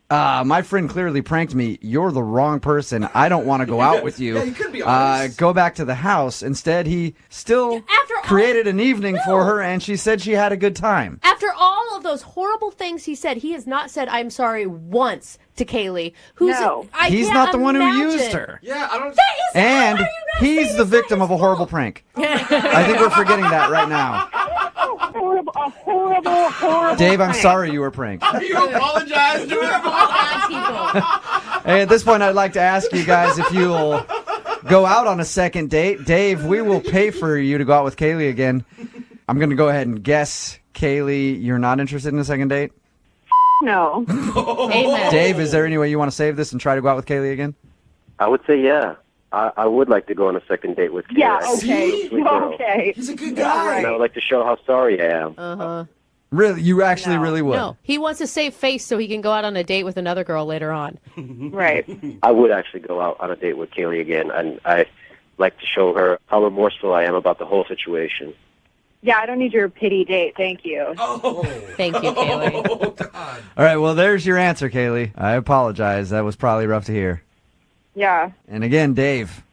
My friend clearly pranked me. You're the wrong person. I don't want to go out with you.
Yeah, you could be honest.
Go back to the house. Instead, he still created an evening for her, and she said she had a good time.
After all of those horrible things he said, he has not said "I'm sorry" once to Kaylee.
He's not the one who used her.
Yeah, I don't.
And he's the victim of a horrible prank. I think we're forgetting that right now.
Horrible.
Dave, I'm sorry you were pranked.
You apologize to him.
Hey, at this point, I'd like to ask you guys if you'll go out on a second date. Dave, we will pay for you to go out with Kaylee again. I'm going to go ahead and guess, Kaylee, you're not interested in a second date?
No.
Amen.
Dave, is there any way you want to save this and try to go out with Kaylee again?
I would say yeah. I would like to go on a second date with Kayla.
Yeah,
I think she's a sweet girl.
okay.
He's a good guy.
And I would like to show how sorry I am.
Uh-huh.
Really? You actually really would?
No, he wants to save face so he can go out on a date with another girl later on.
Right.
I would actually go out on a date with Kaylee again, and I'd like to show her how remorseful I am about the whole situation.
Yeah, I don't need your pity date. Thank you.
Oh.
Thank you, Kaylee.
Oh, God.
All right, well, there's your answer, Kaylee. I apologize. That was probably rough to hear.
Yeah.
And again, Dave,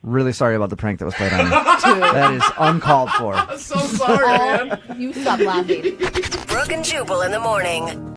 really sorry about the prank that was played on you. That is uncalled for.
I'm so sorry, man.
You stop laughing.
Brooke and Jubal in the morning.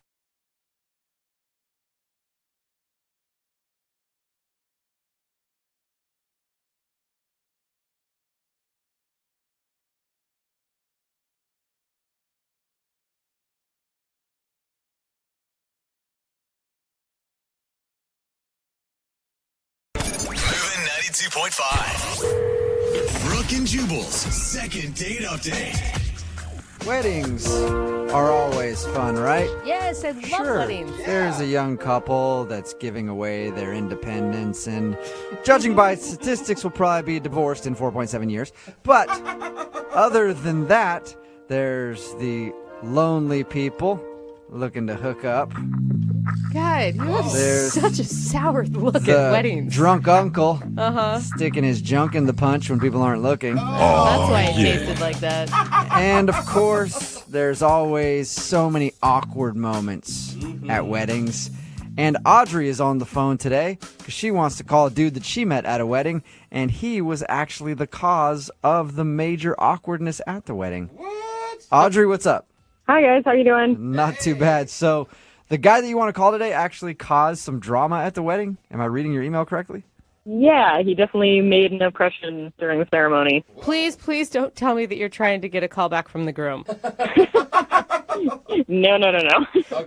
Moving 92.5. Brooke and Jubal's second date update.
Weddings are always fun, right?
Yes, I love weddings.
There's a young couple that's giving away their independence, and judging by statistics, will probably be divorced in 4.7 years. But other than that, there's the lonely people looking to hook up.
God, you have
There's
such a sour look
The
at weddings.
drunk uncle
Uh-huh.
sticking his junk in the punch when people aren't looking.
That's why it tasted like that.
And of course, there's always so many awkward moments at weddings. And Audrey is on the phone today because she wants to call a dude that she met at a wedding, and he was actually the cause of the major awkwardness at the wedding. What? Audrey, what's up?
Hi, guys. How you doing?
Not too bad. So, the guy that you want to call today actually caused some drama at the wedding? Am I reading your email correctly?
Yeah, he definitely made an impression during the ceremony.
Please don't tell me that you're trying to get a call back from the groom.
No.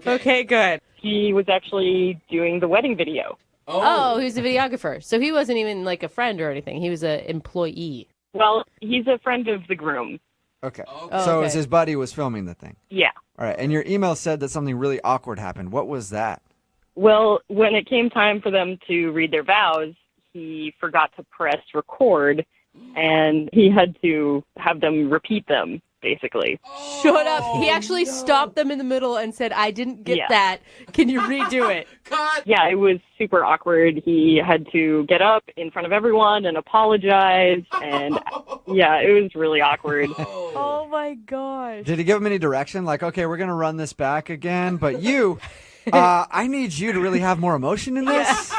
Okay, good.
He was actually doing the wedding video.
Oh, he was a videographer. So he wasn't even like a friend or anything. He was an employee.
Well, he's a friend of the groom.
Okay.
Oh,
So it
okay.
was his buddy was filming the thing.
Yeah.
All right. And your email said that something really awkward happened. What was that?
Well, when it came time for them to read their vows, he forgot to press record, and he had to have them repeat them, basically.
Shut up. He actually stopped them in the middle and said, I didn't get
Yeah.
that. Can you redo it?
Yeah, it was super awkward. He had to get up in front of everyone and apologize, and yeah, it was really awkward.
Oh my gosh.
Did he give him any direction? Like, okay, we're going to run this back again, but you, I need you to really have more emotion in this.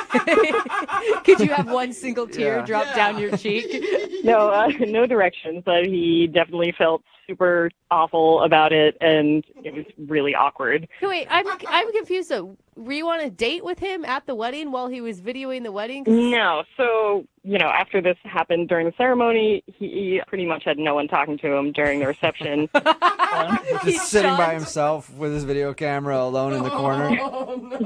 Could you have one single tear
Yeah.
drop down your cheek?
No directions, but he definitely felt super awful about it, and it was really awkward.
Okay, wait, I'm confused though. Were you on a date with him at the wedding while he was videoing the wedding?
No, so, after this happened during the ceremony, he pretty much had no one talking to him during the reception.
Just sitting by himself with his video camera alone in the corner.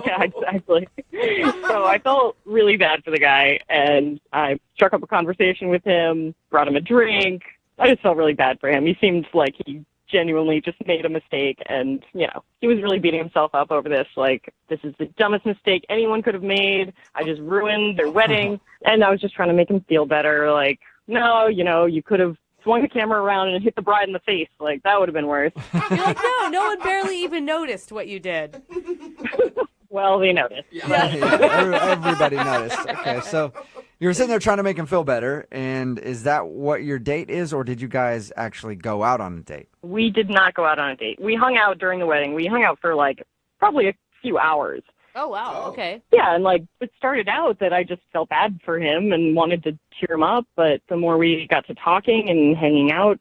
Yeah, exactly. So I felt really bad for the guy, and I struck up a conversation with him, brought him a drink. I just felt really bad for him. He seemed like he genuinely just made a mistake, and, he was really beating himself up over this. Like, this is the dumbest mistake anyone could have made. I just ruined their wedding. And I was just trying to make him feel better. Like, no, you could have
swung the camera around and hit the bride in the face. Like, that would have been worse.
You're like, no one barely even noticed what you did.
Well, they noticed.
Everybody noticed. Okay, so you were sitting there trying to make him feel better, and is that what your date is, or did you guys actually go out on a date?
We did not go out on a date. We hung out during the wedding. We hung out for, like, probably a few hours.
Oh, wow. Okay.
Yeah, and, like, it started out that I just felt bad for him and wanted to cheer him up, but the more we got to talking and hanging out,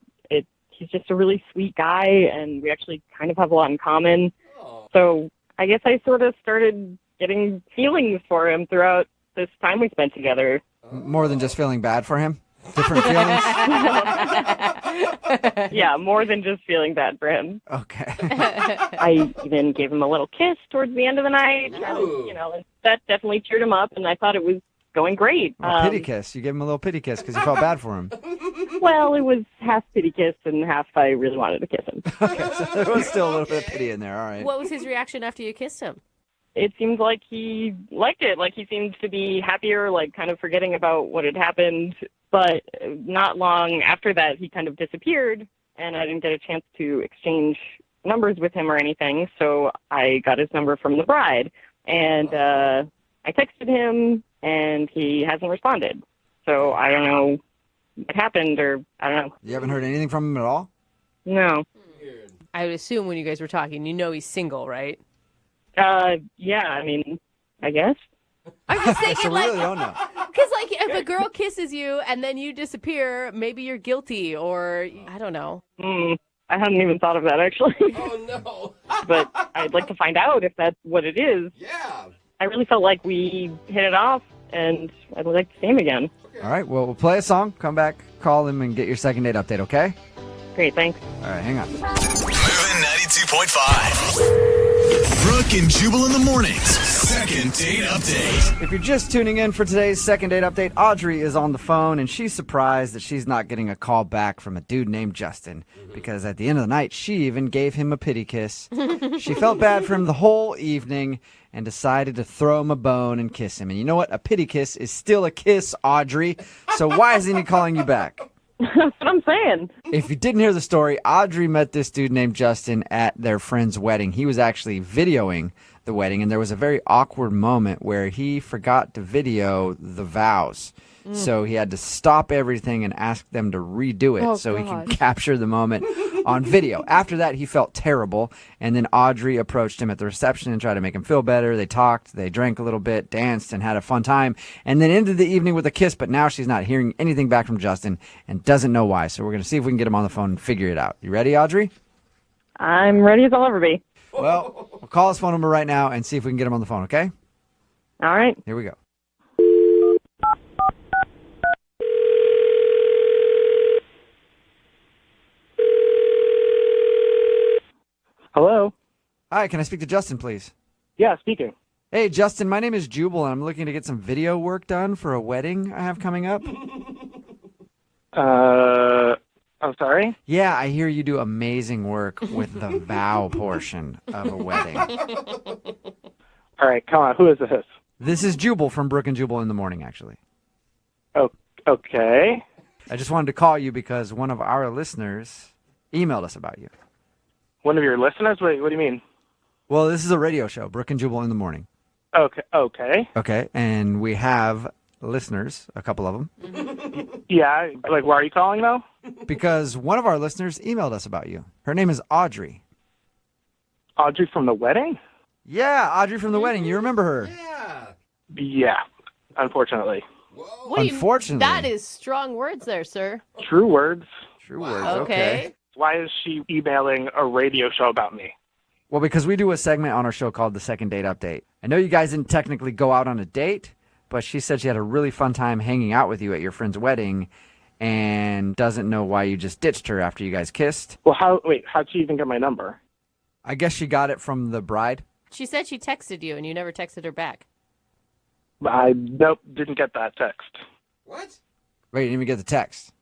he's just a really sweet guy, and we actually kind of have a lot in common. So I guess I sort of started getting feelings for him throughout this time we spent together.
More than just feeling bad for him? Different feelings?
Yeah, more than just feeling bad for him.
Okay.
I even gave him a little kiss towards the end of the night. And, and that definitely cheered him up, and I thought it was going great.
A pity kiss. You gave him a little pity kiss because you felt bad for him.
Well, it was half pity kiss and half I really wanted to kiss him.
Okay, so there was still a little bit of pity in there. All right.
What was his reaction after you kissed him?
It seemed like he liked it. Like, he seemed to be happier, like, kind of forgetting about what had happened. But not long after that, he kind of disappeared, and I didn't get a chance to exchange numbers with him or anything. So I got his number from the bride, and I texted him, and he hasn't responded. So I don't know what happened, or I don't know.
You haven't heard anything from him at all?
No.
I would assume when you guys were talking, he's single, right?
Yeah, I mean, I guess.
I'm just thinking,
so we really don't know.
Because, like, if a girl kisses you and then you disappear, maybe you're guilty, or I don't know.
I hadn't even thought of that, actually.
Oh, no.
But I'd like to find out if that's what it is.
Yeah.
I really felt like we hit it off, and I'd like to see him again.
All right, well, we'll play a song, come back, call him, and get your second date update, okay?
Great, thanks.
All right, hang on.
Moving 92.5. Brooke and Jubal in the mornings. Second date update.
If you're just tuning in for today's second date update, Audrey is on the phone, and she's surprised that she's not getting a call back from a dude named Justin, because at the end of the night, she even gave him a pity kiss. She felt bad for him the whole evening and decided to throw him a bone and kiss him. And you know what? A pity kiss is still a kiss, Audrey. So why isn't he calling you back?
That's what I'm saying.
If you didn't hear the story, Audrey met this dude named Justin at their friend's wedding. He was actually videoing the wedding, and there was a very awkward moment where he forgot to video the vows. So he had to stop everything and ask them to redo it so he could capture the moment on video. After that, he felt terrible, and then Audrey approached him at the reception and tried to make him feel better. They talked, they drank a little bit, danced, and had a fun time, and then ended the evening with a kiss, but now she's not hearing anything back from Justin and doesn't know why. So we're going to see if we can get him on the phone and figure it out. You ready, Audrey?
I'm ready as I'll ever be.
Well, we'll call his phone number right now and see if we can get him on the phone, okay?
All right.
Here we go.
Hello?
Hi, can I speak to Justin, please?
Yeah, speaking.
Hey, Justin, my name is Jubal, and I'm looking to get some video work done for a wedding I have coming up.
I'm sorry?
Yeah, I hear you do amazing work with the vow portion of a wedding.
All right, come on. Who is this?
This is Jubal from Brooke and Jubal in the morning, actually.
Oh, okay.
I just wanted to call you because one of our listeners emailed us about you.
One of your listeners? Wait, what do you mean?
Well, this is a radio show, Brooke and Jubal in the morning.
Okay.
Okay, and we have listeners, a couple of them.
Yeah, like, why are you calling, though?
Because one of our listeners emailed us about you. Her name is Audrey.
Audrey from the wedding?
Yeah, Audrey from the wedding. You remember her?
Yeah, unfortunately.
Unfortunately.
That is strong words there, sir.
True words.
True words,
okay.
Why is she emailing a radio show about me?
Well, because we do a segment on our show called the Second Date Update. I know you guys didn't technically go out on a date, but she said she had a really fun time hanging out with you at your friend's wedding and doesn't know why you just ditched her after you guys kissed.
Well, how'd she even get my number?
I guess she got it from the bride.
She said she texted you and you never texted her back.
Nope, didn't get that text.
What?
Wait, you didn't even get the text?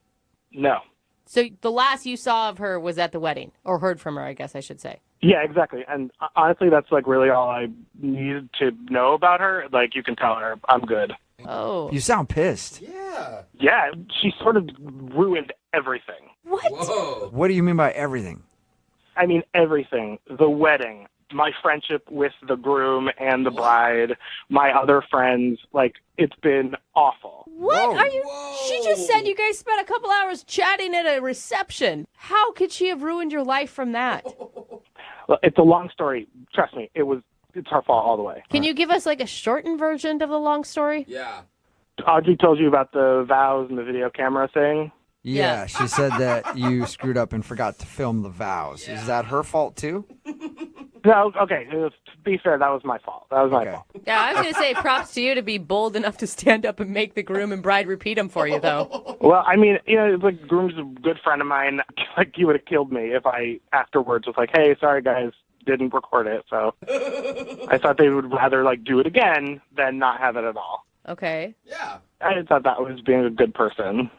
No.
So the last you saw of her was at the wedding, or heard from her, I guess I should say.
Yeah, exactly. And honestly, that's like really all I needed to know about her. Like, you can tell her I'm good.
Oh.
You sound pissed.
Yeah.
Yeah, she sort of ruined
everything.
What?
Whoa.
What do you mean by everything?
I mean everything. The wedding, my friendship with the groom and the bride, my other friends. Like, it's been awful.
What are you? She just said you guys spent a couple hours chatting at a reception. How could she have ruined your life from that?
Well, it's a long story. Trust me, it's her fault all the way.
Can you give us like a shortened version of the long story?
Yeah.
Audrey told you about the vows and the video camera thing?
Yeah, she said that you screwed up and forgot to film the vows. Is that her fault too?
No, okay. To be fair, that was my fault. That was my fault.
Yeah, I was going to say props to you to be bold enough to stand up and make the groom and bride repeat them for you, though.
Well, I mean, like, groom's a good friend of mine. Like, he would have killed me if I afterwards was like, hey, sorry, guys, didn't record it. So I thought they would rather, like, do it again than not have it at all.
Okay.
Yeah.
I thought that was being a good person.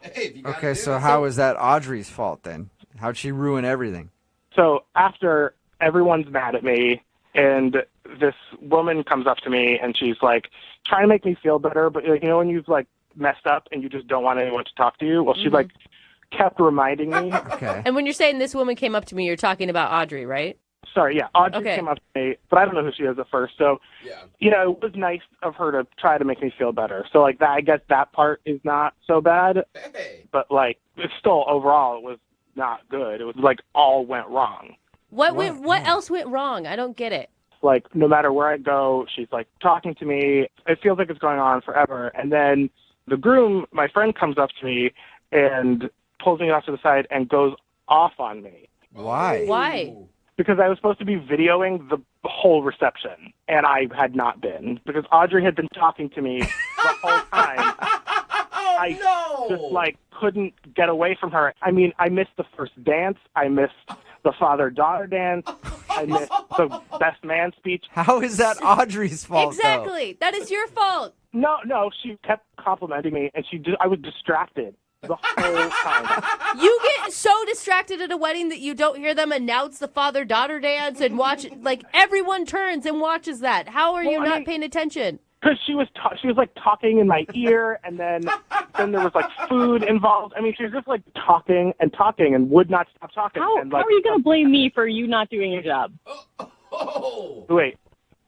Okay, so how is that Audrey's fault then? How'd she ruin everything?
So after everyone's mad at me, and this woman comes up to me, and she's like trying to make me feel better, but like, when you've like messed up and you just don't want anyone to talk to you. Well, she like kept reminding me.
Okay.
And when you're saying this woman came up to me, you're talking about Audrey, right?
Sorry, yeah, Audrey came up to me, but I don't know who she is at first. So, it was nice of her to try to make me feel better. So, like, that, I guess that part is not so bad. But, like, it's still, overall, it was not good. It was, like, all went wrong.
What else went wrong? I don't get it.
Like, no matter where I go, she's, like, talking to me. It feels like it's going on forever. And then the groom, my friend, comes up to me and pulls me off to the side and goes off on me.
Why?
Why?
Because I was supposed to be videoing the whole reception, and I had not been. Because Audrey had been talking to me the whole time. I just, like, couldn't get away from her. I mean, I missed the first dance. I missed the father-daughter dance. I missed the best man speech.
How is that Audrey's fault,
Exactly. That is your fault.
No, she kept complimenting me, and I was distracted the whole time.
You get so distracted at a wedding that you don't hear them announce the father-daughter dance and watch, like, everyone turns and watches that. How are you not paying attention?
Because she was like talking in my ear, and then there was like food involved. I mean, she was just like talking and would not stop talking.
How are you going to blame me for you not doing your job?
Wait,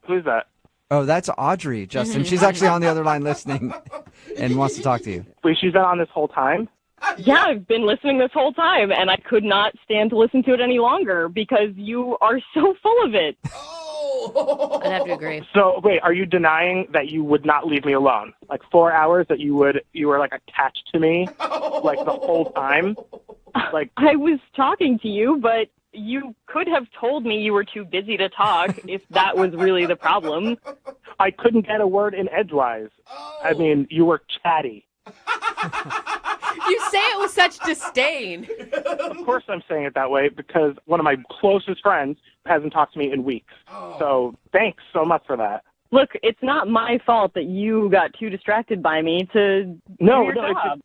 who's that?
Oh, that's Audrey, Justin. She's actually on the other line listening and wants to talk to you.
Wait, she's been on this whole time?
Yeah, I've been listening this whole time, and I could not stand to listen to it any longer because you are so full of it.
I'd have to agree.
So, wait, are you denying that you would not leave me alone? Like 4 hours that you were like attached to me, like the whole time? Like,
I was talking to you, but you could have told me you were too busy to talk if that was really the problem.
I couldn't get a word in edgewise. I mean, you were chatty.
You say it with such disdain.
Of course I'm saying it that way because one of my closest friends hasn't talked to me in weeks. So thanks so much for that.
Look, it's not my fault that you got too distracted by me to do your job.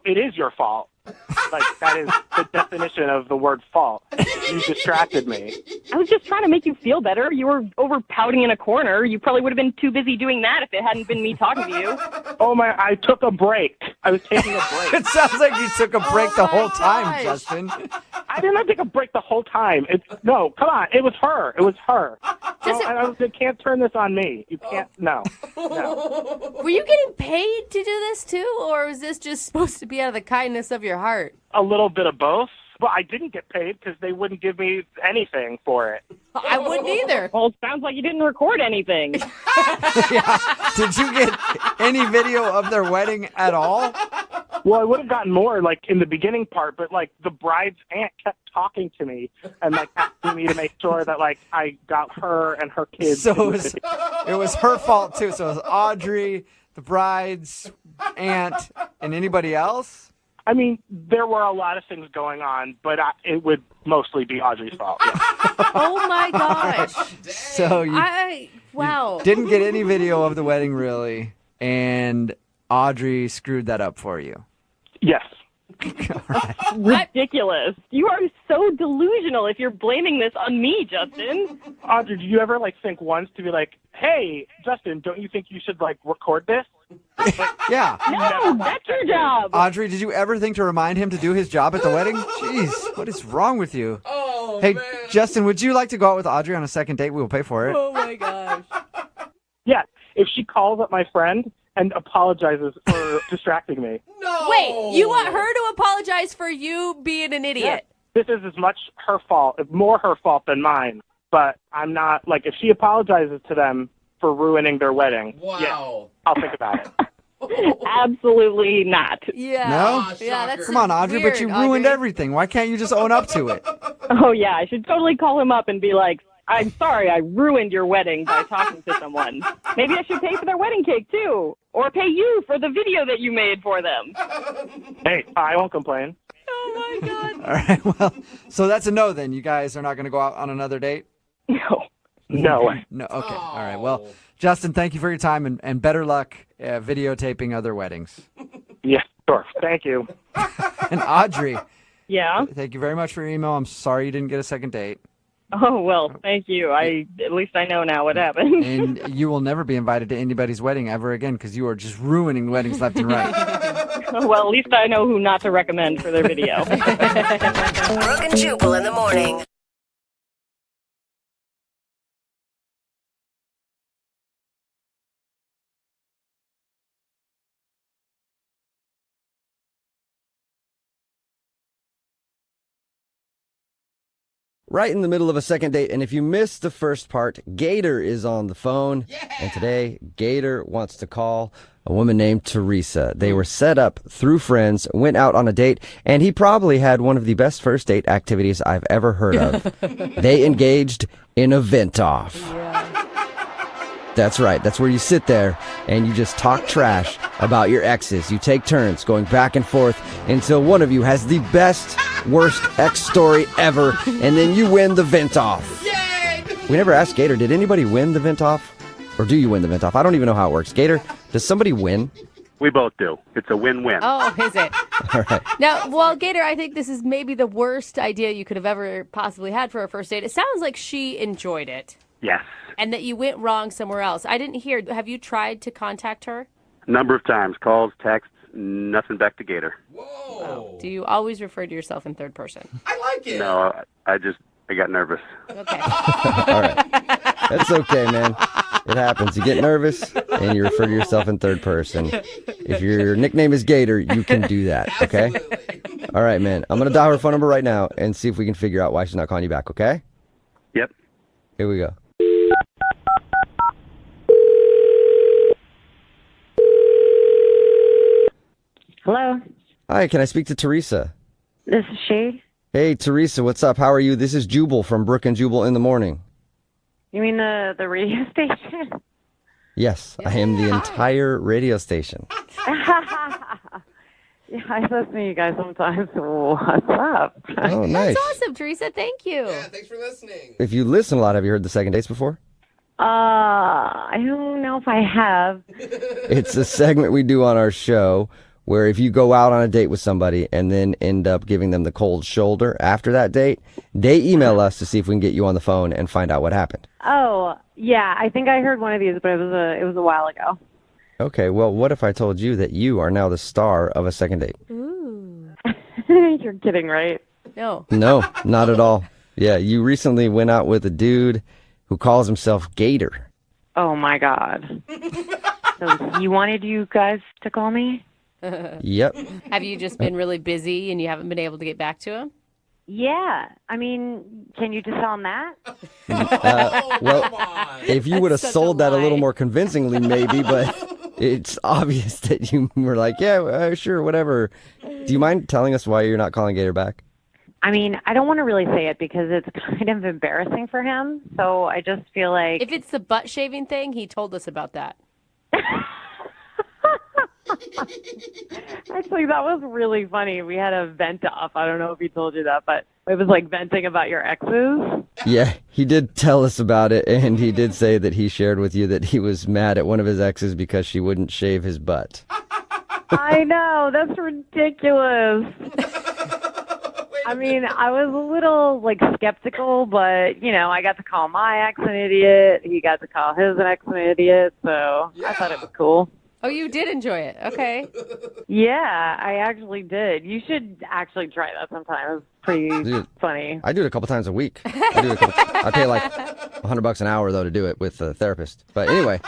It is your fault. Like, that is the definition of the word fault. You distracted me.
I was just trying to make you feel better. You were over pouting in a corner. You probably would have been too busy doing that if it hadn't been me talking to you.
Oh my, I took a break. I was taking a break.
It sounds like you took a break the whole time, Justin.
I did not take a break the whole time. No, come on. It was her. It was her. You can't turn this on me. You can't. No.
Were you getting paid to do this too, or was this just supposed to be out of the kindness of your heart?
A little bit of both. But I didn't get paid because they wouldn't give me anything for it.
I wouldn't either.
Well, it sounds like you didn't record anything.
Yeah. Did you get any video of their wedding at all?
Well, I would have gotten more, like, in the beginning part, but, like, the bride's aunt kept talking to me and, like, asking me to make sure that, like, I got her and her kids.
So it was her fault, too. So it was Audrey, the bride's aunt, and anybody else?
I mean, there were a lot of things going on, but it would mostly be Audrey's fault. Yeah.
Oh, my gosh.
So
wow.
You didn't get any video of the wedding, really, and Audrey screwed that up for you.
Yes.
Ridiculous. You are so delusional if you're blaming this on me, Justin.
Audrey, did you ever, like, think once to be like, hey, Justin, don't you think you should, like, record this?
Yeah.
No, that's your job.
Audrey, did you ever think to remind him to do his job at the wedding? Jeez, what is wrong with you?
Oh,
hey,
man.
Justin, would you like to go out with Audrey on a second date? We will pay for it.
Oh my gosh.
Yeah, if she calls up my friend and apologizes for distracting me.
No.
Wait, you want her to apologize for you being an idiot?
This is as much her fault, more her fault than mine. But I'm not, like, if she apologizes to them for ruining their wedding,
Wow.
I'll think about it.
Absolutely not.
Yeah.
No?
Yeah, that's
Come on, Audrey,
weird,
but you ruined
Audrey.
everything. Why can't you just own up to it?
Oh, yeah, I should totally call him up and be like, I'm sorry, I ruined your wedding by talking to someone. Maybe I should pay for their wedding cake, too. Or pay you for the video that you made for them.
Hey, I won't complain.
Oh, my God.
All right, well, so that's a no then. You guys are not going to go out on another date?
No. No way.
No, okay. All right, well, Justin, thank you for your time and better luck videotaping other weddings.
Yeah, sure. Thank you.
And Audrey,
Yeah?
thank you very much for your email. I'm sorry you didn't get a second date.
Oh, well, thank you. At least I know now what happened.
And you will never be invited to anybody's wedding ever again because you are just ruining weddings left and right.
Well, at least I know who not to recommend for their video.
Brooke and Jubal in the morning.
Right in the middle of a second date, and if you missed the first part, Gator is on the phone, and today Gator wants to call a woman named Teresa. They were set up through friends, went out on a date, and he probably had one of the best first date activities I've ever heard of. They engaged in a vent-off. That's right. That's where you sit there and you just talk trash about your exes. You take turns going back and forth until one of you has the best, worst ex story ever, and then you win the vent off.
Yay!
We never asked Gator, did anybody win the vent off? Or do you win the vent off? I don't even know how it works. Gator, does somebody win?
We both do. It's a win-win.
Oh, is it?
All right.
Now, well, Gator, I think this is maybe the worst idea you could have ever possibly had for a first date. It sounds like she enjoyed it.
Yes.
And that you went wrong somewhere else. I didn't hear. Have you tried to contact her?
A number of times. Calls, texts, nothing back to Gator.
Whoa.
Do you always refer to yourself in third person?
I like it.
No, I got nervous.
Okay.
All right. That's okay, man. It happens. You get nervous and you refer to yourself in third person. If your nickname is Gator, you can do that, okay?
Absolutely.
All right, man. I'm going to dial her phone number right now and see if we can figure out why she's not calling you back, okay?
Yep.
Here we go.
Hello,
Hi, can I speak to Teresa?
this is she.
Hey, Teresa, what's up? How are you? This is Jubal from Brooke and Jubal in the morning.
You mean the radio station?
Yes, I am the entire radio station.
Yeah, I listen to you guys sometimes. What's up?
Oh, nice.
That's awesome, Teresa. Thank you.
Yeah, thanks for listening.
If you listen a lot, have you heard the second dates before?
I don't know if I have.
It's a segment we do on our show where if you go out on a date with somebody and then end up giving them the cold shoulder after that date, they email us to see if we can get you on the phone and find out what happened.
Oh, yeah, I think I heard one of these, but it was a while ago.
Okay, well, what if I told you that you are now the star of a second date?
Ooh.
You're kidding, right?
No.
No, not at all. Yeah, you recently went out with a dude who calls himself Gator.
Oh my God. So he wanted you guys to call me?
Yep.
Have you just been really busy and you haven't been able to get back to him?
Yeah. I mean, can you just tell him that?
Well, if you would have sold that a little more convincingly, maybe, but it's obvious that you were like, yeah, sure, whatever. Do you mind telling us why you're not calling Gator back?
I mean, I don't want to really say it because it's kind of embarrassing for him. So I just feel like...
If it's the butt shaving thing, he told us about that.
Actually, that was really funny. We had a vent off. I don't know if he told you that, but it was like venting about your exes.
Yeah, he did tell us about it, and he did say that he shared with you that he was mad at one of his exes because she wouldn't shave his butt.
I know. That's ridiculous. I mean, I was a little, skeptical, but, I got to call my ex an idiot. He got to call his ex an idiot, so I thought it was cool.
Oh, you did enjoy it. Okay.
Yeah, I actually did. You should actually try that sometime. It's pretty funny.
I do it a couple times a week. I pay like $100 an hour though to do it with a therapist. But anyway,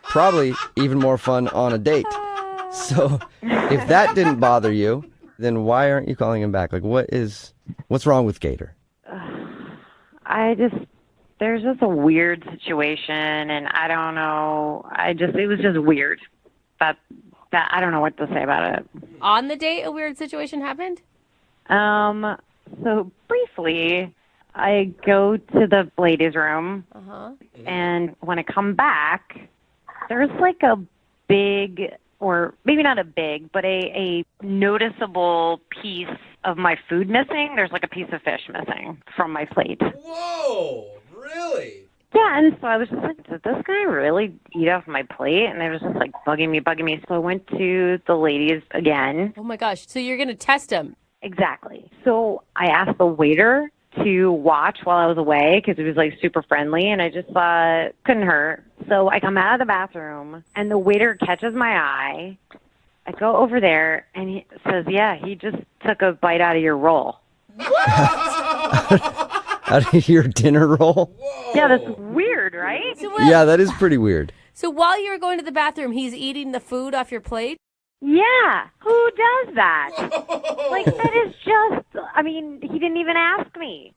probably even more fun on a date. So if that didn't bother you, then why aren't you calling him back? Like, what's wrong with Gator?
There's just a weird situation, and I don't know. It was just weird. That I don't know what to say about it.
On the date, a weird situation happened?
So briefly, I go to the ladies' room, and when I come back, there's like a big, or maybe not a big, but a noticeable piece of my food missing. There's like a piece of fish missing from my plate.
Whoa, really?
Yeah, and so I was just like, did this guy really eat off my plate? And it was just like bugging me. So I went to the ladies again.
Oh my gosh, so you're going to test him.
Exactly. So I asked the waiter to watch while I was away because he was like super friendly, and I just thought couldn't hurt. So I come out of the bathroom, and the waiter catches my eye. I go over there, and he says, yeah, he just took a bite out of your roll.
Out of your dinner roll?
Yeah, that's weird, right?
Yeah, that is pretty weird.
So while you were going to the bathroom, he's eating the food off your plate?
Yeah, who does that? Like, that is just, I mean, he didn't even ask me.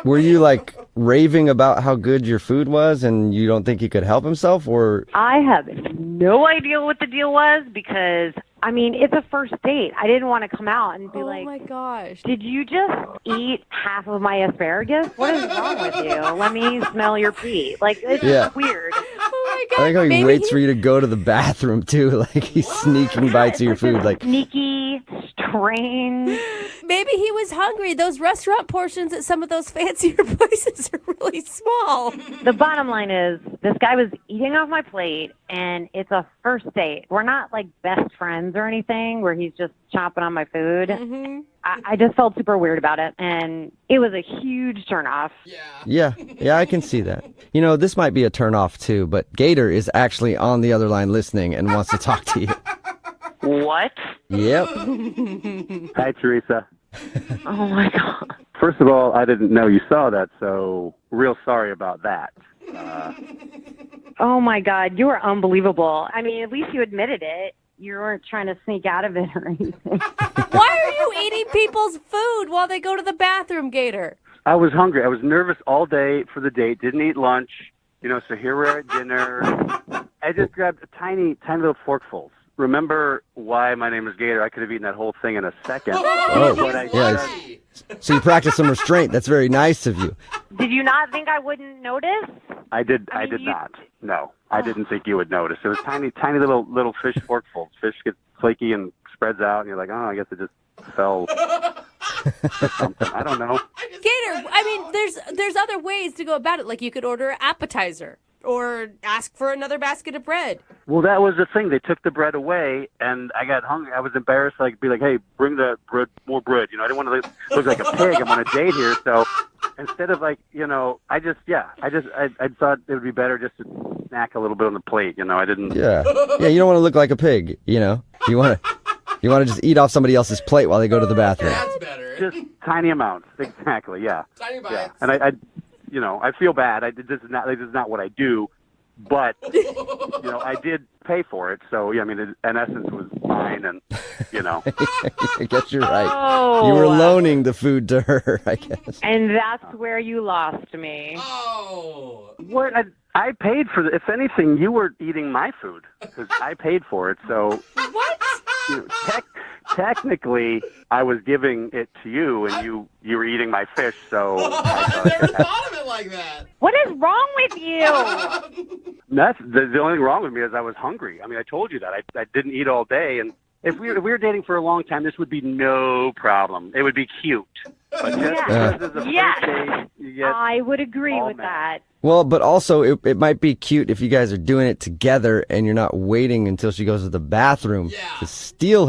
Were you like raving about how good your food was and you don't think he could help himself, or?
I have no idea what the deal was because, I mean, it's a first date. I didn't want to come out and be like,
oh my gosh.
Did you just eat half of my asparagus? What is wrong with you? Let me smell your pee. Like, it's just weird.
Oh my
I like how he waits for you to go to the bathroom too. Like he's sneaking bites of your food. Like
sneaky, strange.
Maybe he was hungry. Those restaurant portions at some of those fancier places are really small.
The bottom line is this guy was eating off my plate, and it's a first date. We're not like best friends or anything where he's just chomping on my food.
Mm-hmm.
I just felt super weird about it, and it was a huge turnoff.
Yeah, I can see that. You know, this might be a turnoff too, but Gator is actually on the other line listening and wants to talk to you.
What?
Yep.
Hi, Teresa.
Oh, my God.
First of all, I didn't know you saw that, so real sorry about that.
Oh, my God. You were unbelievable. I mean, at least you admitted it. You weren't trying to sneak out of it or anything.
Why are you eating people's food while they go to the bathroom, Gator?
I was hungry. I was nervous all day for the date. Didn't eat lunch. You know, so here we're at dinner. I just grabbed tiny little forkfuls. Remember why my name is Gator? I could have eaten that whole thing in a second.
So you practiced some restraint. That's very nice of you.
Did you not think I wouldn't notice?
I did not. No, I didn't think you would notice. It was tiny little fish forkfuls. Fish gets flaky and spreads out, and you're like, oh, I guess it just fell. Or something. I don't know.
Gator, I mean, there's other ways to go about it. Like you could order an appetizer or ask for another basket of bread.
Well, that was the thing. They took the bread away, and I got hungry. I was embarrassed. Like, be like, hey, bring the bread, more bread. You know, I didn't want to look like a pig. I'm on a date here, so instead of like, you know, I thought it would be better just to snack a little bit on the plate. You know, I didn't.
Yeah. You don't want to look like a pig. You know, you want to just eat off somebody else's plate while they go to the bathroom.
That's better.
Just tiny amounts, exactly. Yeah.
Tiny bites.
Yeah. And I feel bad. This is not what I do, but you know, I did pay for it. So yeah, I mean, in essence, was mine, and you know.
I guess you're right.
Oh.
You were loaning the food to her, I guess.
And that's where you lost me.
Oh.
What? I paid for if anything, you were eating my food because I paid for it. So
what?
You know, technically, I was giving it to you, and you were eating my fish. So
I never thought of it like that.
What is wrong with you?
That's the only thing wrong with me is I was hungry. I mean, I told you that I didn't eat all day, and if we were dating for a long time, this would be no problem. It would be cute. But just because it's a first date, you get
I would agree with that.
Well, but also it might be cute if you guys are doing it together and you're not waiting until she goes to the bathroom to steal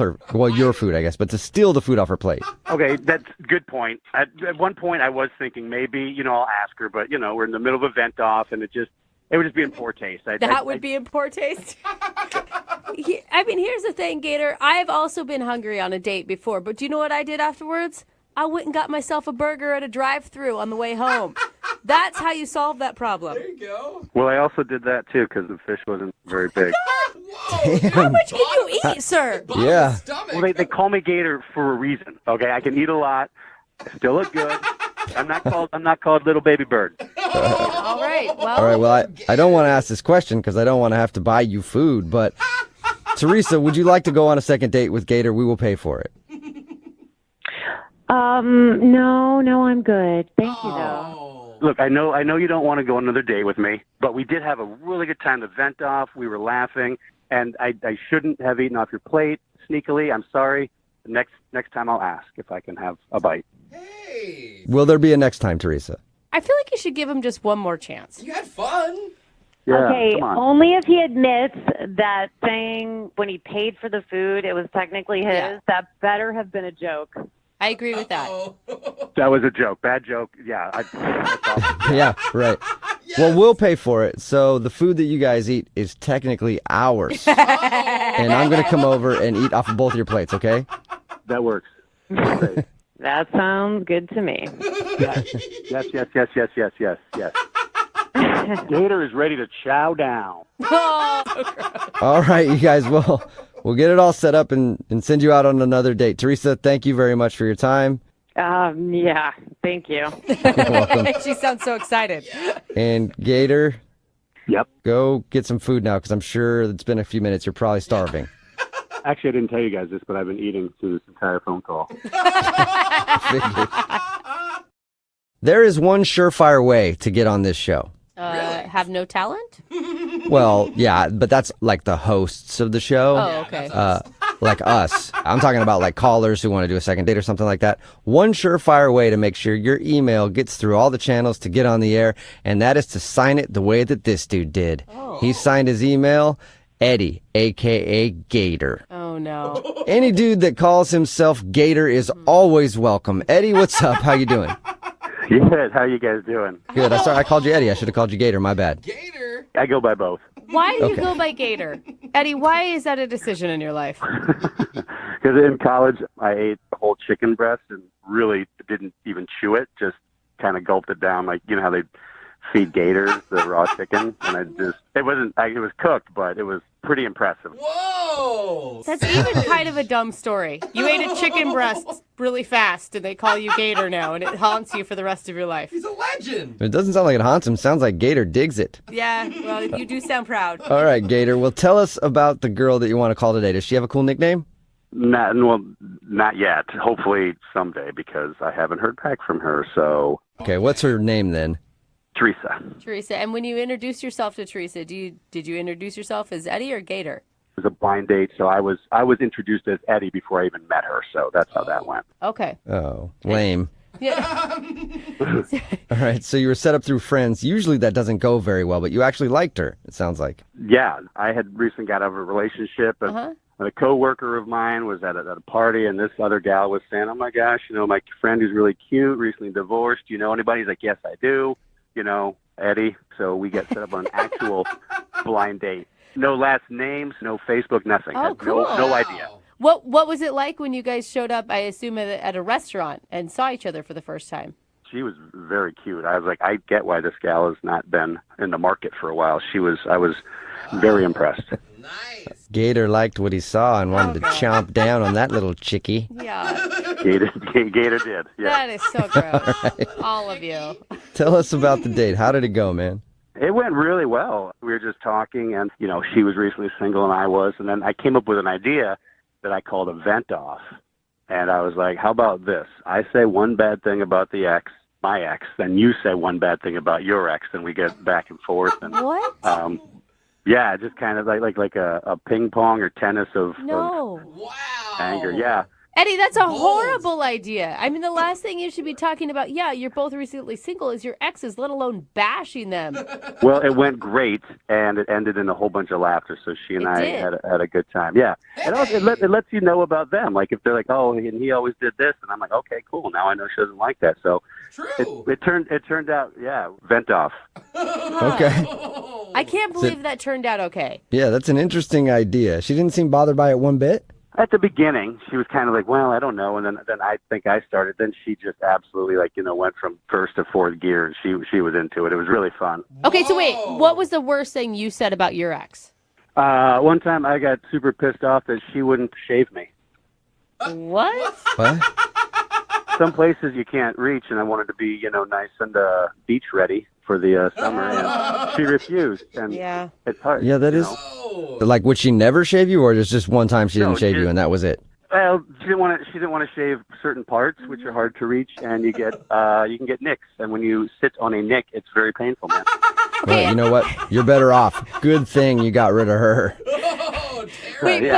your food, I guess, but to steal the food off her plate.
Okay, that's a good point. At one point, I was thinking maybe, you know, I'll ask her, but, you know, we're in the middle of a vent off, and it just, It would just be in poor taste.
That would be in poor taste. I mean, here's the thing, Gator. I've also been hungry on a date before, but do you know what I did afterwards? I went and got myself a burger at a drive-thru on the way home. That's how you solve that problem.
There you go.
Well, I also did that too because the fish wasn't very big.
How much can you eat, sir?
Yeah.
Well, they call me Gator for a reason. Okay, I can eat a lot. I still look good. I'm not called Little Baby Bird.
All right.
All right, well, I don't want to ask this question because I don't want to have to buy you food, but Teresa, would you like to go on a second date with Gator? We will pay for it.
No, I'm good. Thank you, though.
Look, I know you don't want to go on another date with me, but we did have a really good time to vent off. We were laughing, and I shouldn't have eaten off your plate sneakily. I'm sorry. Next time I'll ask if I can have a bite.
Hey.
Will there be a next time, Teresa?
I feel like you should give him just one more chance.
You had fun.
Yeah,
Okay,
come on.
only if he admits that saying when he paid for the food, it was technically his.
Yeah.
That better have been a joke.
I agree with that.
That was a joke. Bad joke. Yeah. That's awesome.
Yeah, right. Well, we'll pay for it. So the food that you guys eat is technically ours. And I'm going to come over and eat off of both of your plates, okay?
That works. Great.
That sounds good to me.
Yes. Gator is ready to chow down.
All right, you guys, we'll get it all set up and send you out on another date. Teresa, thank you very much for your time.
Yeah, thank you.
You're welcome.
She sounds so excited.
And Gator,
Yep.
go get some food now because I'm sure it's been a few minutes. You're probably starving.
Actually, I didn't tell you guys this, but I've been eating through this entire phone call.
There is one surefire way to get on this show.
Have no talent?
Well, yeah, but that's like the hosts of the show.
Oh, okay.
Like us. I'm talking about like callers who want to do a second date or something like that. One surefire way to make sure your email gets through all the channels to get on the air, and that is to sign it the way that this dude did. He signed his email, Eddie, a.k.a. Gator.
Oh, no.
Any dude that calls himself Gator is always welcome. Eddie, what's up? How you doing?
Good. How you guys doing?
Good. I called you Eddie. I should have called you Gator. My bad.
Gator.
I go by both.
Why do you
Okay.
go by Gator? Eddie, why is that a decision in your life?
Because in college, I ate a whole chicken breast and really didn't even chew it. Just kind of gulped it down, like you know how they feed gators the raw chicken, and it was cooked, but it was pretty impressive.
Whoa.
That's even kind of a dumb story. You ate a chicken breast really fast, and they call you Gator now, and it haunts you for the rest of your life.
He's a legend.
It doesn't sound like it haunts him. Sounds like Gator digs it.
Yeah, well, you do sound proud.
All right, Gator. Well, tell us about the girl that you want to call today. Does she have a cool nickname?
Not yet. Hopefully someday, because I haven't heard back from her. So
Okay, what's her name then?
Teresa.
Teresa, and when you introduced yourself to Teresa, did you introduce yourself as Eddie or Gator?
It was a blind date, so I was introduced as Eddie before I even met her. So that's how that went.
Okay.
Oh, lame.
Yeah.
All right, so you were set up through friends. Usually that doesn't go very well, but you actually liked her, it sounds like.
Yeah, I had recently got out of a relationship, and a coworker of mine was at a party, and this other gal was saying, "Oh my gosh, my friend who's really cute, recently divorced. Do you know anybody?" He's like, "Yes, I do. Eddie." So we get set up on an actual blind date. No last names, no Facebook, nothing.
Oh,
Had
cool.
No idea.
What was it like when you guys showed up, I assume, at a restaurant and saw each other for the first time?
She was very cute. I was like, I get why this gal has not been in the market for a while. I was very impressed.
Gator liked what he saw and wanted to chomp down on that little chickie.
Yeah.
Gator did. Yeah.
That is so gross.
right.
All of you.
Tell us about the date. How did it go, man?
It went really well. We were just talking, and, she was recently single and I was, and then I came up with an idea that I called a vent off. And I was like, how about this? I say one bad thing about my ex, then you say one bad thing about your ex, and we get back and forth. And,
what?
Yeah, just kind of like a ping pong or tennis of anger. Yeah.
Eddie, that's a horrible idea. I mean, the last thing you should be talking about, you're both recently single, is your exes, let alone bashing them.
Well, it went great, and it ended in a whole bunch of laughter, so she and I had a good time. Yeah. And also, it lets you know about them. Like, if they're like, oh, and he always did this, and I'm like, okay, cool, now I know she doesn't like that. So it turned out, vent off.
Okay.
I can't believe that turned out okay.
Yeah, that's an interesting idea. She didn't seem bothered by it one bit.
At the beginning, she was kind of like, well, I don't know. And then I think I started. Then she just absolutely, went from first to fourth gear, and she was into it. It was really fun.
Okay, so wait, what was the worst thing you said about your ex?
One time I got super pissed off that she wouldn't shave me.
What?
What?
Some places you can't reach, and I wanted to be, nice and beach ready for the summer, and she refused. And it's hard.
Yeah, that is. Like, would she never shave you, or just one time she didn't shave you and that was it?
Well, she didn't want to shave certain parts, which are hard to reach, and you can get nicks. And when you sit on a nick, it's very painful, man.
Well, you know what? You're better off. Good thing you got rid of her.
Wait,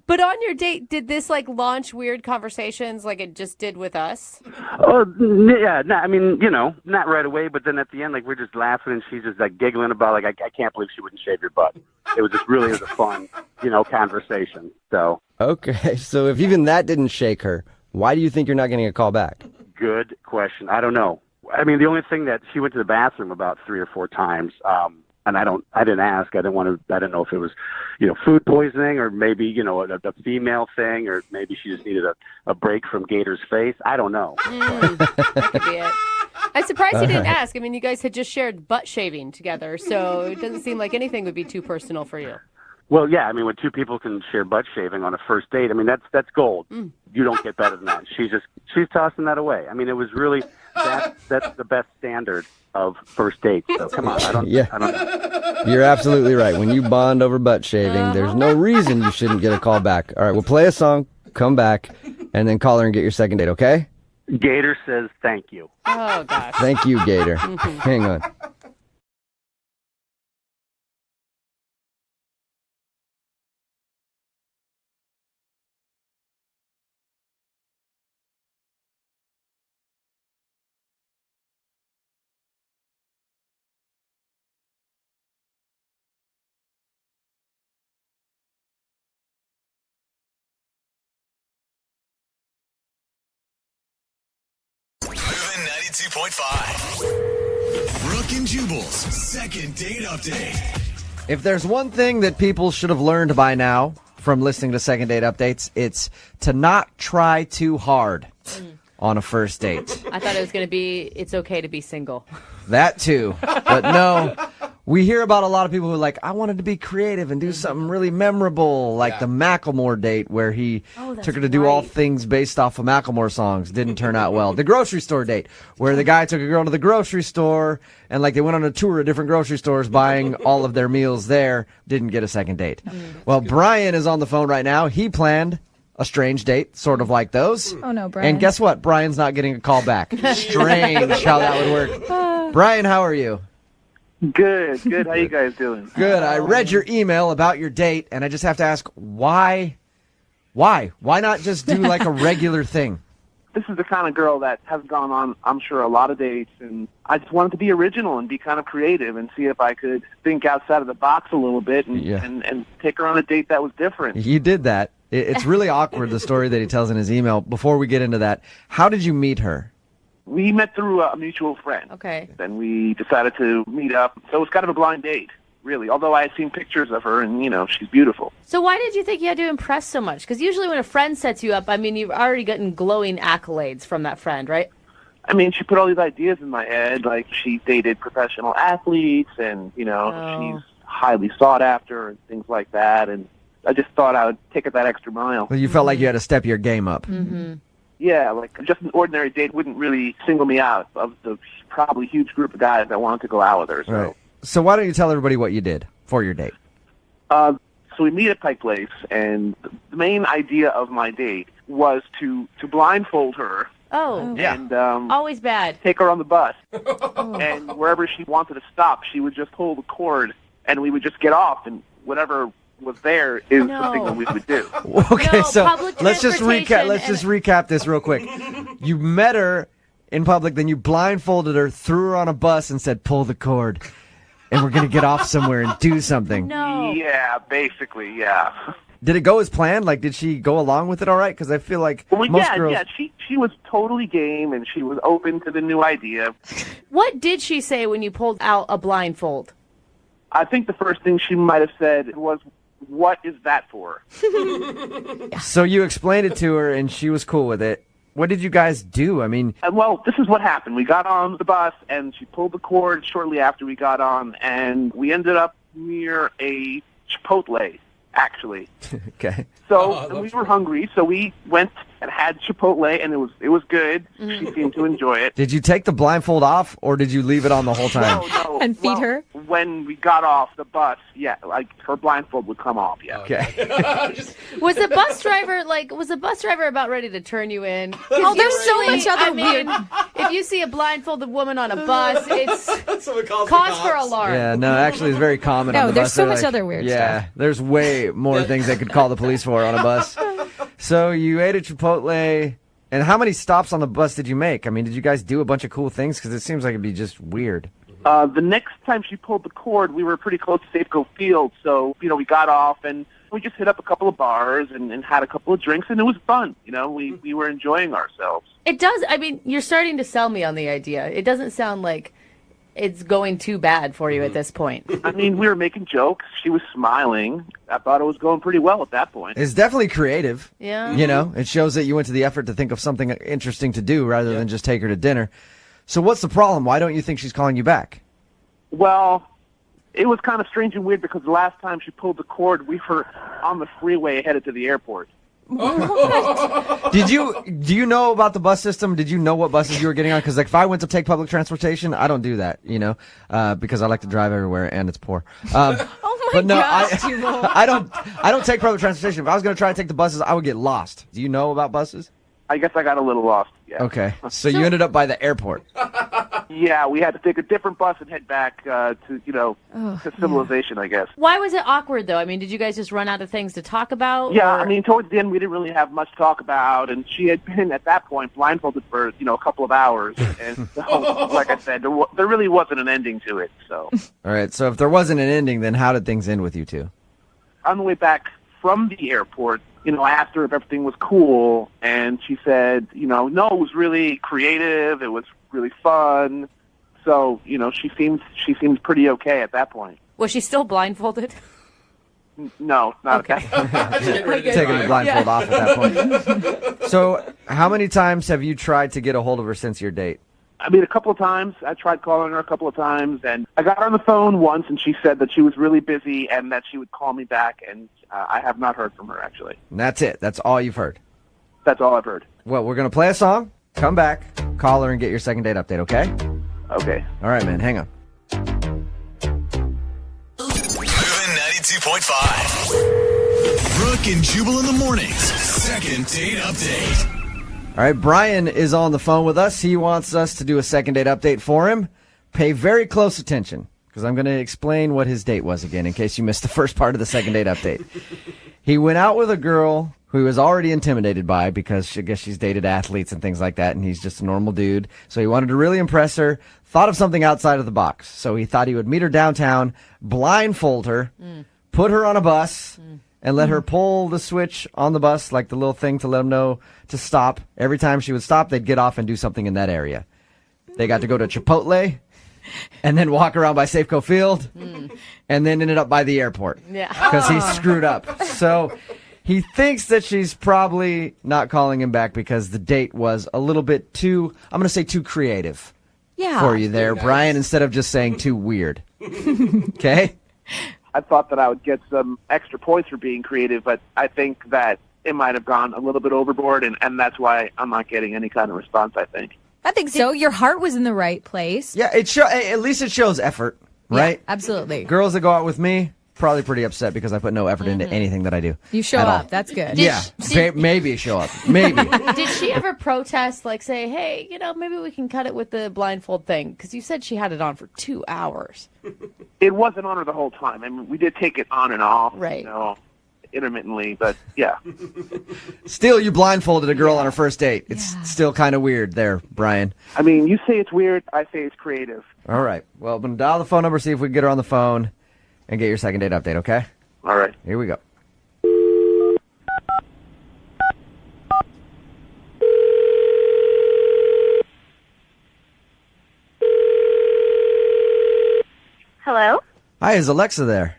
but on your date, did this launch weird conversations like it just did with us?
Oh, yeah. No, I mean, not right away, but then at the end, we're just laughing, and she's just giggling about I can't believe she wouldn't shave your butt. It was just really a fun, conversation. So.
Okay, so if even that didn't shake her, why do you think you're not getting a call back?
Good question. I don't know. I mean, the only thing that she went to the bathroom about 3 or 4 times, and I didn't ask. I didn't know if it was, food poisoning or maybe, a female thing, or maybe she just needed a break from Gator's face. I don't know.
That could be it. I'm surprised you didn't ask. I mean, you guys had just shared butt shaving together, so it doesn't seem like anything would be too personal for you.
Well, yeah, I mean, when 2 people can share butt shaving on a first date, I mean, that's gold. You don't get better than that. She's tossing that away. I mean, it was really, that's the best standard of first dates. So come on, I don't know.
You're absolutely right. When you bond over butt shaving, there's no reason you shouldn't get a call back. All right, we'll play a song, come back, and then call her and get your second date, okay?
Gator says thank you.
Oh, gosh.
Thank you, Gator. Hang on.
Moving 92.5. Brooke and Jubal's second date update.
If there's one thing that people should have learned by now from listening to second date updates, it's to not try too hard on a first date.
I thought it was going to be, it's okay to be single.
That too. But no, we hear about a lot of people who are like, I wanted to be creative and do something really memorable, like the Macklemore date where he took her to do all things based off of Macklemore songs. Didn't turn out well. The grocery store date where the guy took a girl to the grocery store and they went on a tour of different grocery stores buying all of their meals there. Didn't get a second date. Well, Brian is on the phone right now. He planned a strange date, sort of like those.
Oh, no, Brian.
And guess what? Brian's not getting a call back. Strange how that would work. Brian, how are you?
Good. How you guys doing?
Good. I read your email about your date, and I just have to ask, why? Why not just do a regular thing?
This is the kind of girl that has gone on, I'm sure, a lot of dates, and I just wanted to be original and be kind of creative and see if I could think outside of the box a little bit and take her on a date that was different.
You did that. It's really awkward, the story that he tells in his email. Before we get into that, how did you meet her?
We met through a mutual friend.
Okay.
Then we decided to meet up. So it was kind of a blind date, really, although I had seen pictures of her, and, she's beautiful.
So why did you think you had to impress so much? Because usually when a friend sets you up, I mean, you've already gotten glowing accolades from that friend, right?
I mean, she put all these ideas in my head, like she dated professional athletes, and, she's highly sought after and things like that, and I just thought I would take it that extra mile.
Well, you felt like you had to step your game up.
Mm-hmm.
Yeah, just an ordinary date wouldn't really single me out of the probably huge group of guys that wanted to go out with her. So,
right. So why don't you tell everybody what you did for your date?
So we meet at Pike Place, and the main idea of my date was to blindfold her.
Oh,
yeah.
And
always bad.
Take her on the bus, and wherever she wanted to stop, she would just pull the cord, and we would just get off, and whatever was there is something that we would do.
Okay, so let's just recap this real quick. You met her in public, then you blindfolded her, threw her on a bus, and said, "Pull the cord, and we're gonna get off somewhere and do something."
No.
Yeah, basically, yeah.
Did it go as planned? Did she go along with it all right? Because I feel like most girls...
Yeah, she was totally game, and she was open to the new idea.
What did she say when you pulled out a blindfold?
I think the first thing she might have said was, "What is that for?"
So you explained it to her, and she was cool with it. What did you guys do? I mean,
Well, this is what happened. We got on the bus, and she pulled the cord shortly after we got on, and we ended up near a Chipotle, actually.
okay.
So and we were hungry, so we went and had Chipotle, and it was good.
Mm-hmm.
She seemed to enjoy it.
Did you take the blindfold off, or did you leave it on the whole time?
No.
And feed her?
When we got off the bus, yeah, like her blindfold would come off, yeah.
Okay.
Was the bus driver about ready to turn you in?
Oh, there's so much other
weird. If you see a blindfolded woman on a bus, it's cause for alarm.
Yeah, no, actually, it's very common on
No,
the
there's
bus.
so
They're
much other weird
Yeah,
stuff.
there's way more things they could call the police for on a bus. So you ate at Chipotle, and how many stops on the bus did you make? I mean, did you guys do a bunch of cool things? Because it seems like it'd be just weird.
The next time she pulled the cord, we were pretty close to Safeco Field, so, we got off, and we just hit up a couple of bars and had a couple of drinks, and it was fun. We were enjoying ourselves.
It does. I mean, you're starting to sell me on the idea. It doesn't sound like it's going too bad for you at this point.
I mean, we were making jokes. She was smiling. I thought it was going pretty well at that point.
It's definitely creative.
Yeah.
It shows that you went to the effort to think of something interesting to do rather than just take her to dinner. So what's the problem? Why don't you think she's calling you back?
Well, it was kind of strange and weird because the last time she pulled the cord, we were on the freeway headed to the airport.
Do you know about the bus system? Did you know what buses you were getting on? Because if I went to take public transportation, I don't do that, because I like to drive everywhere and it's poor. But no, I don't take public transportation. If I was going to try to take the buses, I would get lost. Do you know about buses?
I guess I got a little lost. Yeah.
Okay, so you ended up by the airport.
Yeah, we had to take a different bus and head back to civilization, I guess.
Why was it awkward, though? I mean, did you guys just run out of things to talk about?
Yeah,
or?
I mean, towards the end, we didn't really have much to talk about, and she had been, at that point, blindfolded for, a couple of hours. And so, like I said, there really wasn't an ending to it, so.
All right, so if there wasn't an ending, then how did things end with you two?
On the way back from the airport, I asked her if everything was cool, and she said, no, it was really creative, it was really fun. So, she seemed pretty okay at that point.
Was she still blindfolded?
No, not at that point.
Taking the blindfold off at that point. So, how many times have you tried to get a hold of her since your date?
I mean, a couple of times. I tried calling her a couple of times, and I got her on the phone once, and she said that she was really busy and that she would call me back, and I have not heard from her, actually.
And that's it. That's all you've heard.
That's all I've heard.
Well, we're going to play a song, come back, call her, and get your second date update, okay?
Okay.
All right, man. Hang on.
Moving 92.5. Brooke and Jubal in the mornings. Second date update.
All right, Brian is on the phone with us. He wants us to do a second date update for him. Pay very close attention, because I'm going to explain what his date was again, in case you missed the first part of the second date update. He went out with a girl who he was already intimidated by, because I guess she's dated athletes and things like that, and he's just a normal dude. So he wanted to really impress her, thought of something outside of the box. So he thought he would meet her downtown, blindfold her, put her on a bus, and let her pull the switch on the bus, like the little thing to let them know to stop. Every time she would stop, they'd get off and do something in that area. They got to go to Chipotle, and then walk around by Safeco Field, and then ended up by the airport.
Yeah.
Because he screwed up. So he thinks that she's probably not calling him back because the date was a little bit too, I'm going to say too creative for you there, Brian, instead of just saying too weird. Okay?
I thought that I would get some extra points for being creative, but I think that it might have gone a little bit overboard, and that's why I'm not getting any kind of response, I think.
I think so. Your heart was in the right place.
Yeah, at least it shows effort, right?
Yeah, absolutely.
Girls that go out with me, probably pretty upset because I put no effort into anything that I do.
You show
at
up.
all.
That's good.
Maybe show up. Maybe.
Did she ever protest, like say, hey, maybe we can cut it with the blindfold thing? Because you said she had it on for 2 hours.
It wasn't on her the whole time. I mean, we did take it on and off,
right?
Intermittently, but yeah.
Still, you blindfolded a girl on her first date. It's still kind of weird there, Brian.
I mean, you say it's weird, I say it's creative.
All right. Well, I'm going to dial the phone number, see if we can get her on the phone, and get your second date update, okay?
All right.
Here we go.
Hello?
Hi, is Alexa there?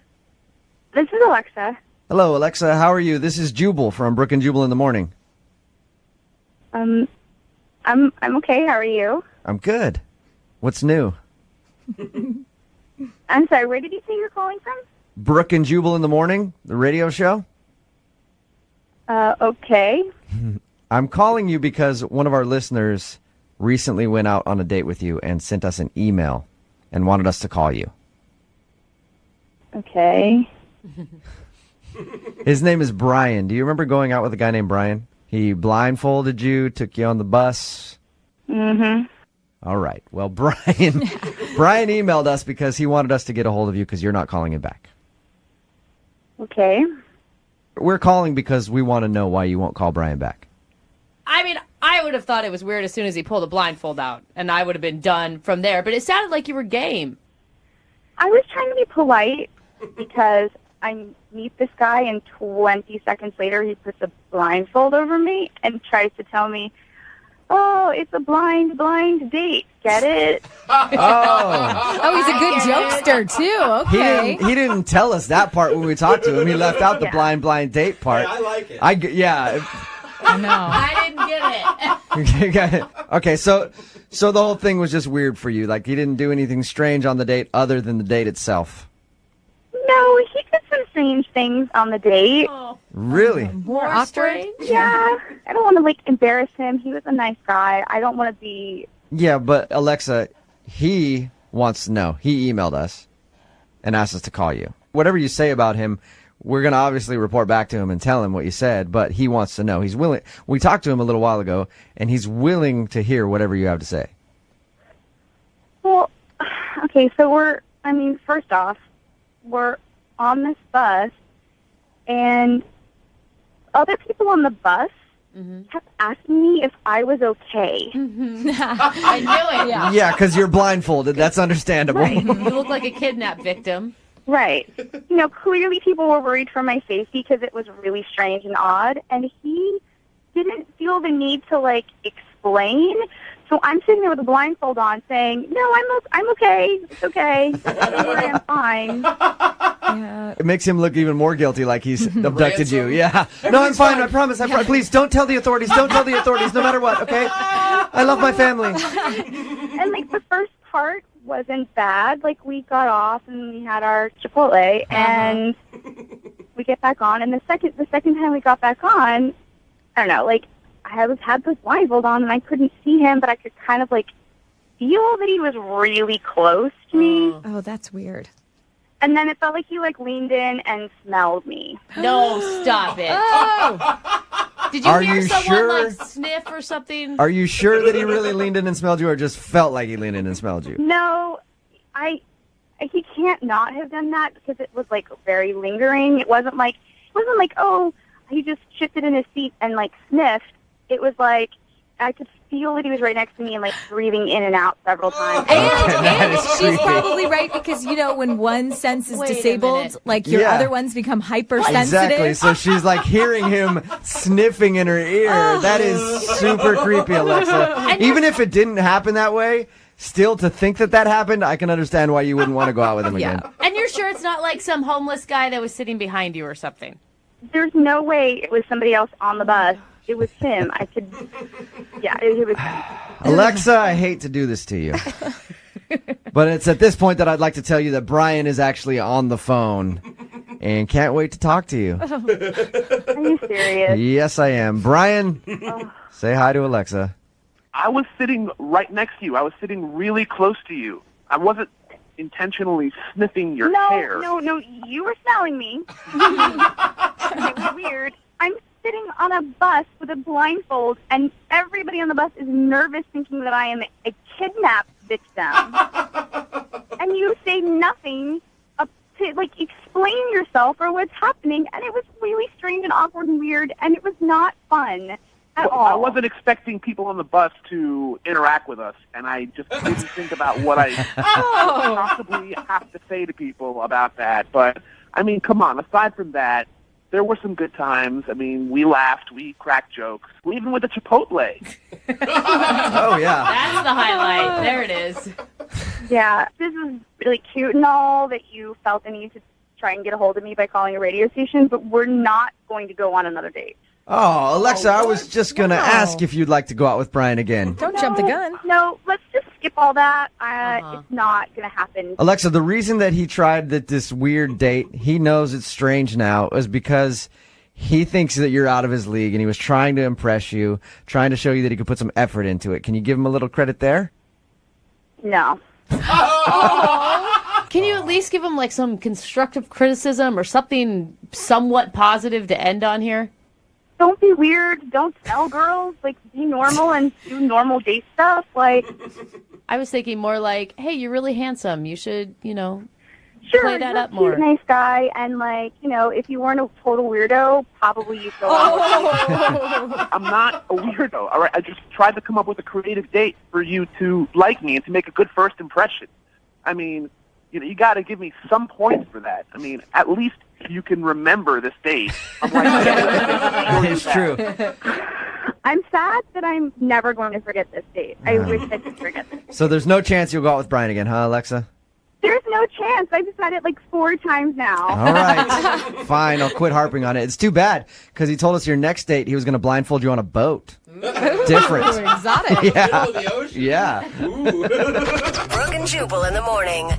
This is Alexa.
Hello, Alexa. How are you? This is Jubal from Brooke and Jubal in the Morning.
I'm okay. How are you?
I'm good. What's new?
I'm sorry. Where did you say you're calling from?
Brooke and Jubal in the Morning, the radio show.
Okay.
I'm calling you because one of our listeners recently went out on a date with you and sent us an email and wanted us to call you.
Okay.
His name is Brian. Do you remember going out with a guy named Brian? He blindfolded you, took you on the bus.
Mm-hmm.
All right. Well, Brian emailed us because he wanted us to get a hold of you because you're not calling him back.
Okay.
We're calling because we want to know why you won't call Brian back.
I mean, I would have thought it was weird as soon as he pulled the blindfold out, and I would have been done from there. But it sounded like you were game.
I was trying to be polite because I meet this guy, and 20 seconds later, he puts a blindfold over me and tries to tell me, "Oh, it's a blind date. Get it?"
Oh, he's a good jokester too. Okay.
He didn't tell us that part when we talked to him. He left out the blind date part.
Hey, I like it.
Yeah.
No.
I didn't get it.
Okay, so the whole thing was just weird for you. Like, he didn't do anything strange on the date other than the date itself.
No, he did some strange things on the date.
Really?
More awkward?
Yeah. I don't want to, embarrass him. He was a nice guy. I don't want to be...
Yeah, but Alexa, he wants to know. He emailed us and asked us to call you. Whatever you say about him, we're going to obviously report back to him and tell him what you said, but he wants to know. He's willing. We talked to him a little while ago, and he's willing to hear whatever you have to say.
Well, okay, so first off, we're on this bus, and other people on the bus kept asking me if I was okay.
I knew it.
Yeah, because you're blindfolded. That's understandable.
Right.
You look like a kidnapped victim.
Right. Clearly people were worried for my safety because it was really strange and odd, and he didn't feel the need to, explain. So I'm sitting there with a blindfold on saying, "No, I'm okay. It's okay. Don't worry, I'm fine."
Yeah.
It makes him look even more guilty, like he's abducted you. Yeah. No, I'm fine. I promise. Please don't tell the authorities. Don't tell the authorities, no matter what, okay? I love my family.
And, the first part wasn't bad. We got off and we had our Chipotle, and we get back on. And the second time we got back on, I don't know, I had this blindfold on and I couldn't see him, but I could kind of feel that he was really close to me.
Oh, that's weird.
And then it felt like he leaned in and smelled me.
No, stop it.
Oh.
Did you
Are
hear
you
someone
sure?
sniff or something?
Are you sure that he really leaned in and smelled you, or just felt like he leaned in and smelled you?
No, he can't not have done that because it was very lingering. It wasn't like oh, he just shifted in his seat and sniffed. It was I could feel that he was right next to me and breathing in and out several times.
And she's probably right because when one sense is
Wait a
disabled,
minute.
your
Yeah.
other ones become hypersensitive.
Exactly. So she's hearing him sniffing in her ear. That is super creepy, Alexa. Even if it didn't happen that way, still to think that happened, I can understand why you wouldn't want to go out with him again.
And you're sure it's not some homeless guy that was sitting behind you or something?
There's no way it was somebody else on the bus. It was him. I could, yeah, it was him.
Alexa, I hate to do this to you. But it's at this point that I'd like to tell you that Brian is actually on the phone and can't wait to talk to you.
Are you serious?
Yes, I am. Brian, say hi to Alexa.
I was sitting right next to you. I was sitting really close to you. I wasn't intentionally sniffing your hair.
No, you were smelling me. It was weird. I'm sitting on a bus with a blindfold, and everybody on the bus is nervous, thinking that I am a kidnapped victim. And you say nothing to explain yourself or what's happening, and it was really strange and awkward and weird, and it was not fun at all.
I wasn't expecting people on the bus to interact with us, and I just didn't think about what I possibly have to say to people about that. But, come on, aside from that, there were some good times. We laughed, we cracked jokes. We even went to Chipotle.
Oh, yeah.
That's the highlight. There it is.
Yeah, this is really cute and all that you felt the need to try and get a hold of me by calling a radio station, but we're not going to go on another date.
Oh, Alexa, I was just going to ask if you'd like to go out with Brian again.
Don't jump the gun.
No, let's just skip all that. It's not going to happen.
Alexa, the reason that he tried this weird date, he knows it's strange now, is because he thinks that you're out of his league, and he was trying to impress you, trying to show you that he could put some effort into it. Can you give him a little credit there?
No.
Can you at least give him like some constructive criticism or something somewhat positive to end on here?
Don't be weird. Don't tell girls. Like, be normal and do normal date stuff. Like,
I was thinking more like, hey, you're really handsome. You should,
sure,
play that
you're
up more.
Cute, nice guy, and like, if you weren't a total weirdo, probably you'd go out.
I'm not a weirdo. All right, I just tried to come up with a creative date for you to like me and to make a good first impression. I mean, you got to give me some points for that. I mean, at least you can remember this date. I'm like,
it's true.
I'm sad that I'm never going to forget this date. I wish I could forget this.
So there's no chance you'll go out with Brian again, huh, Alexa?
There's no chance. I've said it like 4 times now.
All right. Fine, I'll quit harping on it. It's too bad, because he told us your next date he was going to blindfold you on a boat. Different.
Exotic.
Yeah.
Middle of the ocean.
Yeah.
Brooke and Jubal in the morning.